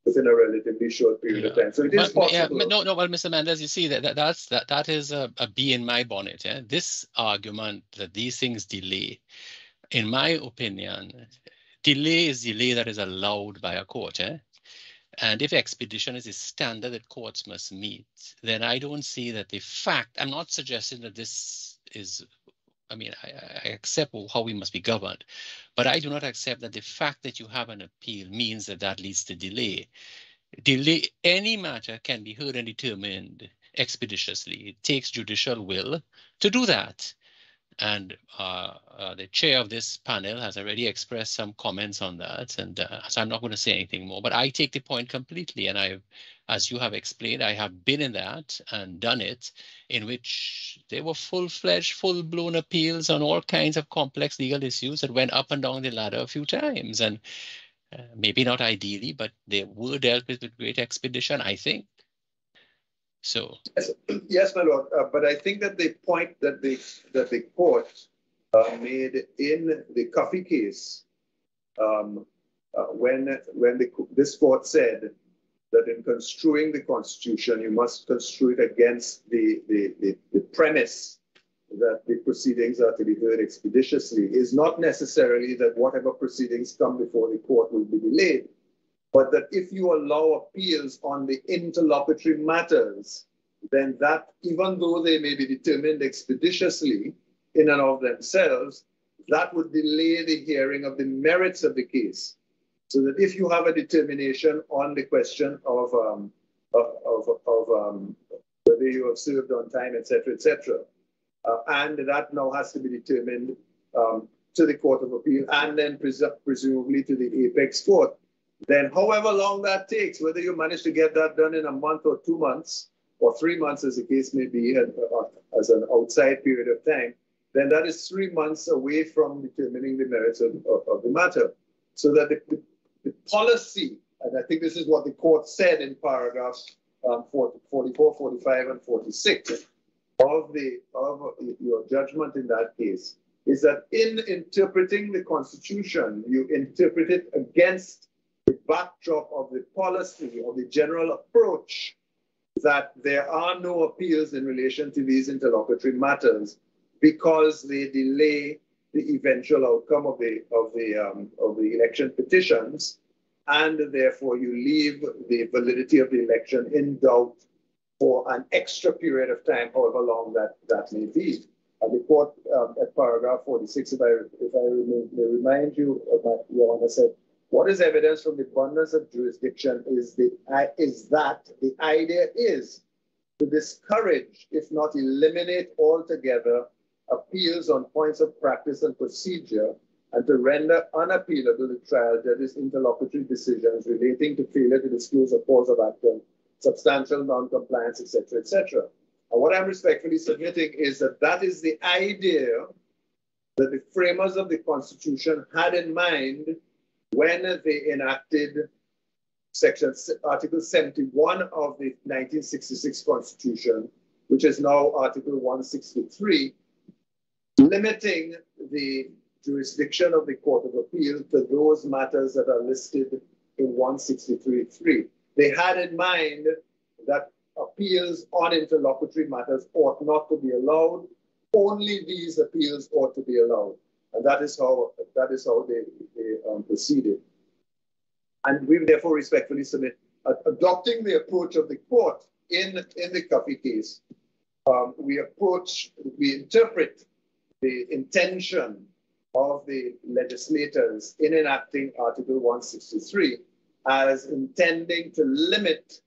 Speaker 16: within a relatively short period of time. So it is possible.
Speaker 15: Yeah, well, Mr. Mendes, you see that is a bee in my bonnet. Eh? This argument that these things delay, in my opinion, delay is delay that is allowed by a court. Eh? And if expedition is a standard that courts must meet, then I don't see that the fact, I'm not suggesting that this is, I mean, I accept how we must be governed, but I do not accept that the fact that you have an appeal means that leads to delay. Any matter can be heard and determined expeditiously. It takes judicial will to do that. And the chair of this panel has already expressed some comments on that, and so I'm not going to say anything more. But I take the point completely, and as you have explained, I have been in that and done it, in which there were full-fledged, full-blown appeals on all kinds of complex legal issues that went up and down the ladder a few times, and maybe not ideally, but they were dealt with great expedition, I think. So
Speaker 16: yes, my lord. But I think that the point that the court made in the Coffee case, when this court said that in construing the Constitution, you must construe it against the premise that the proceedings are to be heard expeditiously, is not necessarily that whatever proceedings come before the court will be delayed, but that if you allow appeals on the interlocutory matters, then that, even though they may be determined expeditiously in and of themselves, that would delay the hearing of the merits of the case. So that if you have a determination on the question of whether you have served on time, etc., and that now has to be determined to the Court of Appeal and then presumably to the apex court, then however long that takes, whether you manage to get that done in a month or 2 months or 3 months, as the case may be, as an outside period of time, then that is 3 months away from determining the merits of the matter. So that the policy, and I think this is what the court said in paragraphs 44, 45, and 46 of your judgment in that case, is that in interpreting the Constitution, you interpret it against the backdrop of the policy or the general approach that there are no appeals in relation to these interlocutory matters because they delay the eventual outcome of the election petitions, and therefore you leave the validity of the election in doubt for an extra period of time, however long that may be. And the court at paragraph 46, if I may remind you, Your Honor said, what is evidence from the abundance of jurisdiction is that the idea is to discourage, if not eliminate altogether, appeals on points of practice and procedure, and to render unappealable the trial judge's interlocutory decisions relating to failure to disclose a cause of action, substantial non-compliance, etc. And what I'm respectfully submitting is that is the idea that the framers of the Constitution had in mind when they enacted Article 71 of the 1966 Constitution, which is now Article 163, limiting the jurisdiction of the Court of Appeal to those matters that are listed in 163.3. They had in mind that appeals on interlocutory matters ought not to be allowed. Only these appeals ought to be allowed, and that is how they proceeded. And we therefore respectfully submit, adopting the approach of the court in the Coffee case, we interpret the intention of the legislators in enacting Article 163 as intending to limit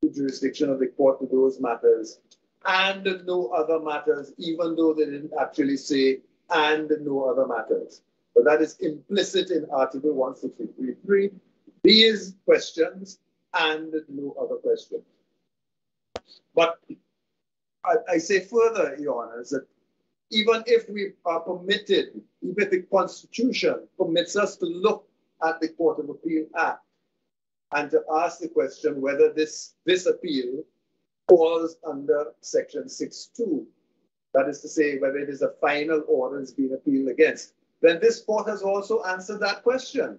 Speaker 16: the jurisdiction of the court to those matters and no other matters, even though they didn't actually say and no other matters. But that is implicit in Article 163.3, these questions and no other questions. But I say further, Your Honors, that even if we are permitted, even if the Constitution permits us to look at the Court of Appeal Act and to ask the question whether this appeal falls under Section 6.2, that is to say, whether it is a final order that's being appealed against, then this court has also answered that question.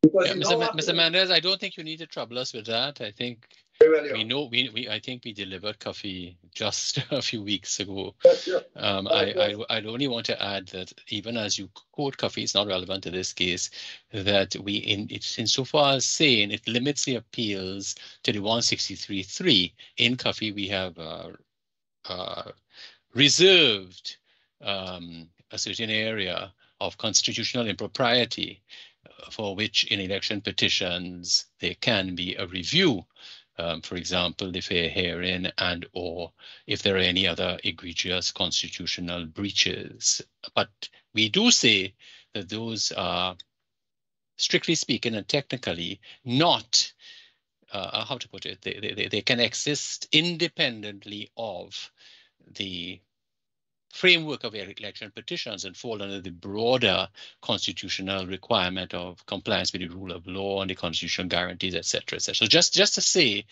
Speaker 16: Because
Speaker 15: yeah, Mr. Mendez, I don't think you need to trouble us with that. I think we know I think we delivered coffee just a few weeks ago. I'd only want to add that even as you quote coffee, it's not relevant to this case, that it's insofar as saying it limits the appeals to the 163.3. In coffee, we have reserved a certain area of constitutional impropriety for which in election petitions there can be a review. For example, the fair hearing and or if there are any other egregious constitutional breaches. But we do say that those are, strictly speaking and technically, not, how to put it, they can exist independently of the framework of election petitions and fall under the broader constitutional requirement of compliance with the rule of law and the constitutional guarantees, etc., etc. So just to say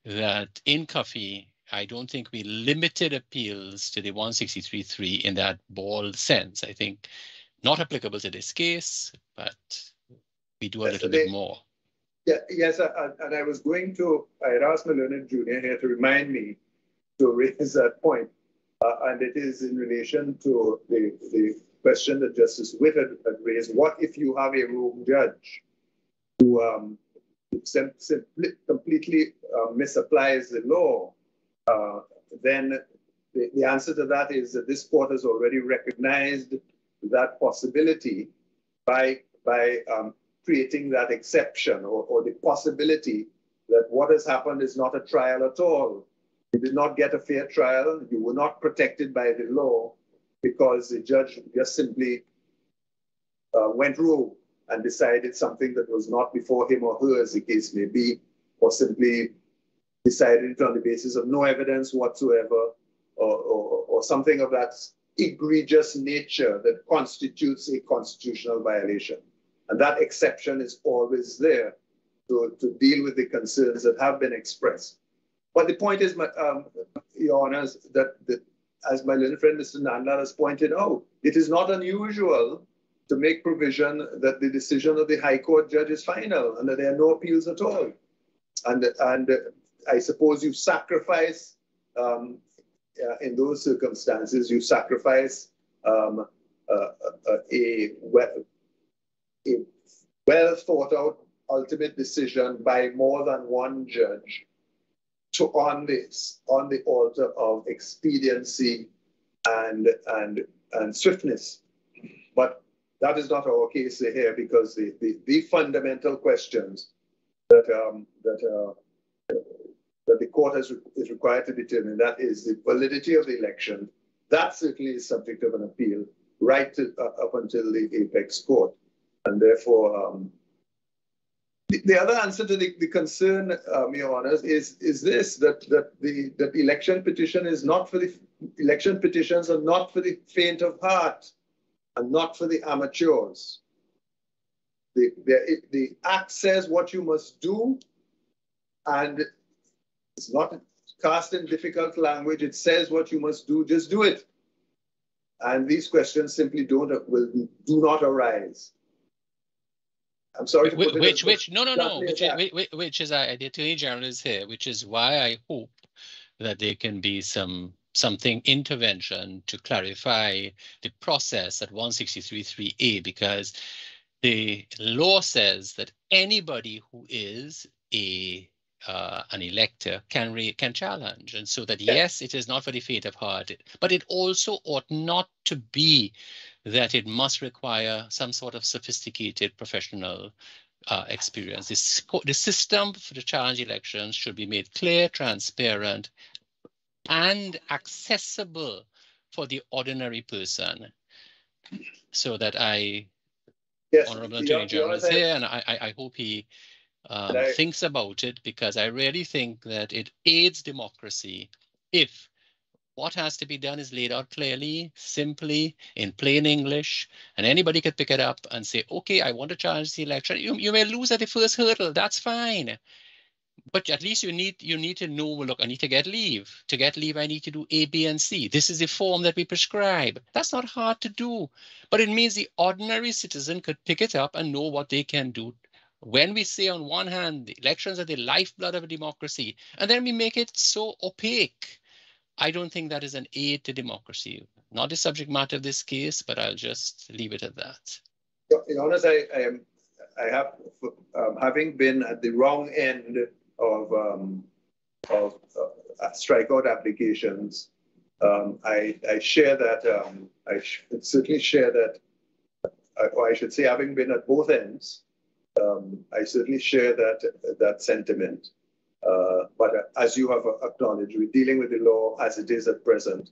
Speaker 15: that in coffee, I don't think we limited appeals to the 163.3 in that broad sense. I think not applicable to this case, but we do a little bit more.
Speaker 16: Yeah, yes, and I was going to, I had asked my learned junior here to remind me to raise that point. And it is in relation to the question that Justice Witt had raised. What if you have a rogue judge who completely misapplies the law? Then the answer to that is that this court has already recognized that possibility by creating that exception or the possibility that what has happened is not a trial at all. You did not get a fair trial. You were not protected by the law because the judge just simply went rogue and decided something that was not before him or her, as the case may be, or simply decided it on the basis of no evidence whatsoever, or something of that egregious nature that constitutes a constitutional violation. And that exception is always there to deal with the concerns that have been expressed. But the point is, Your Honors, that as my little friend Mr. Nandla has pointed out, it is not unusual to make provision that the decision of the High Court judge is final and that there are no appeals at all. And I suppose you sacrifice, in those circumstances, you sacrifice a well thought out ultimate decision by more than one judge on the altar of expediency and swiftness. But that is not our case here, because the fundamental questions that the court is required to determine, that is the validity of the election, that certainly is subject of an appeal right up until the apex court. And therefore, the other answer to the concern, Your Honors, is this: that the election petition is not for the election petitions are not for the faint of heart and not for the amateurs. The Act says what you must do, and it's not cast in difficult language. It says what you must do. Just do it. And these questions simply do not arise. I'm sorry to put
Speaker 15: which is the Attorney General is here, which is why I hope that there can be something intervention to clarify the process at 163.3a, because the law says that anybody who is an elector can challenge, and so that yes, it is not for the faint of heart, but it also ought not to be that it must require some sort of sophisticated professional experience. The system for the challenge elections should be made clear, transparent, and accessible for the ordinary person, so that Honorable Attorney General is here, and I hope he thinks about it, because I really think that it aids democracy if what has to be done is laid out clearly, simply, in plain English, and anybody could pick it up and say, okay, I want to challenge the election. You may lose at the first hurdle, that's fine. But at least you need to know, look, I need to get leave. To get leave, I need to do A, B, and C. This is the form that we prescribe. That's not hard to do, but it means the ordinary citizen could pick it up and know what they can do. When we say on one hand, the elections are the lifeblood of a democracy, and then we make it so opaque, I don't think that is an aid to democracy. Not the subject matter of this case, but I'll just leave it at that.
Speaker 16: Your Honours, I have, having been at the wrong end of strikeout applications, I share that. I certainly share that, or I should say, having been at both ends, I certainly share that sentiment. But as you have acknowledged, we're dealing with the law as it is at present,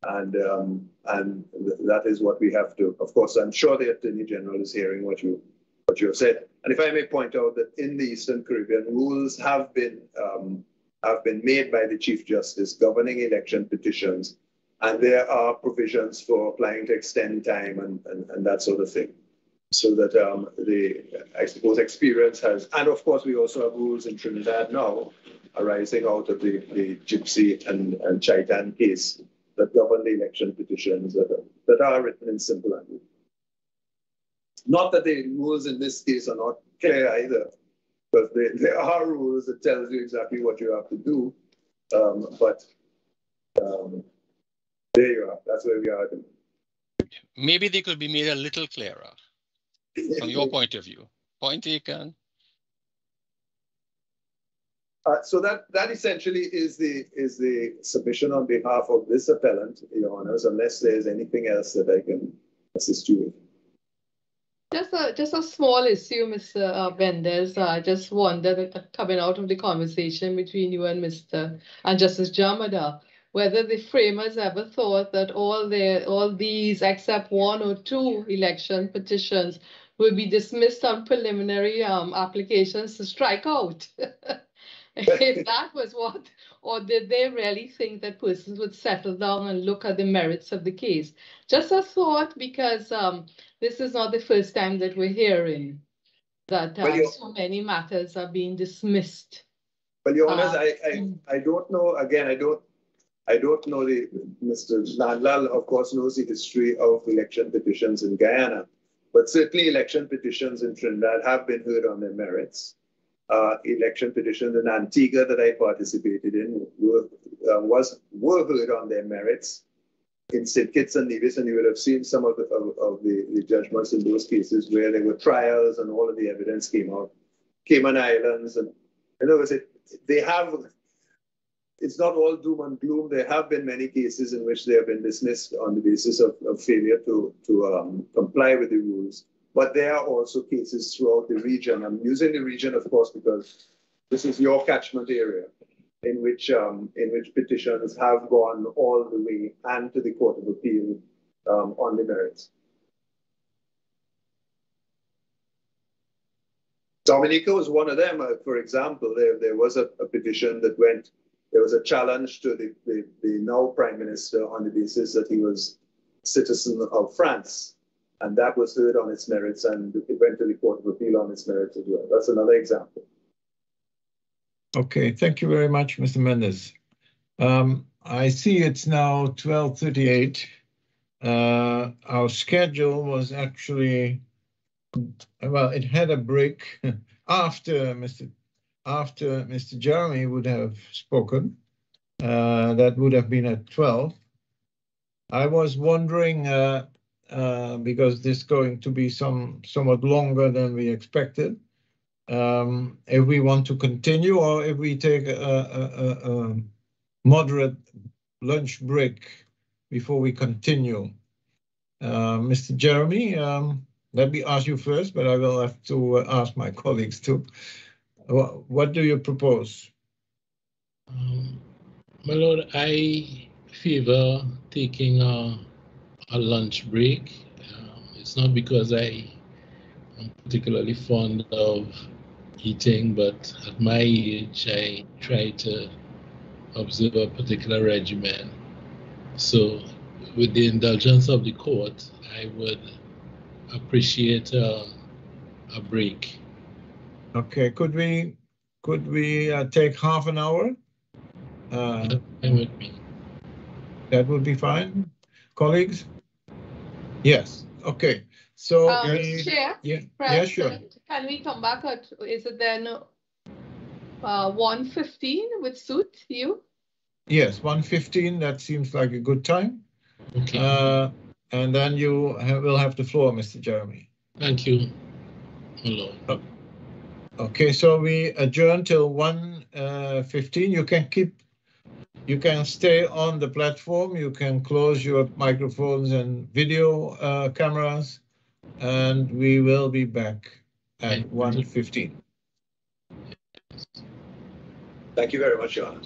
Speaker 16: and that is what we have to. Of course, I'm sure the Attorney General is hearing what you have said. And if I may point out that in the Eastern Caribbean, rules have been made by the Chief Justice governing election petitions, and there are provisions for applying to extend time and that sort of thing. So that I suppose experience has, and of course we also have rules in Trinidad now arising out of the Gypsy and Chaitan case that govern the election petitions that are written in simple language. Not that the rules in this case are not clear either, but there are rules that tells you exactly what you have to do. There you are. That's where we are.
Speaker 15: Maybe they could be made a little clearer. From your point of view. Point taken.
Speaker 16: So that essentially is the submission on behalf of this appellant, Your Honours, unless there's anything else that I can assist you with.
Speaker 6: Just a small issue, Mr. Benders. I just wondered, coming out of the conversation between you and Justice Jamada, whether the framers ever thought that all these except one or two election petitions will be dismissed on preliminary applications to strike out. If that was what, or did they really think that persons would settle down and look at the merits of the case? Just a thought, because this is not the first time that we're hearing that so many matters are being dismissed.
Speaker 16: But Your Honours, I don't know, again, I don't know Mr. Nandlal, of course, knows the history of election petitions in Guyana. But certainly election petitions in Trinidad have been heard on their merits. Election petitions in Antigua that I participated in were heard on their merits in St. Kitts and Nevis, and you would have seen some of the judgments in those cases where there were trials and all of the evidence came out. Cayman Islands, and in other words, it's not all doom and gloom. There have been many cases in which they have been dismissed on the basis of failure to comply with the rules. But there are also cases throughout the region. I'm using the region, of course, because this is your catchment area, in which petitions have gone all the way and to the Court of Appeal on the merits. Dominica was one of them. For example, there was a petition that went. There was a challenge to the now Prime Minister on the basis that he was a citizen of France. And that was heard on its merits, and it went to the Court of Appeal on its merits as well. That's another example.
Speaker 4: Okay, thank you very much, Mr. Mendes. I see it's now 12:38. Our schedule was actually, well, it had a break after Mr. Jeremy would have spoken. That would have been at 12. I was wondering, because this is going to be somewhat longer than we expected. If we want to continue or if we take a moderate lunch break before we continue. Mr. Jeremy, let me ask you first, but I will have to ask my colleagues too. What do you propose?
Speaker 14: My lord, I favor taking a lunch break. It's not because I am particularly fond of eating, but at my age, I try to observe a particular regimen. So with the indulgence of the court, I would appreciate a break.
Speaker 4: Okay, could we take half an hour?
Speaker 14: Fine with me.
Speaker 4: That would be fine, colleagues? Yes, okay. So,
Speaker 6: Chair,
Speaker 4: yeah, sure.
Speaker 6: can we come back at, is it then 1:15 would suit you?
Speaker 4: Yes, 1:15, that seems like a good time.
Speaker 14: Okay.
Speaker 4: And then you will have the floor, Mr. Jeremy.
Speaker 14: Thank you, my lord.
Speaker 4: Okay, so we adjourn till 1:15. You can stay on the platform. You can close your microphones and video cameras, and we will be back at 1:15.
Speaker 16: Thank you very much, Your Honor.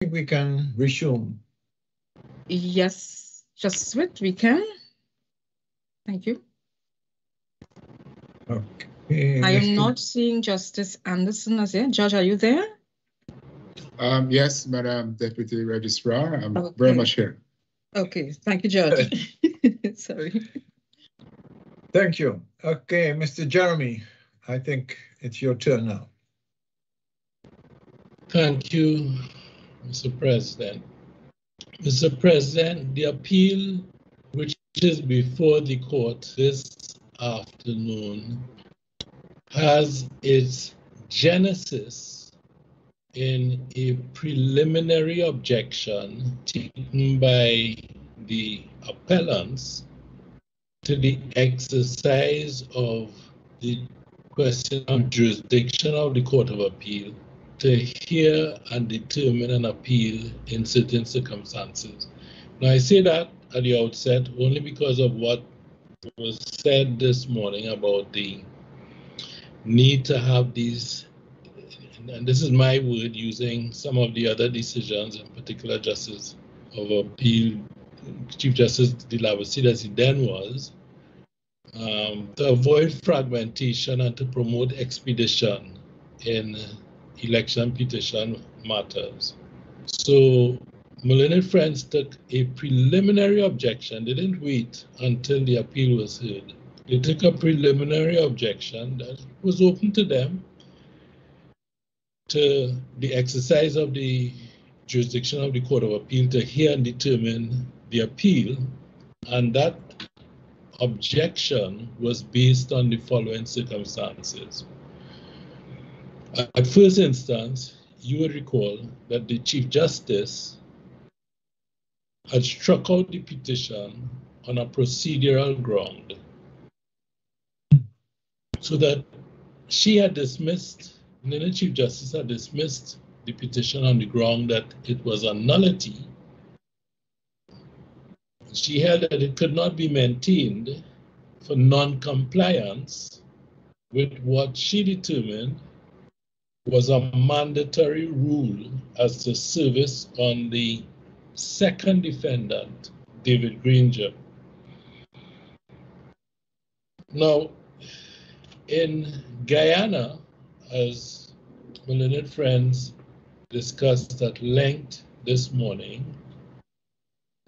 Speaker 4: we can resume.
Speaker 1: Yes, Justice Witt, we can. Thank you.
Speaker 4: Okay.
Speaker 1: I am not seeing Justice Anderson as yet. Judge, are you there?
Speaker 5: Yes, Madam Deputy Registrar, I'm very much here.
Speaker 1: Okay, thank you, Judge. Sorry.
Speaker 4: Thank you. Okay, Mr. Jeremy, I think it's your turn now.
Speaker 14: Thank you, Mr. President. Mr. President, the appeal which is before the court this afternoon has its genesis in a preliminary objection taken by the appellants to the exercise of the question of jurisdiction of the Court of Appeal to hear and determine an appeal in certain circumstances. Now, I say that at the outset only because of what was said this morning about the need to have these, and this is my word using some of the other decisions, in particular Justice of Appeal, Chief Justice De La Vosie, as he then was, to avoid fragmentation and to promote expedition in election petition matters. So my learned friends took a preliminary objection. They didn't wait until the appeal was heard. They took a preliminary objection that was open to them to the exercise of the jurisdiction of the Court of Appeal to hear and determine the appeal, and that objection was based on the following circumstances. At first instance, you would recall that the Chief Justice had struck out the petition on a procedural ground, so that she had dismissed, and then the Chief Justice had dismissed the petition on the ground that it was a nullity. She held that it could not be maintained for non-compliance with what she determined was a mandatory rule as to service on the second defendant, David Granger. Now, in Guyana, as my learned friends discussed at length this morning,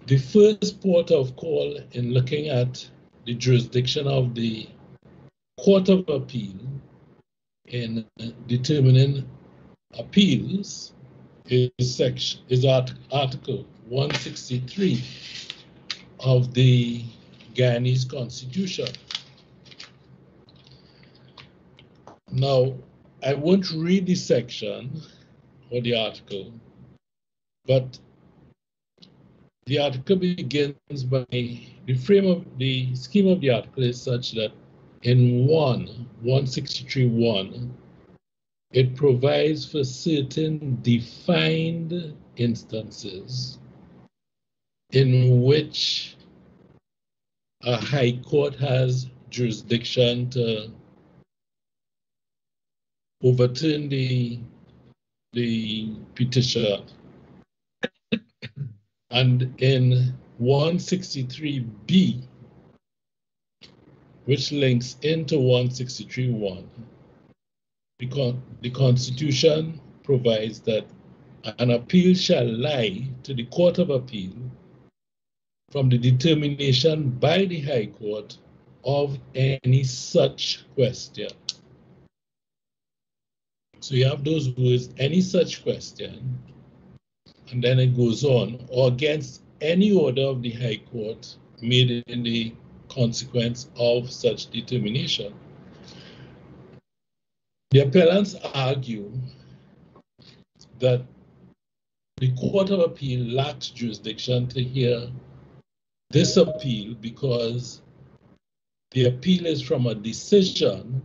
Speaker 14: the first port of call in looking at the jurisdiction of the Court of Appeal in determining appeals is Article 163 of the Guyanese Constitution. Now, I won't read the section or the article, but the article begins by the scheme of the article is such that in 163.1, it provides for certain defined instances in which a high court has jurisdiction to overturn the petition. And in 163B, which links into 163.1, the Constitution provides that an appeal shall lie to the Court of Appeal from the determination by the High Court of any such question. So you have those words, any such question, and then it goes on, or against any order of the High Court made in the consequence of such determination. The appellants argue that the Court of Appeal lacks jurisdiction to hear this appeal because the appeal is from a decision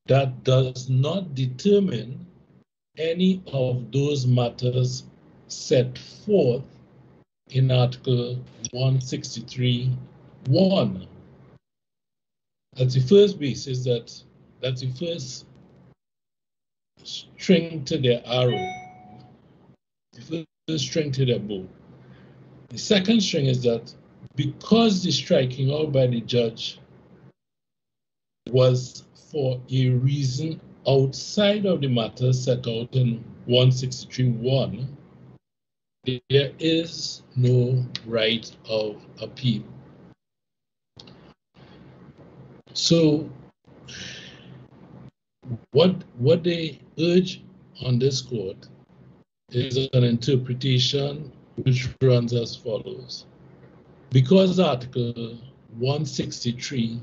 Speaker 14: that does not determine any of those matters set forth in Article 163.1. That's the first basis, that's the first string to their arrow. The first string to their bow. The second string is that because the striking out by the judge was for a reason outside of the matter set out in 163.1, there is no right of appeal. So what they urge on this court is an interpretation which runs as follows. Because Article 163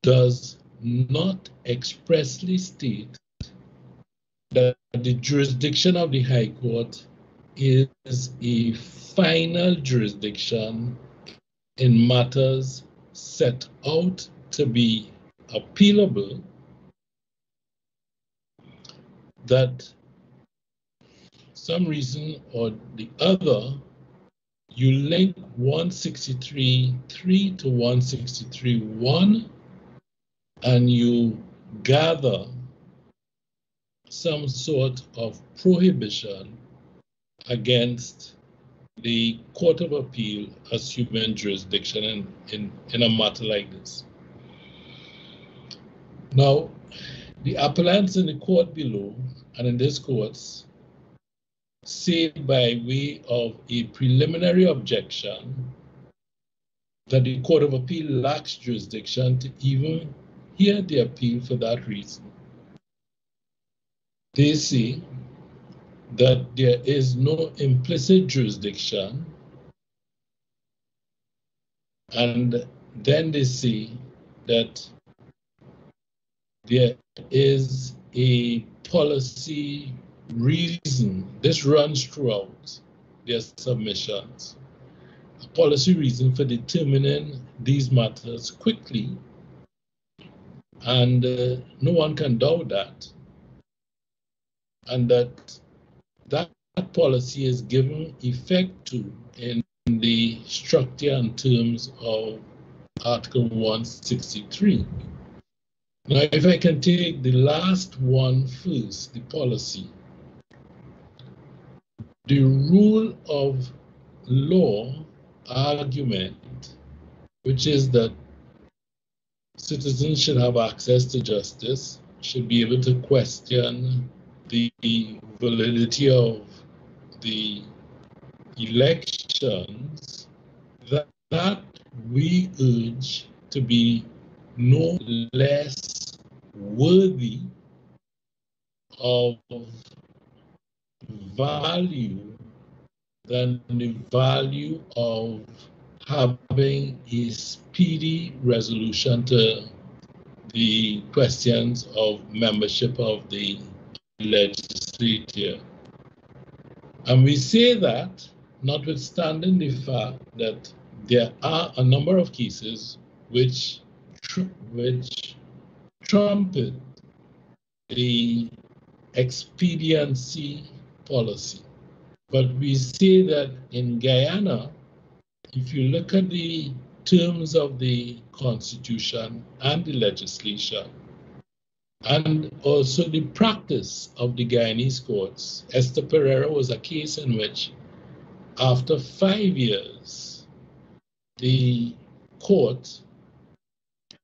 Speaker 14: does not expressly state that the jurisdiction of the High Court is a final jurisdiction in matters set out to be appealable, that some reason or the other, you link 163.3 to 163.1 and you gather some sort of prohibition against the Court of Appeal assuming jurisdiction in a matter like this. Now, the appellants in the court below and in this courts say by way of a preliminary objection that the Court of Appeal lacks jurisdiction to even hear the appeal for that reason. They say that there is no implicit jurisdiction, and then they say that there is a policy reason. This runs throughout their submissions. A policy reason for determining these matters quickly, and no one can doubt that. And that policy is given effect to in the structure and terms of Article 163. Now, if I can take the last one first, the policy. The rule of law argument, which is that citizens should have access to justice, should be able to question the validity of the elections, that we urge to be no less worthy of value than the value of having a speedy resolution to the questions of membership of the legislature. And we say that notwithstanding the fact that there are a number of cases which trumpet the expediency policy. But we say that in Guyana, if you look at the terms of the Constitution and the legislation, and also the practice of the Guyanese courts, Esther Pereira was a case in which, after 5 years, the court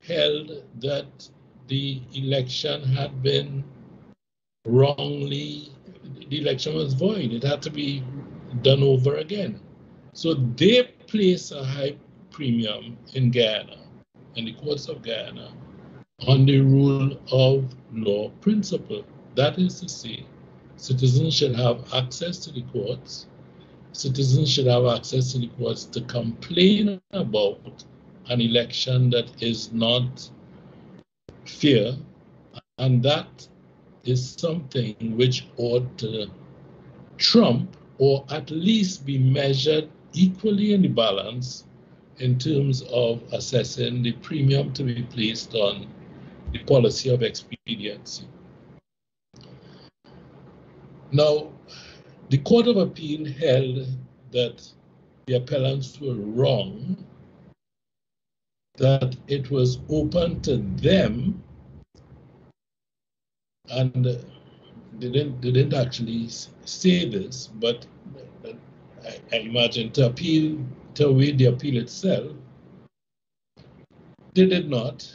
Speaker 14: held that the election had been wrongly, the election was void. It had to be done over again. So they place a high premium in Guyana, in the courts of Guyana, on the rule of law principle. That is to say, citizens should have access to the courts. Citizens should have access to the courts to complain about an election that is not fair, and that is something which ought to trump or at least be measured equally in the balance in terms of assessing the premium to be placed on the policy of expediency. Now, the Court of Appeal held that the appellants were wrong, that it was open to them, and didn't actually say this, but I imagine to await the appeal itself, they did not.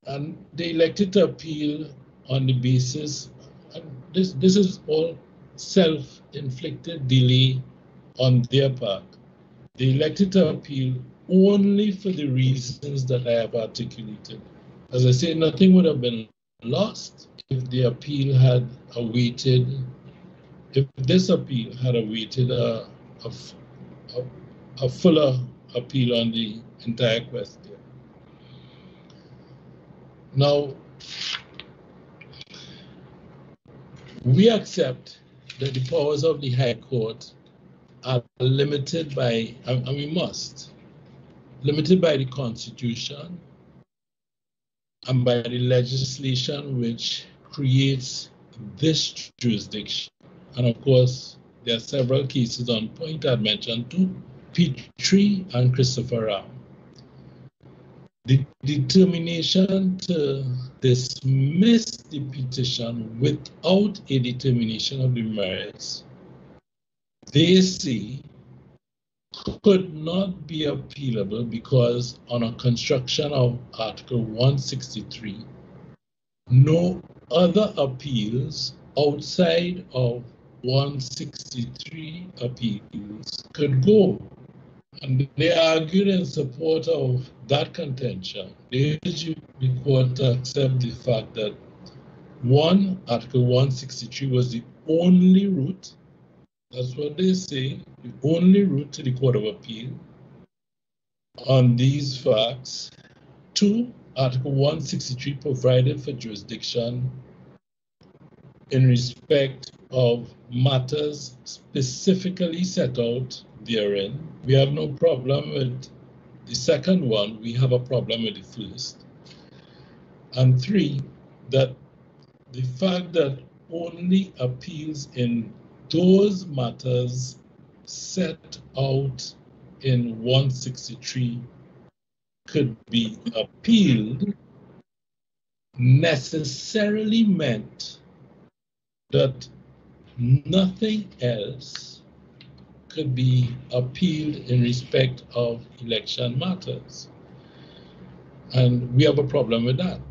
Speaker 14: And they elected to appeal on the basis, and this is all self-inflicted delay on their part. They elected to appeal only for the reasons that I have articulated. As I say, nothing would have been lost if the appeal had awaited, if this appeal had awaited a fuller appeal on the entire question. Now, we accept that the powers of the High Court are limited by, and we must, limited by the Constitution and by the legislation which creates this jurisdiction. And of course, there are several cases on point I mentioned too, Petrie and Christopher Ram. The determination to dismiss the petition without a determination of the merits, they say, could not be appealable because on a construction of Article 163, no other appeals outside of 163 appeals could go. And they argued in support of that contention. They urge the court to accept the fact that Article 163 was the only route, that's what they say, the only route to the Court of Appeal on these facts. 2, Article 163 provided for jurisdiction in respect of matters specifically set out therein. We have no problem with the second one, we have a problem with the first. And 3, that the fact that only appeals in those matters set out in 163 could be appealed necessarily meant that nothing else could be appealed in respect of election matters. And we have a problem with that.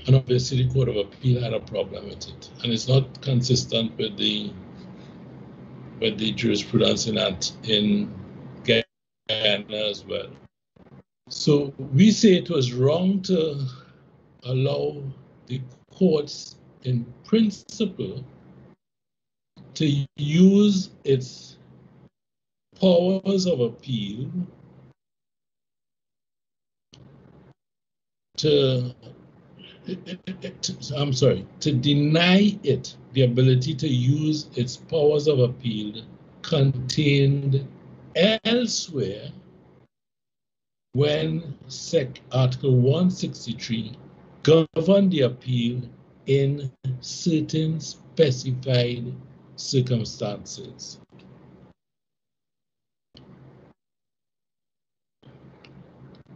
Speaker 14: And obviously the Court of Appeal had a problem with it. And it's not consistent with the jurisprudence in Guyana as well. So we say it was wrong to allow the courts in principle to use its powers of appeal to deny it the ability to use its powers of appeal contained elsewhere when Article 163 governed the appeal in certain specified circumstances.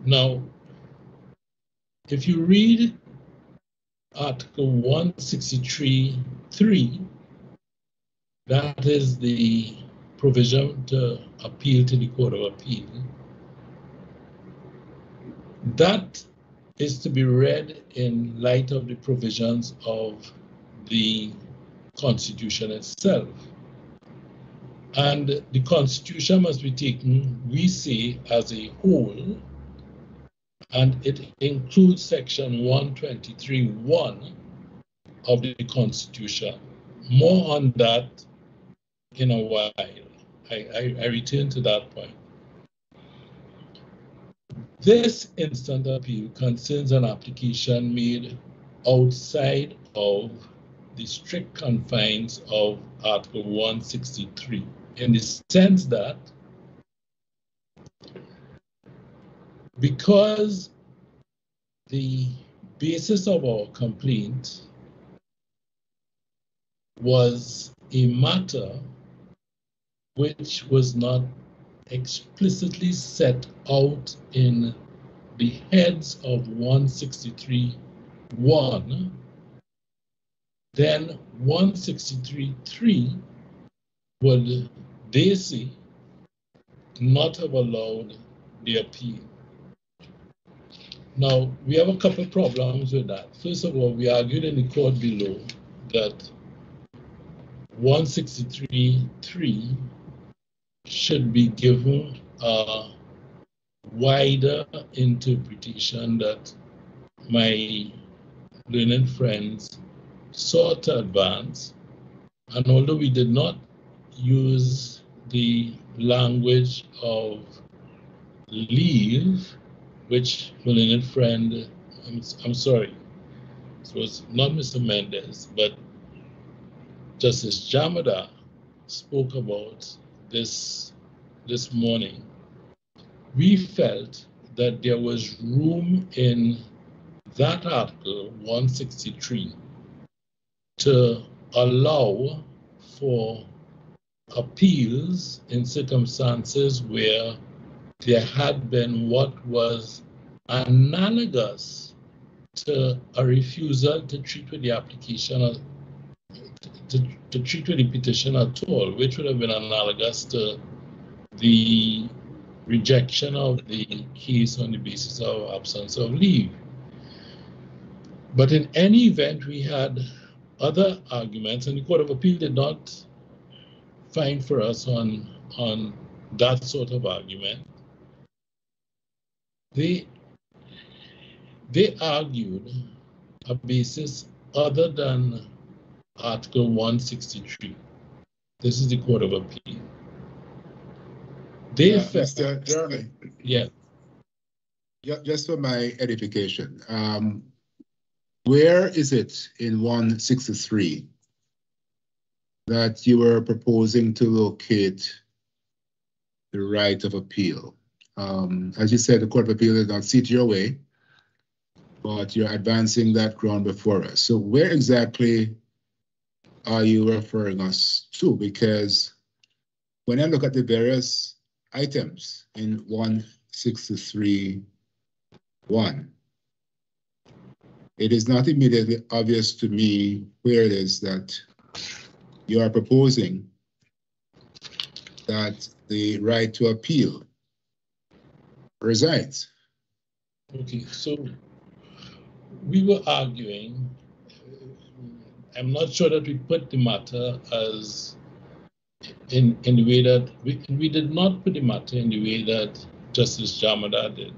Speaker 14: Now, if you read Article 163(3), that is the provision to appeal to the Court of Appeal, that is to be read in light of the provisions of the Constitution itself. And the Constitution must be taken, we say, as a whole, and it includes section 123(1) of the Constitution. More on that in a while. I return to that point. This instant appeal concerns an application made outside of the strict confines of Article 163, in the sense that because the basis of our complaint was a matter which was not explicitly set out in the heads of 163(1), then 163.3 would, they say, not have allowed the appeal. Now, we have a couple of problems with that. First of all, we argued in the court below that 163.3 should be given a wider interpretation that my learned friends sought to advance. And although we did not use the language of leave, which my learned friend, I'm sorry, it was not Mr. Mendez, but Justice Jamada spoke about this morning. We felt that there was room in that article 163 to allow for appeals in circumstances where there had been what was analogous to a refusal to treat with the application to treat with the petition at all, which would have been analogous to the rejection of the case on the basis of absence of leave. But in any event, we had other arguments, and the Court of Appeal did not find for us on that sort of argument. They argued a basis other than Article 163. This is the Court of Appeal. They
Speaker 5: Mr. Jeremy.
Speaker 14: Yeah.
Speaker 5: Just for my edification, where is it in 163 that you were proposing to locate the right of appeal? As you said, the Court of Appeal did not see it your way, but you're advancing that ground before us. So where exactly are you referring us to? Because when I look at the various items in 163.1, it is not immediately obvious to me where it is that you are proposing that the right to appeal resides.
Speaker 14: Okay, so we were arguing, I'm not sure that we put the matter as in the way that we did not put the matter in the way that Justice Jamada did.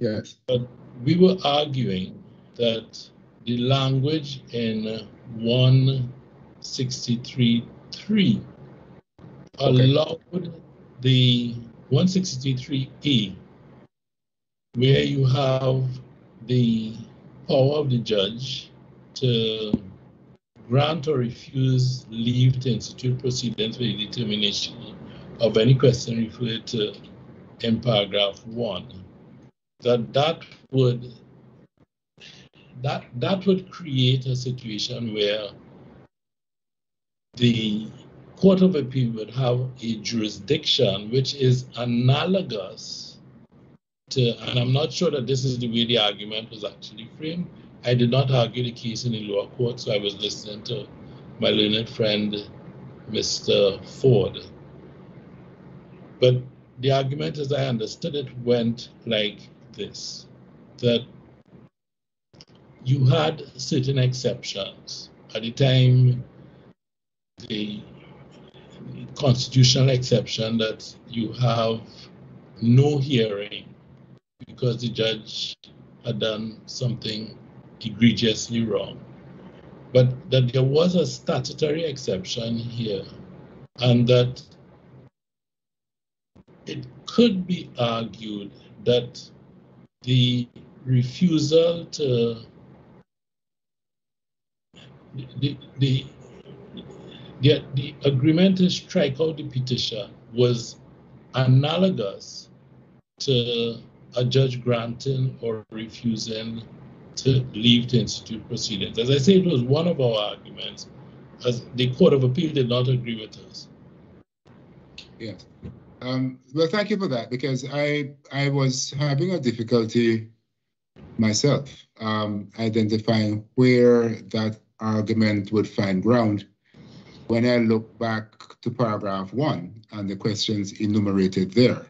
Speaker 5: Yes.
Speaker 14: But we were arguing that the language in 163.3 allowed the 163.A, where you have the power of the judge to grant or refuse leave to institute proceedings for the determination of any question referred to in paragraph 1, that would create a situation where the Court of Appeal would have a jurisdiction which is analogous to, and I'm not sure that this is the way the argument was actually framed. I did not argue the case in the lower court, so I was listening to my learned friend, Mr. Ford. But the argument, as I understood it, went like this, that you had certain exceptions. At the time, the constitutional exception that you have no hearing because the judge had done something egregiously wrong, but that there was a statutory exception here, and that it could be argued that the refusal to the agreement to strike out the petition was analogous to a judge granting or refusing to leave to institute proceedings. As I say, it was one of our arguments, as the Court of Appeal did not agree with us.
Speaker 5: Yes. Well, thank you for that, because I was having a difficulty myself identifying where that argument would find ground when I look back to paragraph 1 and the questions enumerated there.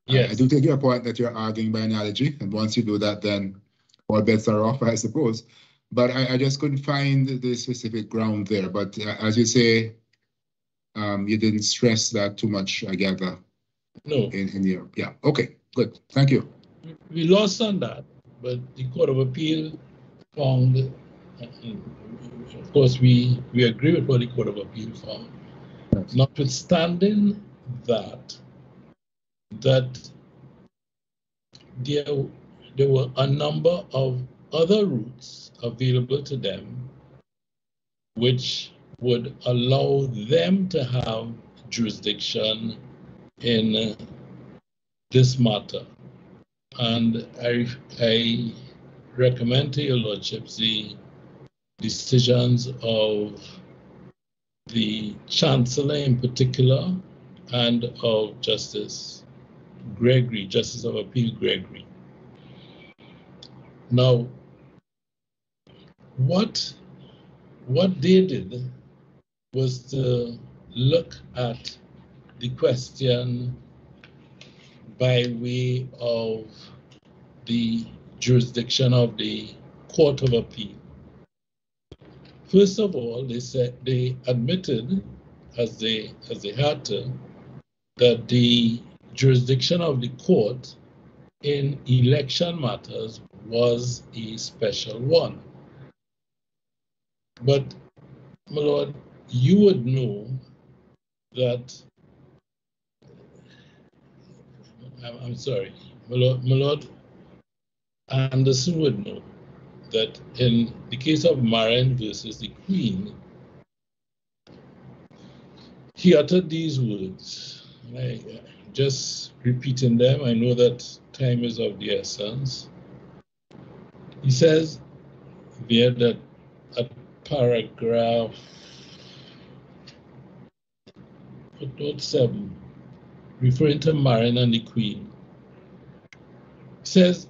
Speaker 14: Yes.
Speaker 5: I do take your point that you're arguing by analogy, and once you do that, then all bets are off, I suppose. But I just couldn't find the specific ground there. But as you say, you didn't stress that too much, I gather.
Speaker 14: No.
Speaker 5: In your, yeah, okay, good, thank you.
Speaker 14: We lost on that, but the Court of Appeal found, of course, we agree with what the Court of Appeal found. Yes. Notwithstanding that there were a number of other routes available to them which would allow them to have jurisdiction in this matter. And I recommend to your lordships the decisions of the Chancellor in particular and of Justice Gregory, Justice of Appeal Gregory. Now, what they did was to look at the question by way of the jurisdiction of the Court of Appeal. First of all, they admitted, as they had to, that the jurisdiction of the court in election matters was a special one. But, my lord, you would know that, I'm sorry, my lord Anderson would know that in the case of Marin versus the Queen, he uttered these words. Just repeating them, I know that time is of the essence. He says there that at paragraph footnote 7, referring to Marin and the Queen, says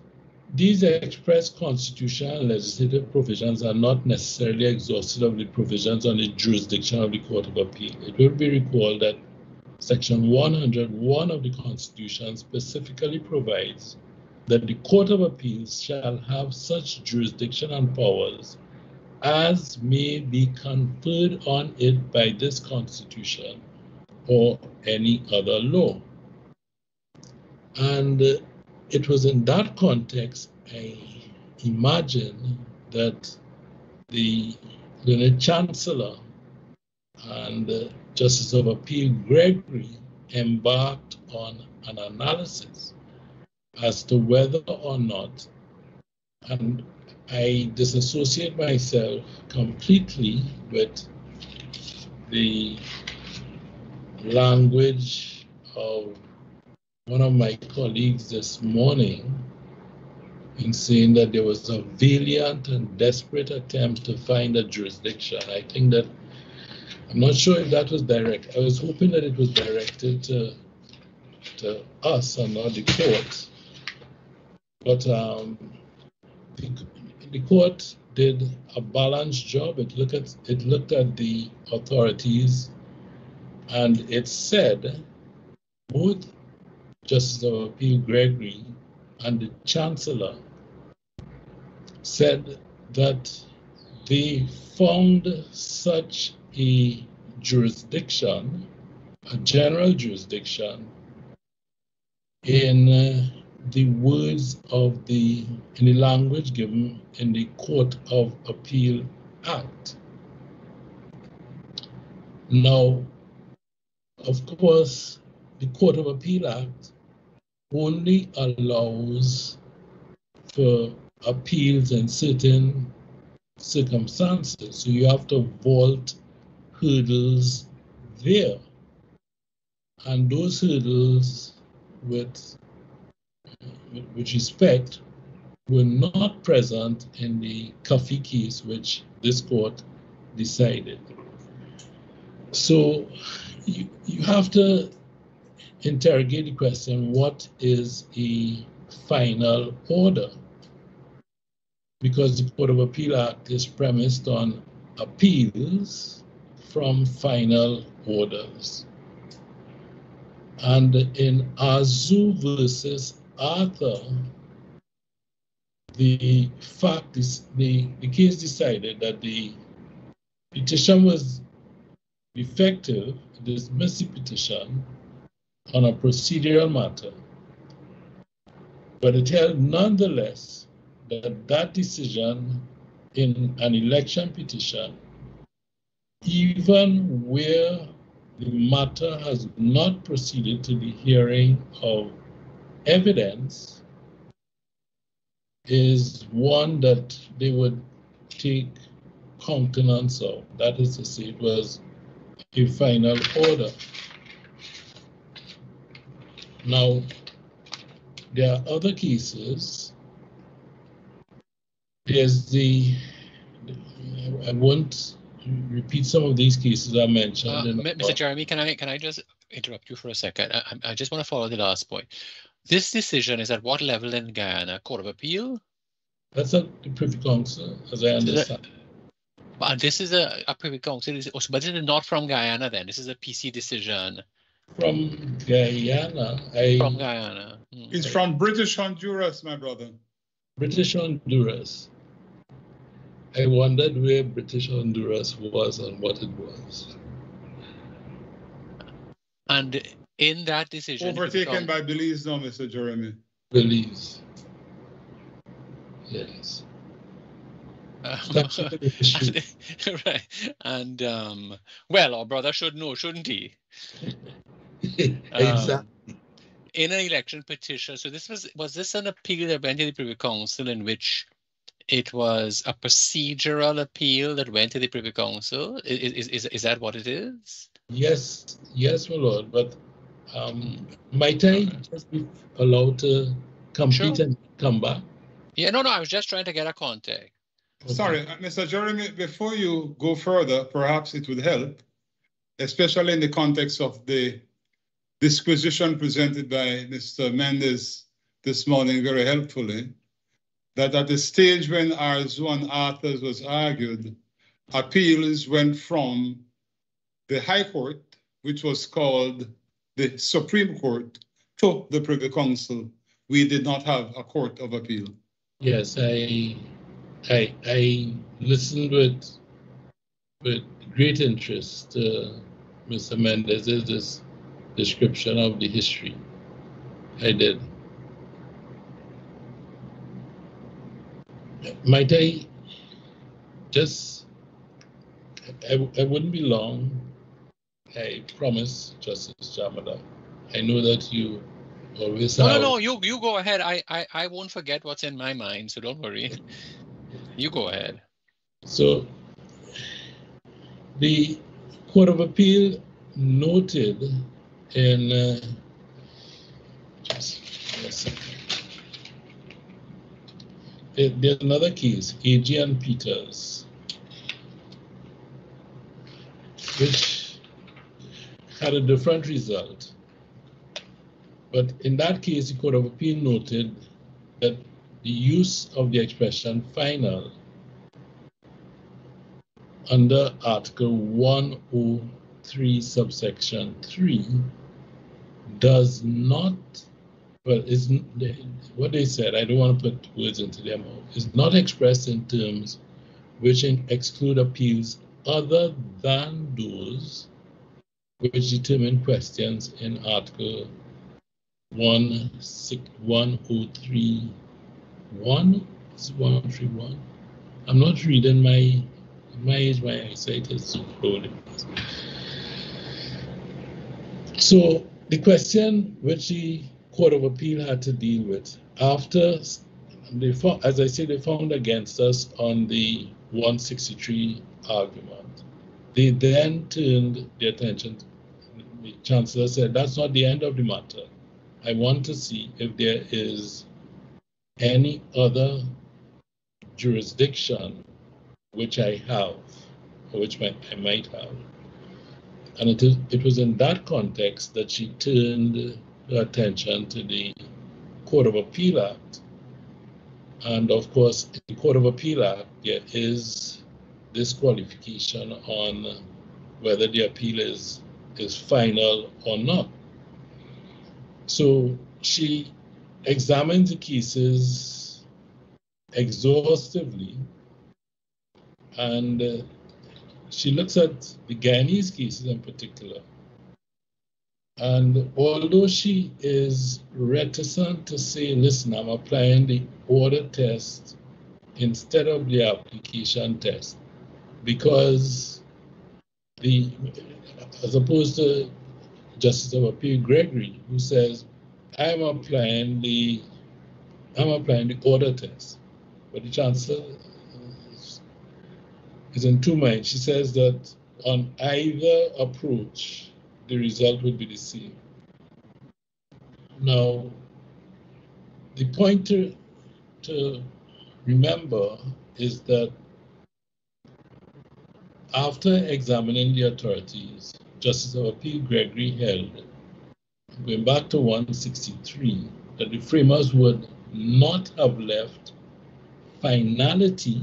Speaker 14: these express constitutional and legislative provisions are not necessarily exhaustive of the provisions on the jurisdiction of the Court of Appeal. It will be recalled that Section 101 of the Constitution specifically provides that the Court of Appeals shall have such jurisdiction and powers as may be conferred on it by this Constitution or any other law. And it was in that context, I imagine, that the learned Chancellor and Justice of Appeal Gregory embarked on an analysis as to whether or not, and I disassociate myself completely with the language of one of my colleagues this morning in saying that there was a valiant and desperate attempt to find a jurisdiction. I think that, I'm not sure if that was direct. I was hoping that it was directed to us and not the court. But the court did a balanced job. It looked at the authorities, and it said both Justice of Appeal Gregory and the Chancellor said that they found such a jurisdiction, a general jurisdiction, in the words of in the language given in the Court of Appeal Act. Now, of course, the Court of Appeal Act only allows for appeals in certain circumstances, so you have to vault hurdles there. And those hurdles, with respect, were not present in the Coffey case, which this court decided. So you have to interrogate the question, what is a final order? Because the Court of Appeal Act is premised on appeals from final orders. And in Azu versus Arthur, the fact is the case decided that the petition was defective, dismissed the petition on a procedural matter, but it held nonetheless that that decision in an election petition, even where the matter has not proceeded to the hearing of evidence, is one that they would take countenance of. That is to say, it was a final order. Now, there are other cases. There's I won't repeat some of these cases I mentioned.
Speaker 15: Mr. Jeremy, can I just interrupt you for a second? I just want to follow the last point. This decision is at what level in Guyana? Court of Appeal?
Speaker 14: That's at the Privy Council, as I understand.
Speaker 15: But this is a Privy Council, but it is not from Guyana then. This is a PC decision.
Speaker 14: From Guyana.
Speaker 15: From Guyana.
Speaker 18: It's from British Honduras, my brother.
Speaker 14: British Honduras. I wondered where British Honduras was and what it was.
Speaker 15: And in that decision...
Speaker 18: Overtaken by Belize now, Mr. Jeremy.
Speaker 14: Belize. Yes.
Speaker 15: Right. And, well, our brother should know, shouldn't he?
Speaker 14: Exactly.
Speaker 15: In an election petition, so this was this an appeal that went to the Privy Council in which it was a procedural appeal that went to the Privy Council? Is that what it is?
Speaker 14: Yes, my lord. But might I just be allowed to complete and come back?
Speaker 15: Yeah, no, I was just trying to get a context.
Speaker 14: Okay.
Speaker 18: Sorry, Mr. Jeremy, before you go further, perhaps it would help, especially in the context of the disquisition presented by Mr. Mendes this morning very helpfully, that at the stage when Arzu and Arthurs was argued, appeals went from the High Court, which was called the Supreme Court, to the Privy Council. We did not have a court of appeal.
Speaker 14: Yes, I listened with great interest to Mr. Mendes' description of the history. I did. Might I just, I wouldn't be long. I promise, Justice Jamada. I know that you always have...
Speaker 15: No, you go ahead. I won't forget what's in my mind, so don't worry. You go ahead.
Speaker 14: So, the Court of Appeal noted in... just a second. There's another case, A.G. and Peters, which had a different result. But in that case, the Court of Appeal noted that the use of the expression final under Article 103, subsection 3, does not, well, is what they said, I don't want to put words into their mouth, is not expressed in terms which exclude appeals other than those which determine questions in Article 103.1. Is it 103.1? I'm not reading my age, my eyesight is poorly. So the question which the Court of Appeal had to deal with after they found, as I say, they found against us on the 163 argument. They then turned their attention. The Chancellor said, "That's not the end of the matter. I want to see if there is any other jurisdiction which I have, or which I might have." And it was in that context that she turned her attention to the Court of Appeal Act. And of course, in the Court of Appeal Act, there is disqualification on whether the appeal is final or not. So she examines the cases exhaustively, and she looks at the Guyanese cases in particular. And although she is reticent to say, listen, I'm applying the order test instead of the application test, because as opposed to Justice of Appeal Gregory, who says, I'm applying the order test. But the Chancellor is in two minds. She says that on either approach, the result would be the same. Now, the point to remember is that after examining the authorities, Justice of Appeal Gregory held, going back to 163, that the framers would not have left finality,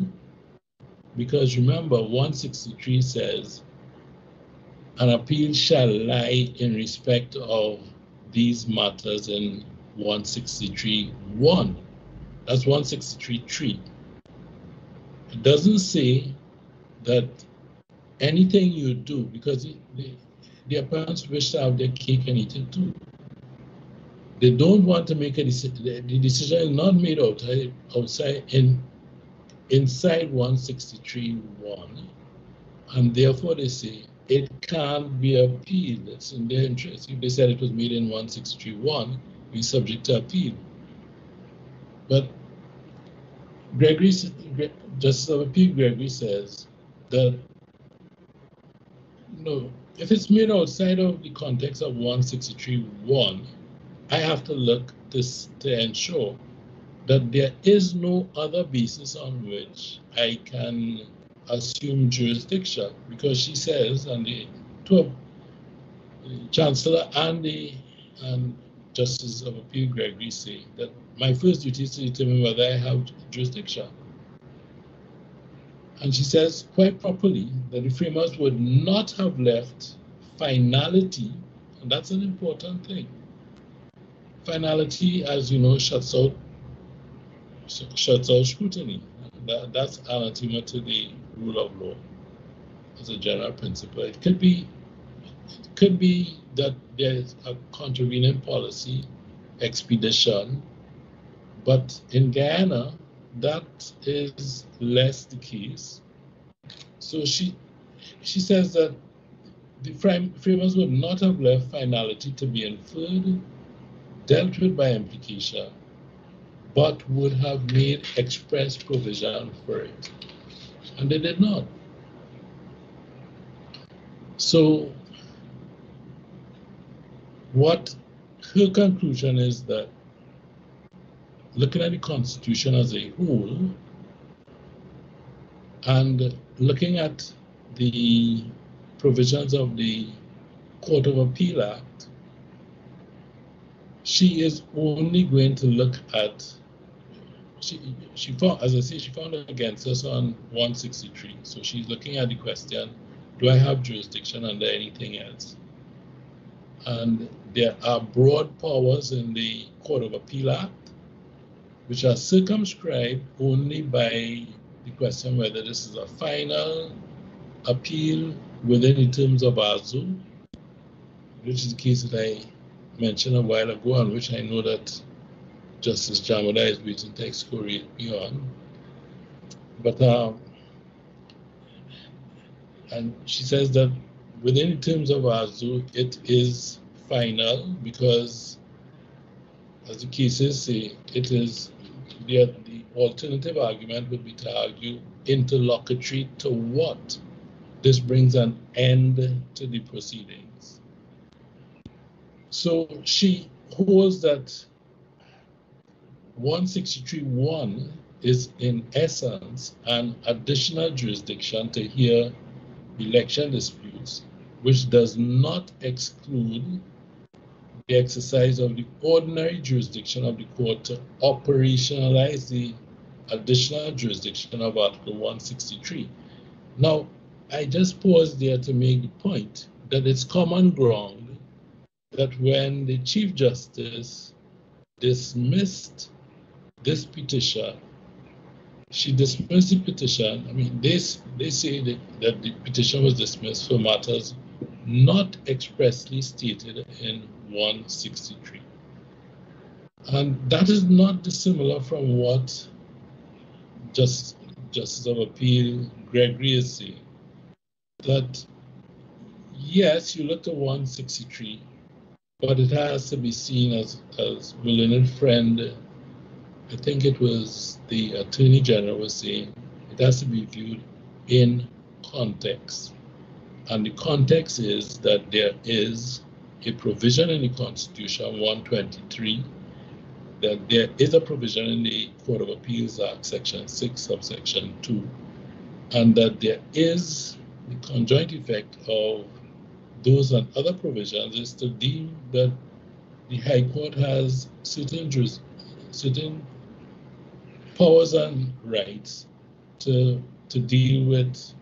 Speaker 14: because remember, 163 says, an appeal shall lie in respect of these matters in 163.1. That's 163.3. It doesn't say that anything you do, because the appellants wish to have their cake and eat it too. They don't want to make a decision. The decision is not made inside 163.1, and therefore they say it can't be appealed. It's in their interest. If they said it was made in 163.1, we subject to appeal. But Justice of Appeal Gregory says that no, if it's made outside of the context of 163.1, I have to look to ensure that there is no other basis on which I can assume jurisdiction, because she says, and the Chancellor and Justice of Appeal Gregory say that my first duty is to determine whether I have jurisdiction. And she says quite properly that the framers would not have left finality, and that's an important thing. Finality, as you know, shuts out scrutiny. That's anathema to the rule of law as a general principle. It could be that there's a contravening policy, expedition, but in Guyana, that is less the case. So she says that the framers would not have left finality to be inferred, dealt with by implication, but would have made express provision for it. And they did not. So what her conclusion is that, looking at the Constitution as a whole, and looking at the provisions of the Court of Appeal Act, she is only going to look at, she found, as I say, she found against us on 163. So she's looking at the question, do I have jurisdiction under anything else? And there are broad powers in the Court of Appeal Act, which are circumscribed only by the question whether this is a final appeal within the terms of ASU, which is the case that I mentioned a while ago, and which I know that Justice Jamada is waiting to excoriate me on. But and she says that within the terms of ASU, it is final because, as the cases say, it is the alternative argument would be to argue interlocutory to what? This brings an end to the proceedings. So she holds that 163.1 is in essence an additional jurisdiction to hear election disputes, which does not exclude the exercise of the ordinary jurisdiction of the court to operationalize the additional jurisdiction of Article 163. Now, I just pause there to make the point that it's common ground that when the Chief Justice dismissed this petition, she dismissed the petition. I mean, they say that the petition was dismissed for matters not expressly stated in 163. And that is not dissimilar from what Justice of Appeal Gregory is saying. That, yes, you look at 163, but it has to be seen as my learned friend, I think it was the Attorney General was saying, it has to be viewed in context. And the context is that there is a provision in the Constitution, 123, that there is a provision in the Court of Appeals Act, Section 6, subsection 2, and that there is the conjoint effect of those and other provisions is to deem that the High Court has certain powers and rights to deal with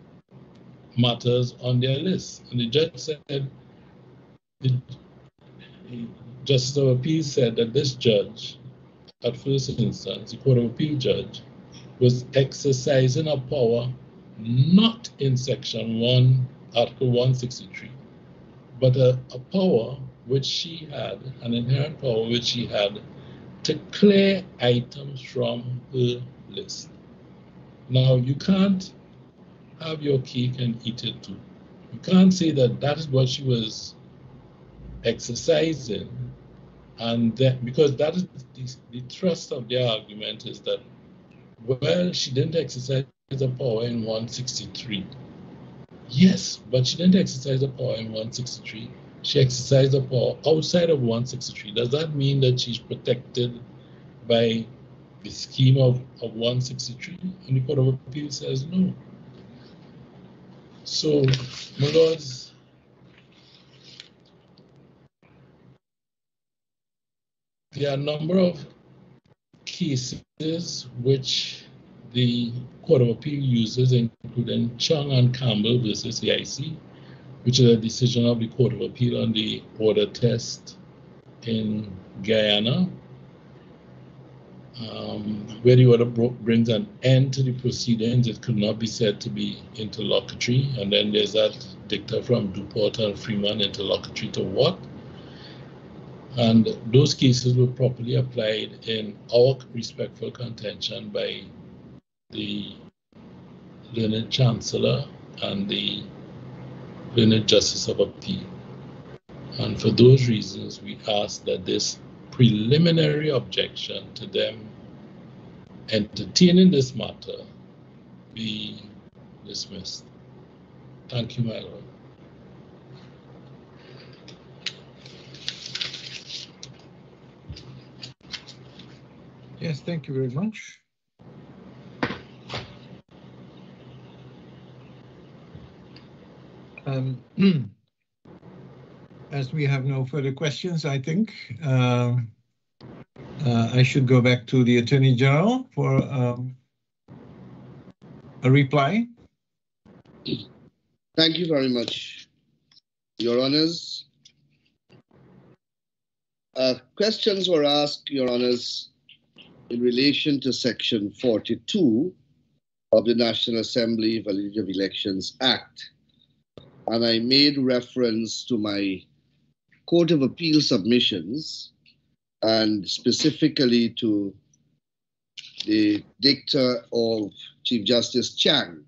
Speaker 14: matters on their list. And the judge said, the Justice of Appeal said that this judge, at first instance, the Court of Appeal judge, was exercising a power not in Section 1, Article 163, but a power which she had, an inherent power which she had to clear items from her list. Now, you can't have your cake and eat it too. You can't say that that is what she was exercising, and that, because that is the thrust of their argument is that, well, she didn't exercise the power in 163. Yes, but she didn't exercise the power in 163. She exercised the power outside of 163. Does that mean that she's protected by the scheme of 163? And the Court of Appeal says no. So, my lords, there are a number of cases which the Court of Appeal uses, including Chung and Campbell versus CIC, which is a decision of the Court of Appeal on the order test in Guyana, where the order brings an end to the proceedings. It could not be said to be interlocutory. And then there's that dicta from Duport and Freeman, interlocutory to what? And those cases were properly applied in our respectful contention by the learned Chancellor and the learned Justice of Appeal. And for those reasons, we ask that this preliminary objection to them entertaining this matter be dismissed. Thank you, my lord.
Speaker 4: Yes, thank you very much. As we have no further questions, I think I should go back to the Attorney General for a reply.
Speaker 17: Thank you very much, Your Honors. Questions were asked, Your Honors, in relation to Section 42 of the National Assembly Validity of Elections Act. And I made reference to my Court of Appeal submissions and specifically to the dicta of Chief Justice Chang,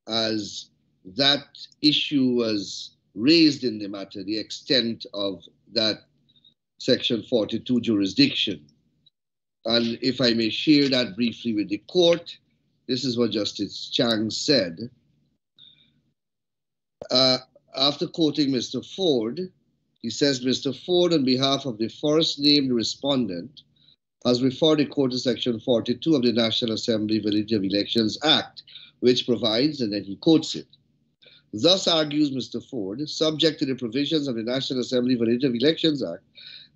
Speaker 17: as that issue was raised in the matter, the extent of that Section 42 jurisdiction. And if I may share that briefly with the court, this is what Justice Chang said. After quoting Mr. Ford, he says, Mr. Ford, on behalf of the first named respondent, has referred the court to Section 42 of the National Assembly Validity of Elections Act, which provides, and then he quotes it. Thus argues Mr. Ford, subject to the provisions of the National Assembly Validity of Elections Act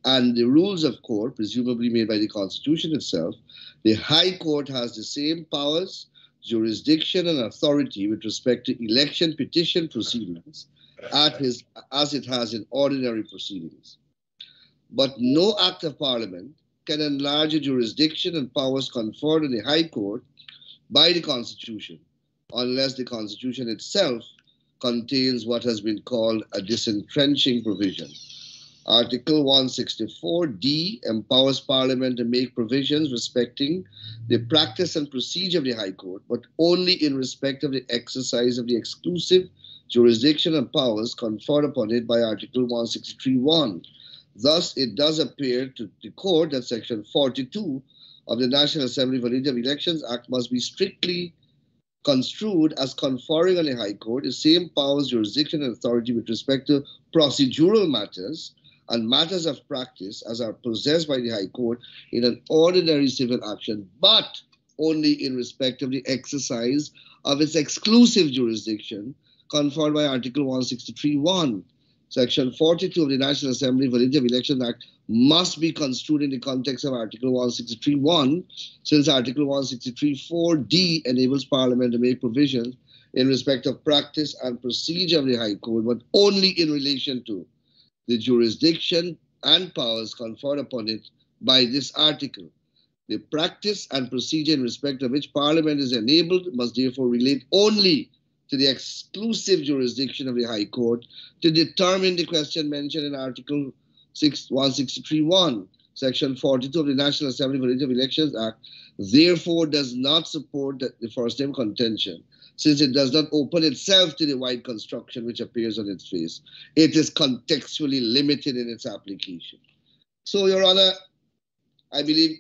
Speaker 17: and the rules of court, presumably made by the Constitution itself, the High Court has the same powers, jurisdiction and authority with respect to election petition proceedings as it has in ordinary proceedings. But no act of Parliament can enlarge a jurisdiction and powers conferred on the High Court by the Constitution unless the Constitution itself contains what has been called a disentrenching provision. Article 164D empowers Parliament to make provisions respecting the practice and procedure of the High Court, but only in respect of the exercise of the exclusive jurisdiction and powers conferred upon it by Article 163(1). Thus, it does appear to the Court that Section 42 of the National Assembly Validity of Elections Act must be strictly construed as conferring on the High Court the same powers, jurisdiction, and authority with respect to procedural matters and matters of practice as are possessed by the High Court in an ordinary civil action, but only in respect of the exercise of its exclusive jurisdiction conferred by Article 163(1). Section 42 of the National Assembly Validity of Elections Act must be construed in the context of Article 163(1), since Article 163(4)(d) enables Parliament to make provisions in respect of practice and procedure of the High Court, but only in relation to the jurisdiction and powers conferred upon it by this article. The practice and procedure in respect of which Parliament is enabled must therefore relate only to the exclusive jurisdiction of the High Court to determine the question mentioned in Article 163(1). Section 42 of the National Assembly Validity of Elections Act therefore does not support the first name contention, since it does not open itself to the wide construction which appears on its face. It is contextually limited in its application. So, Your Honor, I believe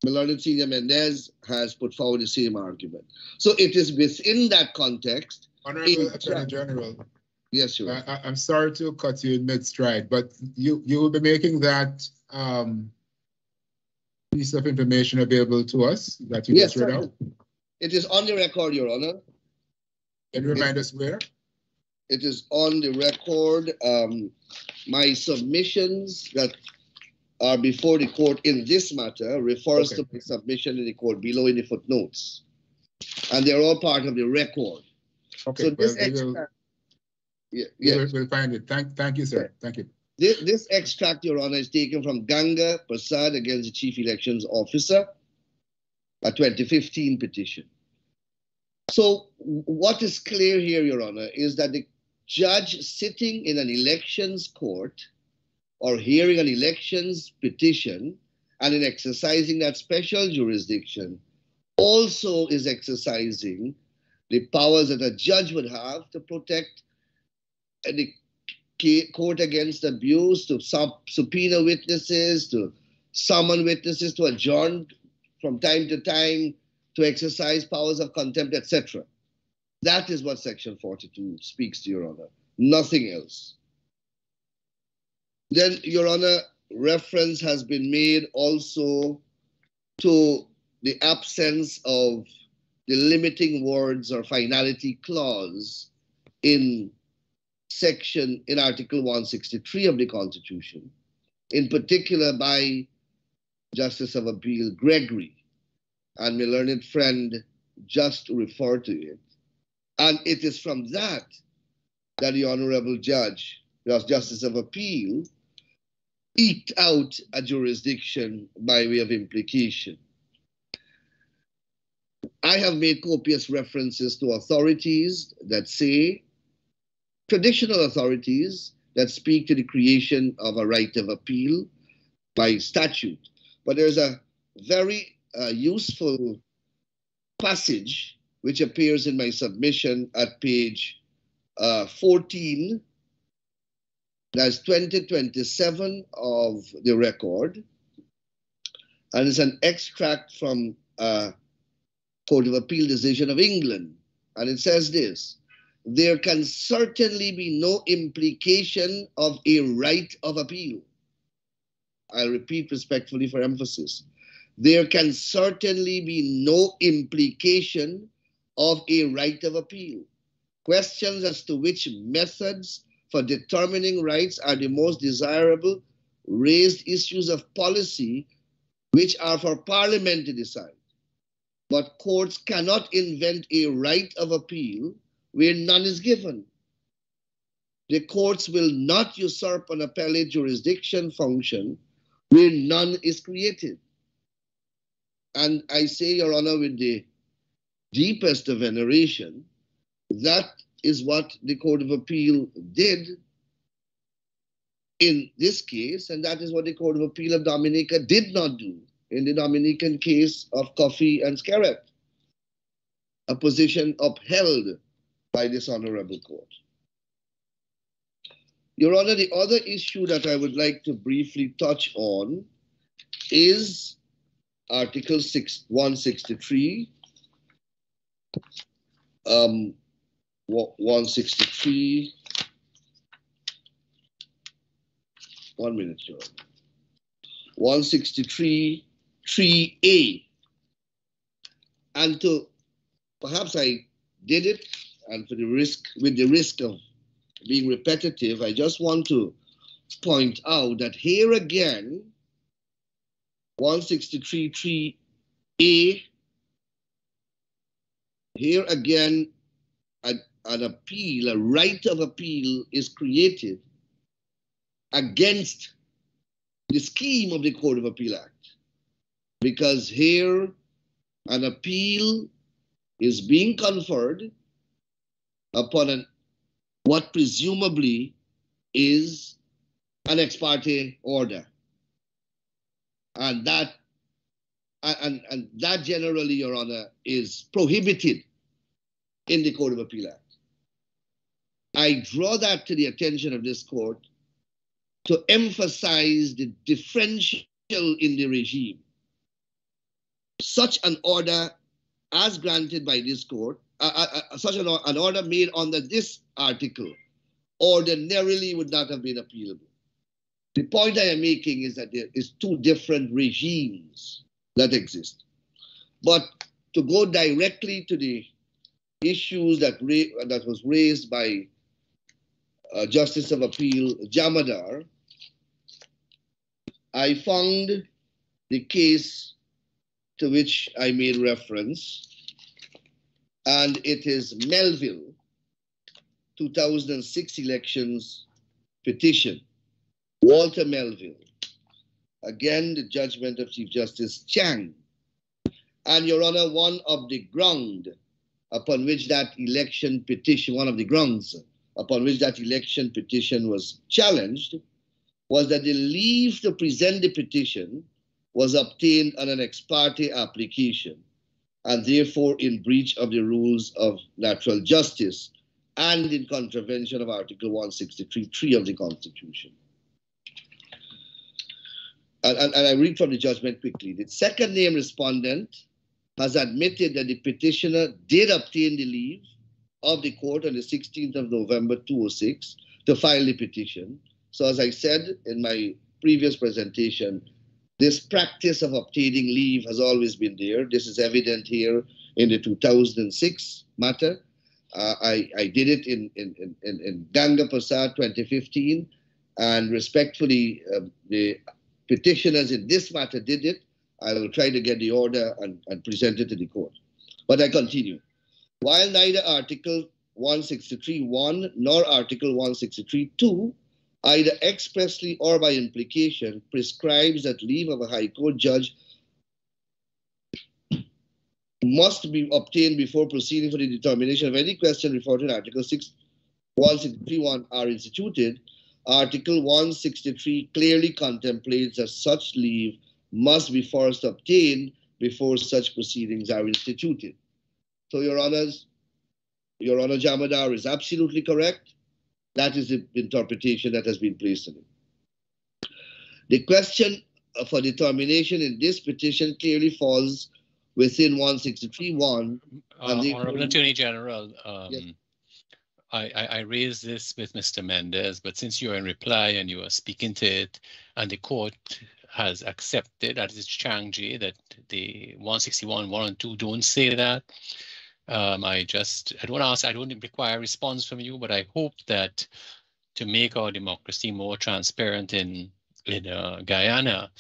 Speaker 17: my learned Senior Mendez has put forward the same argument. So it is within that context.
Speaker 5: Honorable Attorney General.
Speaker 17: Yes, Your Honor.
Speaker 5: I'm sorry to cut you in mid-stride, but you will be making that piece of information available to us that you just read out?
Speaker 17: It is on the record, Your Honor.
Speaker 5: Can you remind us where?
Speaker 17: It is on the record. My submissions that are before the court in this matter refers to the submission in the court below in the footnotes. And they're all part of the record.
Speaker 5: Okay,
Speaker 17: so this
Speaker 5: we'll find it. Thank you, sir. Thank you.
Speaker 17: This extract, Your Honor, is taken from Ganga Prasad against the Chief Elections Officer, a 2015 petition. So what is clear here, Your Honor, is that the judge sitting in an elections court or hearing an elections petition and in exercising that special jurisdiction also is exercising the powers that a judge would have to protect the court against abuse, to subpoena witnesses, to summon witnesses, to adjourn from time to time, to exercise powers of contempt, etc. That is what Section 42 speaks to, Your Honor, nothing else. Then, Your Honor, reference has been made also to the absence of the limiting words or finality clause in Article 163 of the Constitution, in particular by Justice of Appeal Gregory, and my learned friend just referred to it. And it is from that the Honorable Judge, Justice of Appeal, eked out a jurisdiction by way of implication. I have made copious references to authorities that say, traditional authorities that speak to the creation of a right of appeal by statute. But there's a very useful passage which appears in my submission at page 14, that's 2027 of the record, and it's an extract from a Court of Appeal decision of England, and it says this: there can certainly be no implication of a right of appeal. I'll repeat respectfully for emphasis. There can certainly be no implication of a right of appeal. Questions as to which methods for determining rights are the most desirable raised issues of policy which are for Parliament to decide. But courts cannot invent a right of appeal where none is given. The courts will not usurp an appellate jurisdiction function where none is created. And I say, Your Honor, with the deepest of veneration, that is what the Court of Appeal did in this case, and that is what the Court of Appeal of Dominica did not do in the Dominican case of Coffey and Skerrett, a position upheld by this honorable court. Your Honor, the other issue that I would like to briefly touch on is Article 163, 163, 1 minute, Your Honor. 163, 3A. And to, perhaps I did it, and for the risk, with the risk of being repetitive, I just want to point out that here again, 163, 3A, here again, an appeal, a right of appeal is created against the scheme of the Court of Appeal Act. Because here, an appeal is being conferred upon what presumably is an ex parte order. And that generally, Your Honor, is prohibited in the Court of Appeal Act. I draw that to the attention of this court to emphasize the differential in the regime. Such an order as granted by this court, such an order made under this article ordinarily would not have been appealable. The point I am making is that there is two different regimes that exist. But to go directly to the issues that was raised by Justice of Appeal Jamadar, I found the case to which I made reference, and it is Melville, 2006 elections petition, Walter Melville. Again, the judgment of Chief Justice Chang. And Your Honor, one of the ground upon which that election petition, one of the grounds upon which that election petition was challenged was that the leave to present the petition was obtained on an ex parte application and therefore in breach of the rules of natural justice and in contravention of Article 163(3) of the Constitution. And I read from the judgment quickly. The second named respondent has admitted that the petitioner did obtain the leave of the court on the 16th of November 2006 to file the petition. So as I said in my previous presentation, this practice of obtaining leave has always been there. This is evident here in the 2006 matter. I did it in Ganga Prasad 2015, and respectfully, the petitioners in this matter did it. I will try to get the order and present it to the court. But I continue. While neither Article 163(1) nor Article 163(2), either expressly or by implication, prescribes that leave of a High Court judge must be obtained before proceeding for the determination of any question referred to in Article 163(1) are instituted, Article 163 clearly contemplates that such leave must be first obtained before such proceedings are instituted. So, Your Honors, Your Honor Jamadar is absolutely correct. That is the interpretation that has been placed on it. The question for determination in this petition clearly falls within 163(1).
Speaker 15: Honorable Attorney General,
Speaker 17: yes.
Speaker 15: I raised this with Mr. Mendez, but since you're in reply and you are speaking to it, and the court has accepted, that is Changji, that the 161(1) and 2 don't say that. I don't require a response from you, but I hope that to make our democracy more transparent in Guyana,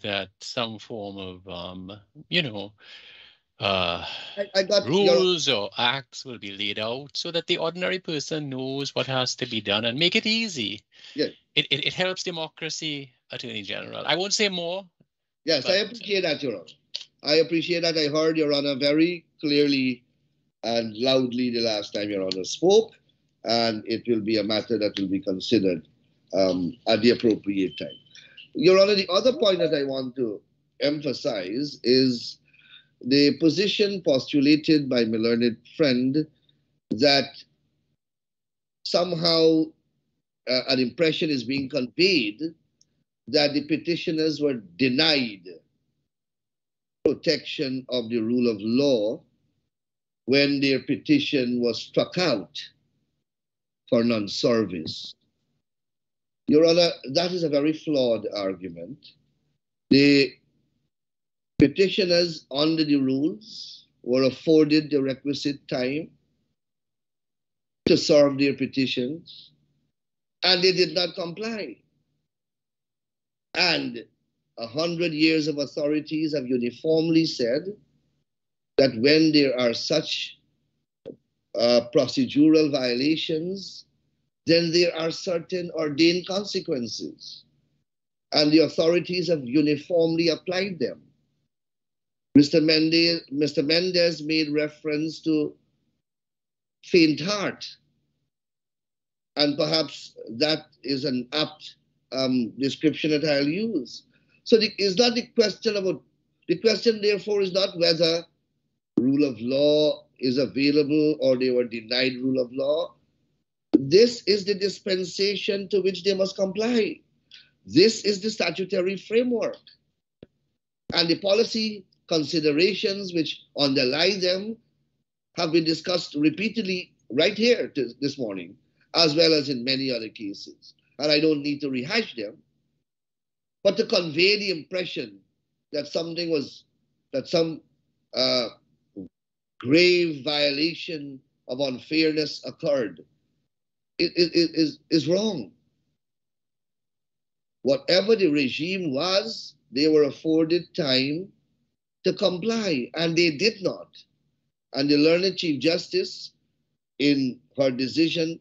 Speaker 15: that some form of, rules or acts will be laid out so that the ordinary person knows what has to be done and make it easy.
Speaker 17: Yeah.
Speaker 15: It helps democracy, Attorney General. I won't say more.
Speaker 17: Yes, I appreciate that, Your Honor. I appreciate that. I heard Your Honor very clearly and loudly the last time Your Honor spoke, and it will be a matter that will be considered at the appropriate time. Your Honor, the other point that I want to emphasize is the position postulated by my learned friend that somehow an impression is being conveyed that the petitioners were denied protection of the rule of law when their petition was struck out for non-service. Your Honor, that is a very flawed argument. The petitioners under the rules were afforded the requisite time to serve their petitions, and they did not comply. And 100 years of authorities have uniformly said that when there are such procedural violations, then there are certain ordained consequences, and the authorities have uniformly applied them. Mr. Mendez made reference to faint heart, and perhaps that is an apt description that I'll use. So it's not the question about, the question therefore is not whether rule of law is available or they were denied rule of law. This is the dispensation to which they must comply. This is the statutory framework. And the policy considerations which underlie them have been discussed repeatedly right here this morning, as well as in many other cases. And I don't need to rehash them. But to convey the impression that something was, that some grave violation of unfairness occurred is wrong. Whatever the regime was, they were afforded time to comply, and they did not. And the learned Chief Justice, in her decision,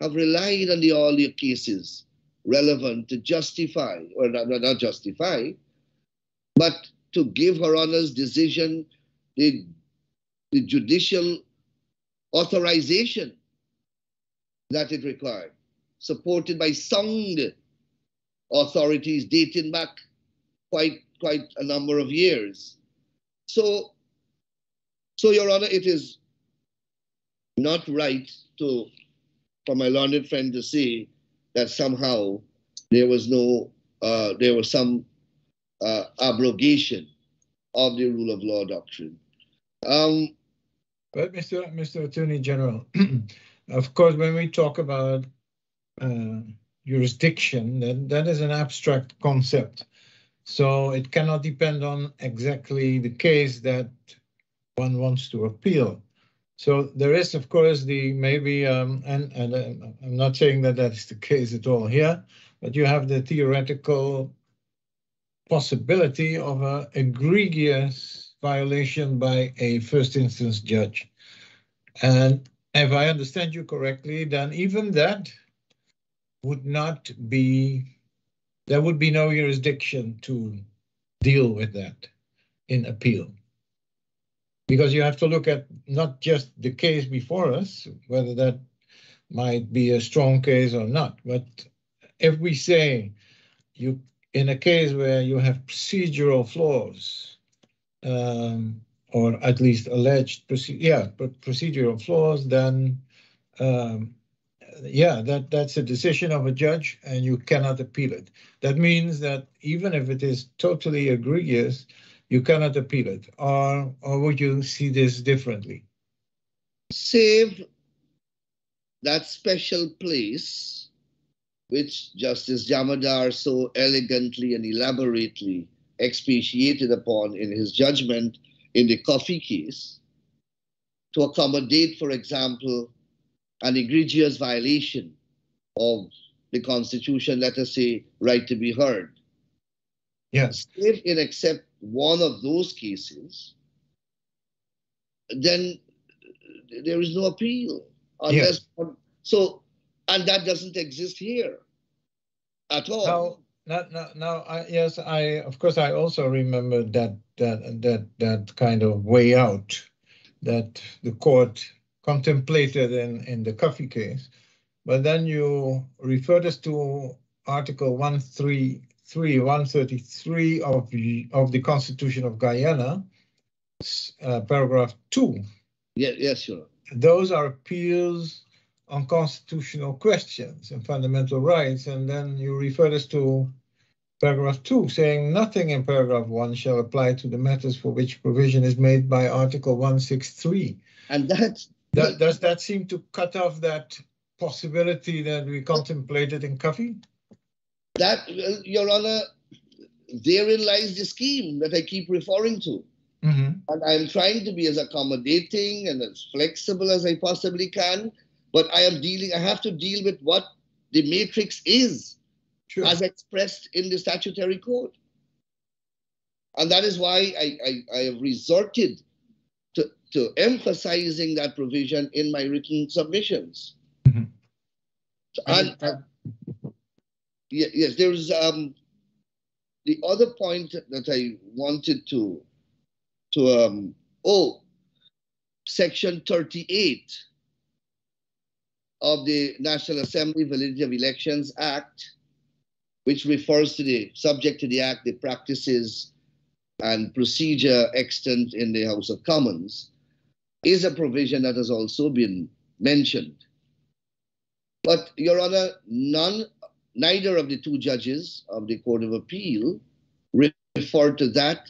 Speaker 17: have relied on all the cases relevant to justify, or not justify, but to give Her Honor's decision the judicial authorization that it required, supported by sound authorities dating back quite a number of years. So Your Honor, it is not right for my learned friend to say that somehow there was some abrogation of the rule of law doctrine.
Speaker 4: But Mr. Attorney General, of course, when we talk about jurisdiction, that is an abstract concept. So it cannot depend on exactly the case that one wants to appeal. So there is, of course, and I'm not saying that that's the case at all here, but you have the theoretical possibility of an egregious violation by a first instance judge. And if I understand you correctly, then even that would not be, there would be no jurisdiction to deal with that in appeal. Because you have to look at not just the case before us, whether that might be a strong case or not, but if we say you, in a case where you have procedural flaws, or at least alleged procedural flaws, then that's a decision of a judge and you cannot appeal it. That means that even if it is totally egregious, you cannot appeal it, or would you see this differently?
Speaker 17: Save that special place which Justice Jamadar so elegantly and elaborately expatiated upon in his judgment in the Coffee case, to accommodate, for example, an egregious violation of the Constitution, let us say, right to be heard.
Speaker 4: Yes.
Speaker 17: If in except one of those cases, then there is no appeal. Unless, so, and that doesn't exist here at all.
Speaker 4: Yes, of course I also remember that kind of way out that the court contemplated in the Coffee case. But then you referred us to Article 133 of the Constitution of Guyana, paragraph 2.
Speaker 17: Yes, Your Honor.
Speaker 4: Those are appeals on constitutional questions and fundamental rights. And then you referred us to paragraph 2, saying nothing in paragraph 1 shall apply to the matters for which provision is made by Article 163.
Speaker 17: And
Speaker 4: does that seem to cut off that possibility that we contemplated in Coffee?
Speaker 17: That, Your Honor, therein lies the scheme that I keep referring to. And I'm trying to be as accommodating and as flexible as I possibly can, but I have to deal with what the matrix is, as expressed in the statutory code. And that is why I have resorted to emphasizing that provision in my written submissions. And yes, there is the other point that I wanted to Section 38 of the National Assembly Validity of Elections Act, which refers to the subject to the act, the practices and procedure extant in the House of Commons, is a provision that has also been mentioned. But, Your Honor, neither of the two judges of the Court of Appeal referred to that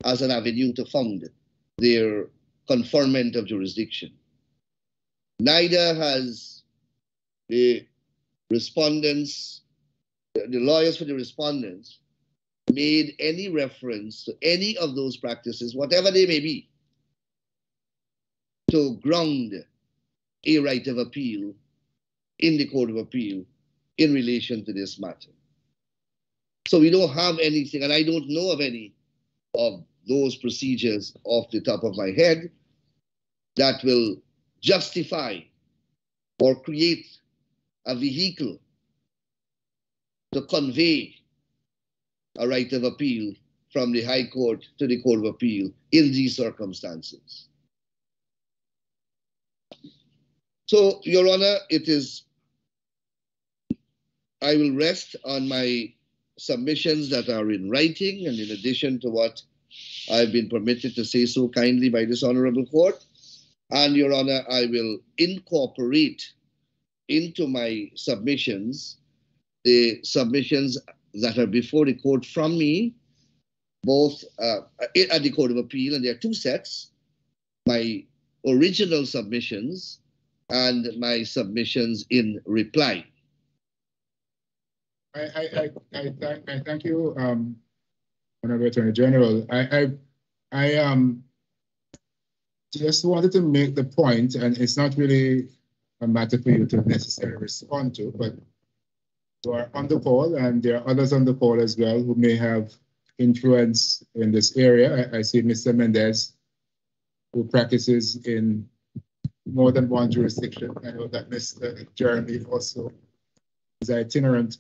Speaker 17: as an avenue to found their conferment of jurisdiction. Neither has the respondents, the lawyers for the respondents, made any reference to any of those practices, whatever they may be, to ground a right of appeal in the Court of Appeal in relation to this matter. So we don't have anything, and I don't know of any of those procedures off the top of my head that will justify or create a vehicle to convey a right of appeal from the High Court to the Court of Appeal in these circumstances. So, Your Honor, I will rest on my submissions that are in writing, and in addition to what I've been permitted to say so kindly by this Honorable Court. And, Your Honor, I will incorporate into my submissions the submissions that are before the court from me, both at the Court of Appeal, and there are two sets, my original submissions and my submissions in reply.
Speaker 5: I thank you, Honorable Attorney General. I just wanted to make the point, and it's not really a matter for you to necessarily respond to, but you are on the call, and there are others on the call as well who may have influence in this area. I see Mr. Mendez, who practices in more than one jurisdiction. I know that Mr. Jeremy also is itinerant.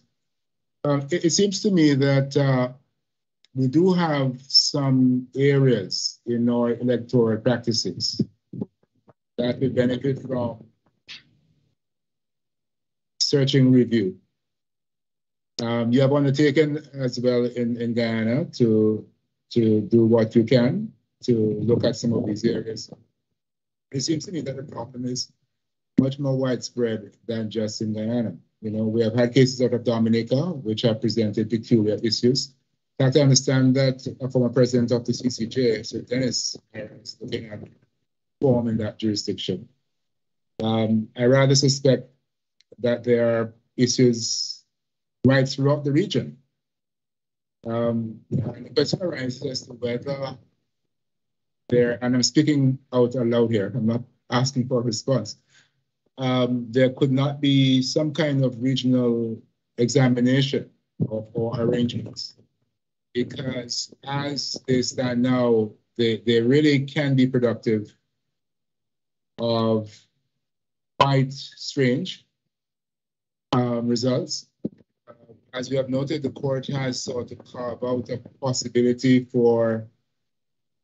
Speaker 5: It seems to me that we do have some areas in our electoral practices that we benefit from searching review. You have undertaken as well in Guyana to do what you can to look at some of these areas. It seems to me that the problem is much more widespread than just in Guyana. You know, we have had cases out of Dominica, which have presented peculiar issues. In fact, I understand that a former president of the CCJ, Sir Dennis, is looking at reform in that jurisdiction. I rather suspect that there are issues right throughout the region. And the question arises as to whether there, and I'm speaking out aloud here, I'm not asking for a response, there could not be some kind of regional examination or arrangements, because as they stand now, they really can be productive of quite strange results. As we have noted, the court has sort of carved out a possibility for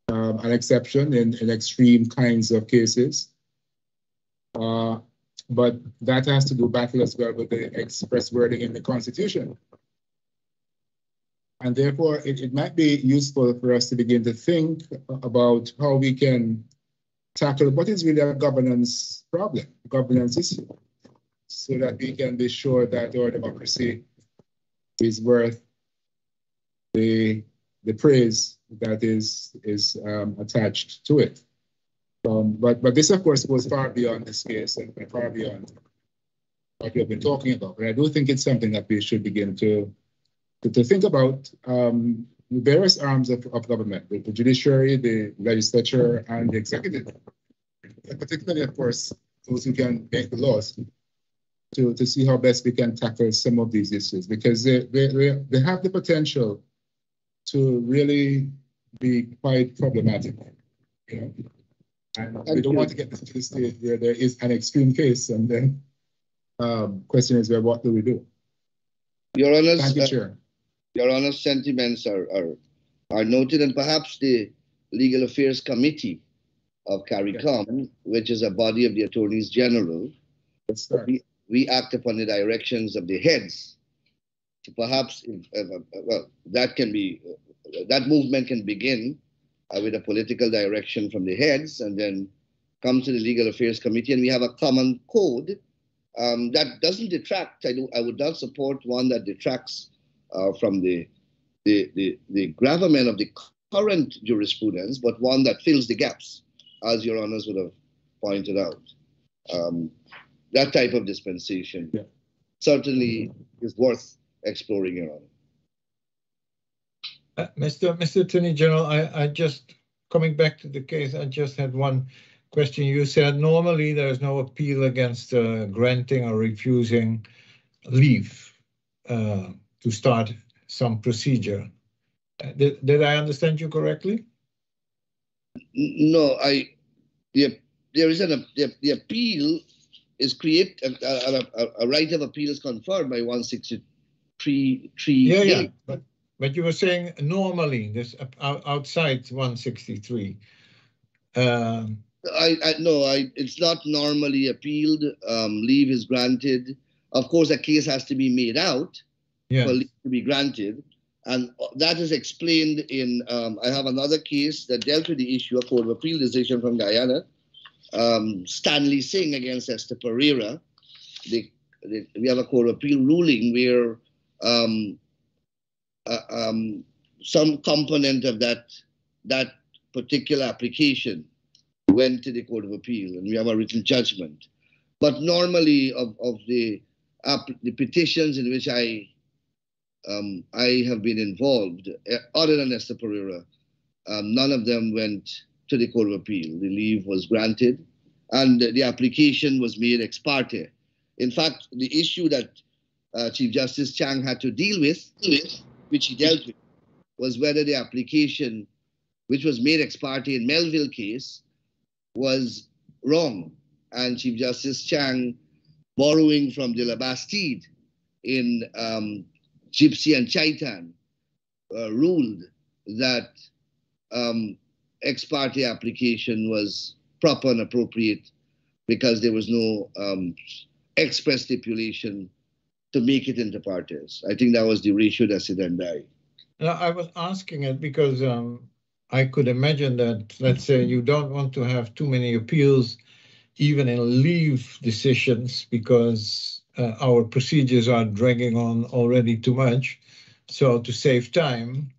Speaker 5: an exception in extreme kinds of cases. But that has to do battle as well with the express wording in the Constitution. And therefore, it might be useful for us to begin to think about how we can tackle what is really a governance problem, governance issue, so that we can be sure that our democracy is worth the praise that is attached to it. But this, of course, goes far beyond this case and far beyond what we've been talking about. But I do think it's something that we should begin to think about various arms of government, the judiciary, the legislature, and the executive, and particularly, of course, those who can make the laws, to see how best we can tackle some of these issues, because they have the potential to really be quite problematic, you know. And we don't want to get to the stage where there is an extreme case, and then question is, well, what do we do?
Speaker 17: Your Honor's,
Speaker 5: Thank you, Chair.
Speaker 17: Your Honor's sentiments are noted, and perhaps the Legal Affairs Committee of CARICOM, which is a body of the Attorneys General, we act upon the directions of the heads. So perhaps, well, that movement can begin with a political direction from the heads, and then come to the Legal Affairs Committee, and we have a common code that doesn't detract. I would not support one that detracts from the gravamen of the current jurisprudence, but one that fills the gaps, as Your Honors would have pointed out. That type of dispensation certainly is worth exploring, Your Honor.
Speaker 4: Mr. Attorney General, I just, coming back to the case, I just had one question. You said normally there is no appeal against granting or refusing leave to start some procedure. Did I understand you correctly?
Speaker 17: No, the appeal is created, a right of appeal is conferred by 163.
Speaker 4: Yeah. But you were saying normally this outside 163.
Speaker 17: No, it's not normally appealed. Leave is granted. Of course, a case has to be made out for leave to be granted. And that is explained in, I have another case that dealt with the issue, a Court of Appeal decision from Guyana, Stanley Singh against Esther Pereira. We have a Court of Appeal ruling where some component of that particular application went to the Court of Appeal, and we have a written judgment. But normally, of the petitions in which I have been involved, other than Esther Pereira, none of them went to the Court of Appeal. The leave was granted, and the application was made ex parte. In fact, the issue that Chief Justice Chang had to deal with, which he dealt with, was whether the application, which was made ex parte in Melville case, was wrong. And Chief Justice Chang, borrowing from de la Bastide in Gypsy and Chaitan, ruled that ex parte application was proper and appropriate because there was no express stipulation to make it inter partes. I think that was the ratio decidendi.
Speaker 4: I was asking it because I could imagine that, let's say, you don't want to have too many appeals, even in leave decisions, because our procedures are dragging on already too much, so to save time.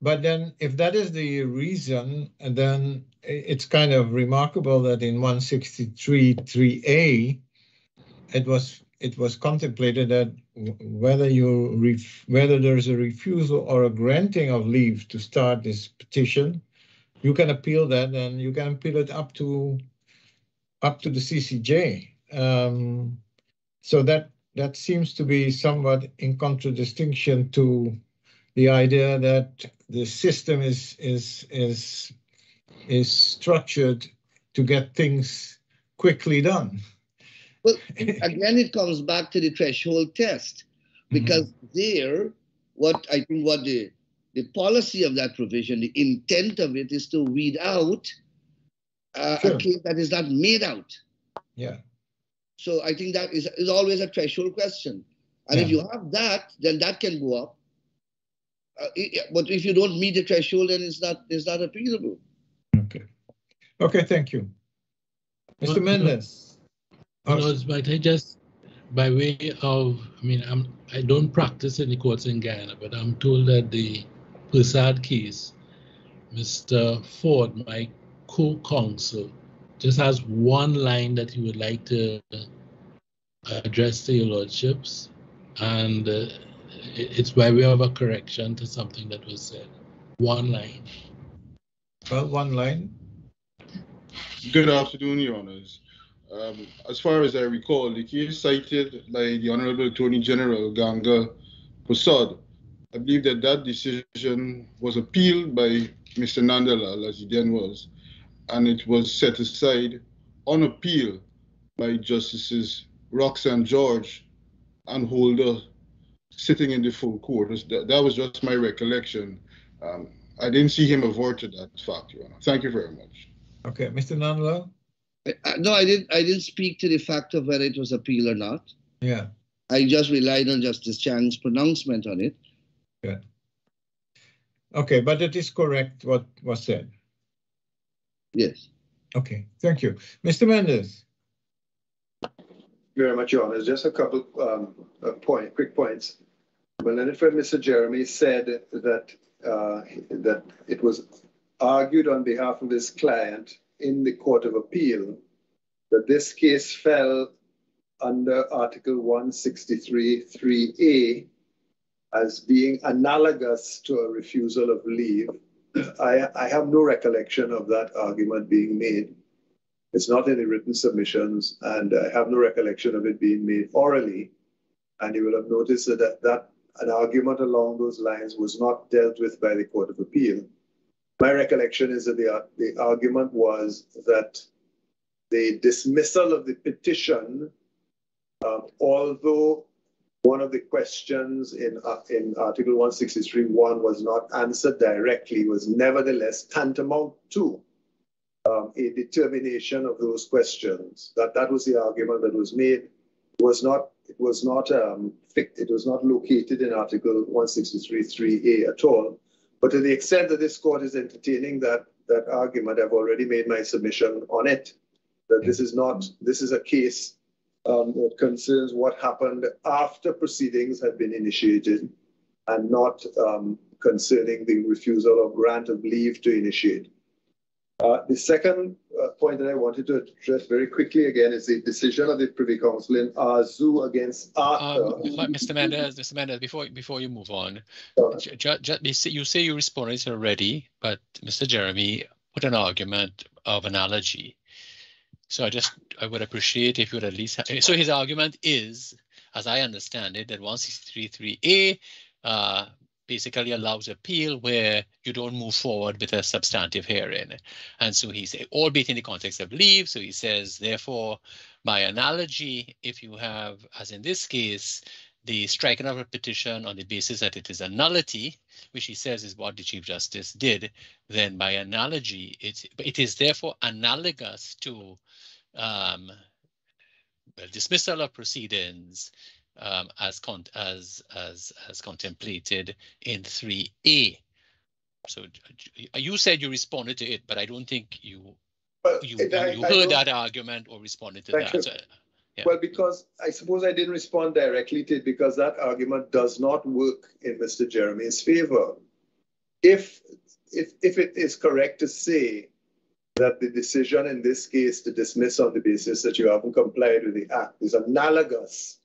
Speaker 4: But then if that is the reason, and then it's kind of remarkable that in 163.3a, it was contemplated that whether there's a refusal or a granting of leave to start this petition, you can appeal that, and you can appeal it up to the CCJ. So that seems to be somewhat in contradistinction to the idea that the system is structured to get things quickly done.
Speaker 17: Well, again, it comes back to the threshold test, because there, what the policy of that provision, the intent of it is to weed out a case that is not made out.
Speaker 4: Yeah.
Speaker 17: So I think that is always a threshold question. And if you have that, then that can go up. But if you don't meet the threshold, then it's not appealable.
Speaker 4: Okay. Okay, thank you. Mr. Mendes.
Speaker 14: But I just, by way of, I don't practice in the courts in Guyana, but I'm told that the Persad case, Mr. Ford, my co-counsel, just has one line that he would like to address to your lordships, and it's by way of a correction to something that was said. One line.
Speaker 4: Well, one line.
Speaker 18: Good afternoon, Your Honors. As far as I recall, the case cited by the Honorable Attorney General Ganga Prasad, I believe that decision was appealed by Mr. Nandalal, as he then was, and it was set aside on appeal by Justices Roxane George and Holder sitting in the full court. That was just my recollection. I didn't see him avert to that fact, Your Honor. Thank you very much.
Speaker 4: Okay, Mr. Nandalal?
Speaker 17: No, I didn't speak to the fact of whether it was appeal or not.
Speaker 4: Yeah.
Speaker 17: I just relied on Justice Chang's pronouncement on it.
Speaker 4: Yeah. Okay, but it is correct what was said.
Speaker 17: Yes.
Speaker 4: Okay, thank you. Mr. Mendes.
Speaker 16: Very much, Your Honor. Just a couple quick points. When Mr. Jeremy said that that it was argued on behalf of his client in the Court of Appeal that this case fell under Article 163(3)(a) as being analogous to a refusal of leave. I have no recollection of that argument being made. It's not in the written submissions, and I have no recollection of it being made orally. And you will have noticed that an argument along those lines was not dealt with by the Court of Appeal. My recollection is that the argument was that the dismissal of the petition, although one of the questions in Article 163(1) was not answered directly, was nevertheless tantamount to a determination of those questions. That was the argument that was made. It was not located in Article 163(3)(a) at all. But to the extent that this court is entertaining that argument, I've already made my submission on it. That this is a case that concerns what happened after proceedings had been initiated, and not concerning the refusal or grant of leave to initiate. The second point that I wanted to address very quickly again is the decision of the Privy Council in Arzu against Arthur.
Speaker 15: Mr. Mendes, before you move on, you say you responded already, but Mr. Jeremy put an argument of analogy. So I would appreciate if you would at least so his argument is, as I understand it, that 163(3)(a) basically allows appeal where you don't move forward with a substantive hearing. And so he said, albeit in the context of leave, so he says, therefore, by analogy, if you have, as in this case, the striking of a petition on the basis that it is a nullity, which he says is what the Chief Justice did, then by analogy, it is therefore analogous to dismissal of proceedings as contemplated in 3A. So you said you responded to it, but I don't think you heard that argument or responded to that. So, yeah.
Speaker 16: Well, because I suppose I didn't respond directly to it because that argument does not work in Mr. Jeremy's favor. If it is correct to say that the decision in this case to dismiss on the basis that you haven't complied with the act is analogous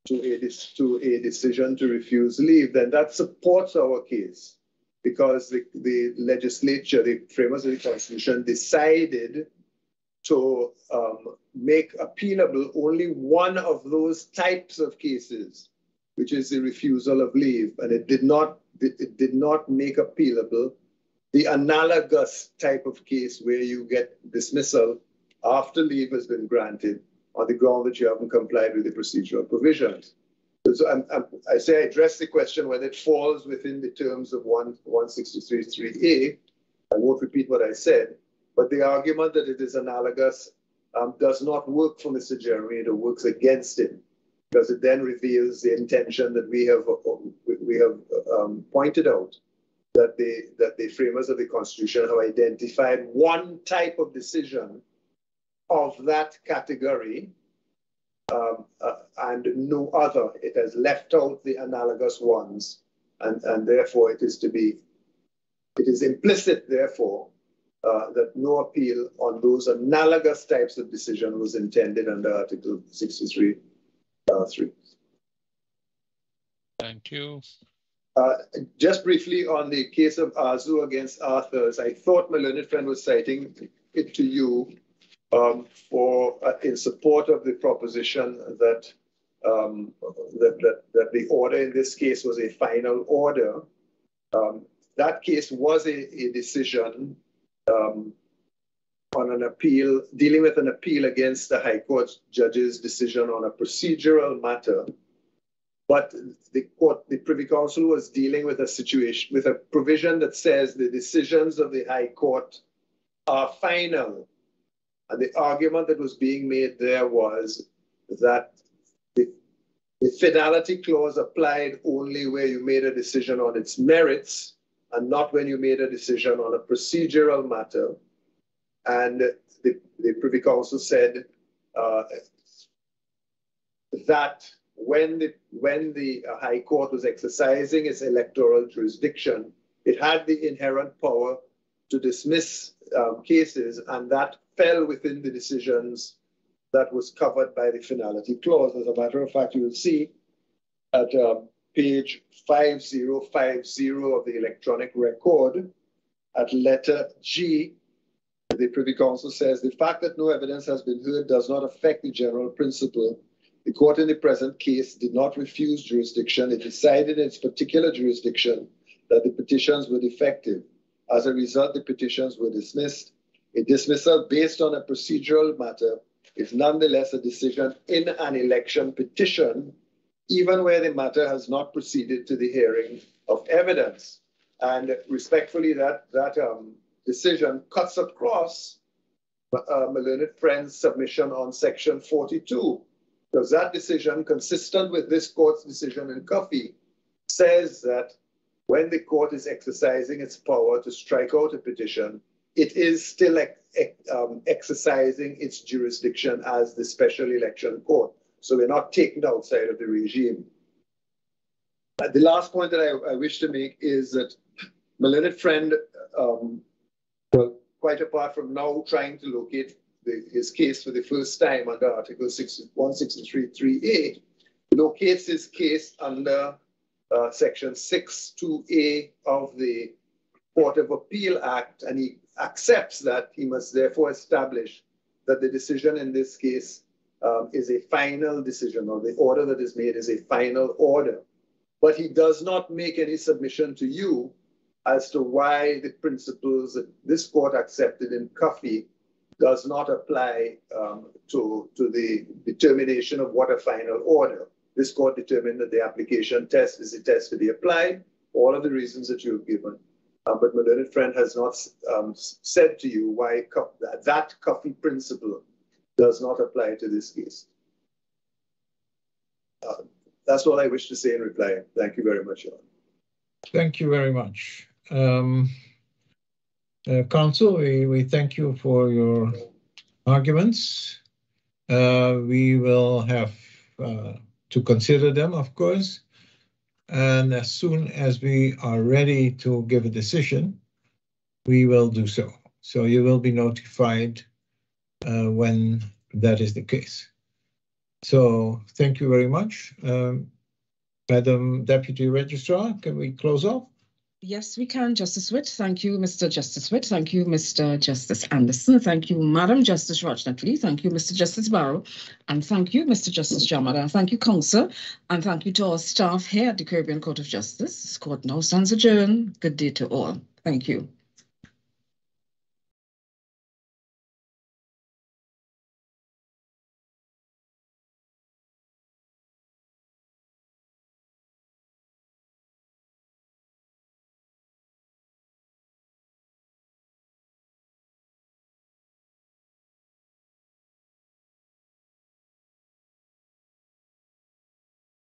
Speaker 16: to a decision to refuse leave, then that supports our case, because the legislature, the framers of the Constitution, decided to make appealable only one of those types of cases, which is the refusal of leave, and it did not make appealable the analogous type of case where you get dismissal after leave has been granted on the ground that you haven't complied with the procedural provisions. So I say I address the question whether it falls within the terms of 163.3a. I won't repeat what I said, but the argument that it is analogous does not work for Mr. Jeremy. It works against him, because it then reveals the intention that we have pointed out, that the framers of the Constitution have identified one type of decision of that category and no other. It has left out the analogous ones, and therefore it is implicit, therefore, that no appeal on those analogous types of decision was intended under Article 63.3.
Speaker 15: Thank you.
Speaker 16: Just briefly on the case of Azu against Arthurs, I thought my learned friend was citing it to you in support of the proposition that that the order in this case was a final order. That case was a decision on an appeal, dealing with an appeal against the High Court judge's decision on a procedural matter. But the Privy Council was dealing with a situation, with a provision that says the decisions of the High Court are final. And the argument that was being made there was that the finality clause applied only where you made a decision on its merits and not when you made a decision on a procedural matter. And the Privy Council said that when the High Court was exercising its electoral jurisdiction, it had the inherent power to dismiss cases, and that fell within the decisions that was covered by the finality clause. As a matter of fact, you will see at page 5050 of the electronic record, at letter G, the Privy Council says, the fact that no evidence has been heard does not affect the general principle. The court in the present case did not refuse jurisdiction. It decided in its particular jurisdiction that the petitions were defective. As a result, the petitions were dismissed. A dismissal based on a procedural matter is nonetheless a decision in an election petition, even where the matter has not proceeded to the hearing of evidence. And respectfully, that decision cuts across my learned friend's submission on section 42, because that decision, consistent with this court's decision in Coffey, says that when the court is exercising its power to strike out a petition, it is still exercising its jurisdiction as the special election court. So we're not taken outside of the regime. The last point that I wish to make is that my learned friend, well, quite apart from now trying to locate his case for the first time under Article 163.3a, locates his case under Section 6.2a of the Court of Appeal Act, and he accepts that he must therefore establish that the decision in this case is a final decision, or the order that is made is a final order. But he does not make any submission to you as to why the principles that this court accepted in Coffey does not apply to the determination of what a final order. This court determined that the application test is a test to be applied, all of the reasons that you have given. But my learned friend has not said to you why that Coffey principle does not apply to this case. That's all I wish to say in reply. Thank you very much, Your Honor.
Speaker 4: Thank you very much. Counsel, we thank you for your arguments. We will have to consider them, of course. And as soon as we are ready to give a decision, we will do so. So you will be notified when that is the case. So thank you very much. Madam Deputy Registrar, can we close off?
Speaker 1: Yes, we can, Justice Witt. Thank you, Mr. Justice Witt. Thank you, Mr. Justice Anderson. Thank you, Madam Justice Rochnatley. Thank you, Mr. Justice Barrow. And thank you, Mr. Justice Jamada. Thank you, Counsel. And thank you to our staff here at the Caribbean Court of Justice. This court now stands adjourned. Good day to all. Thank you.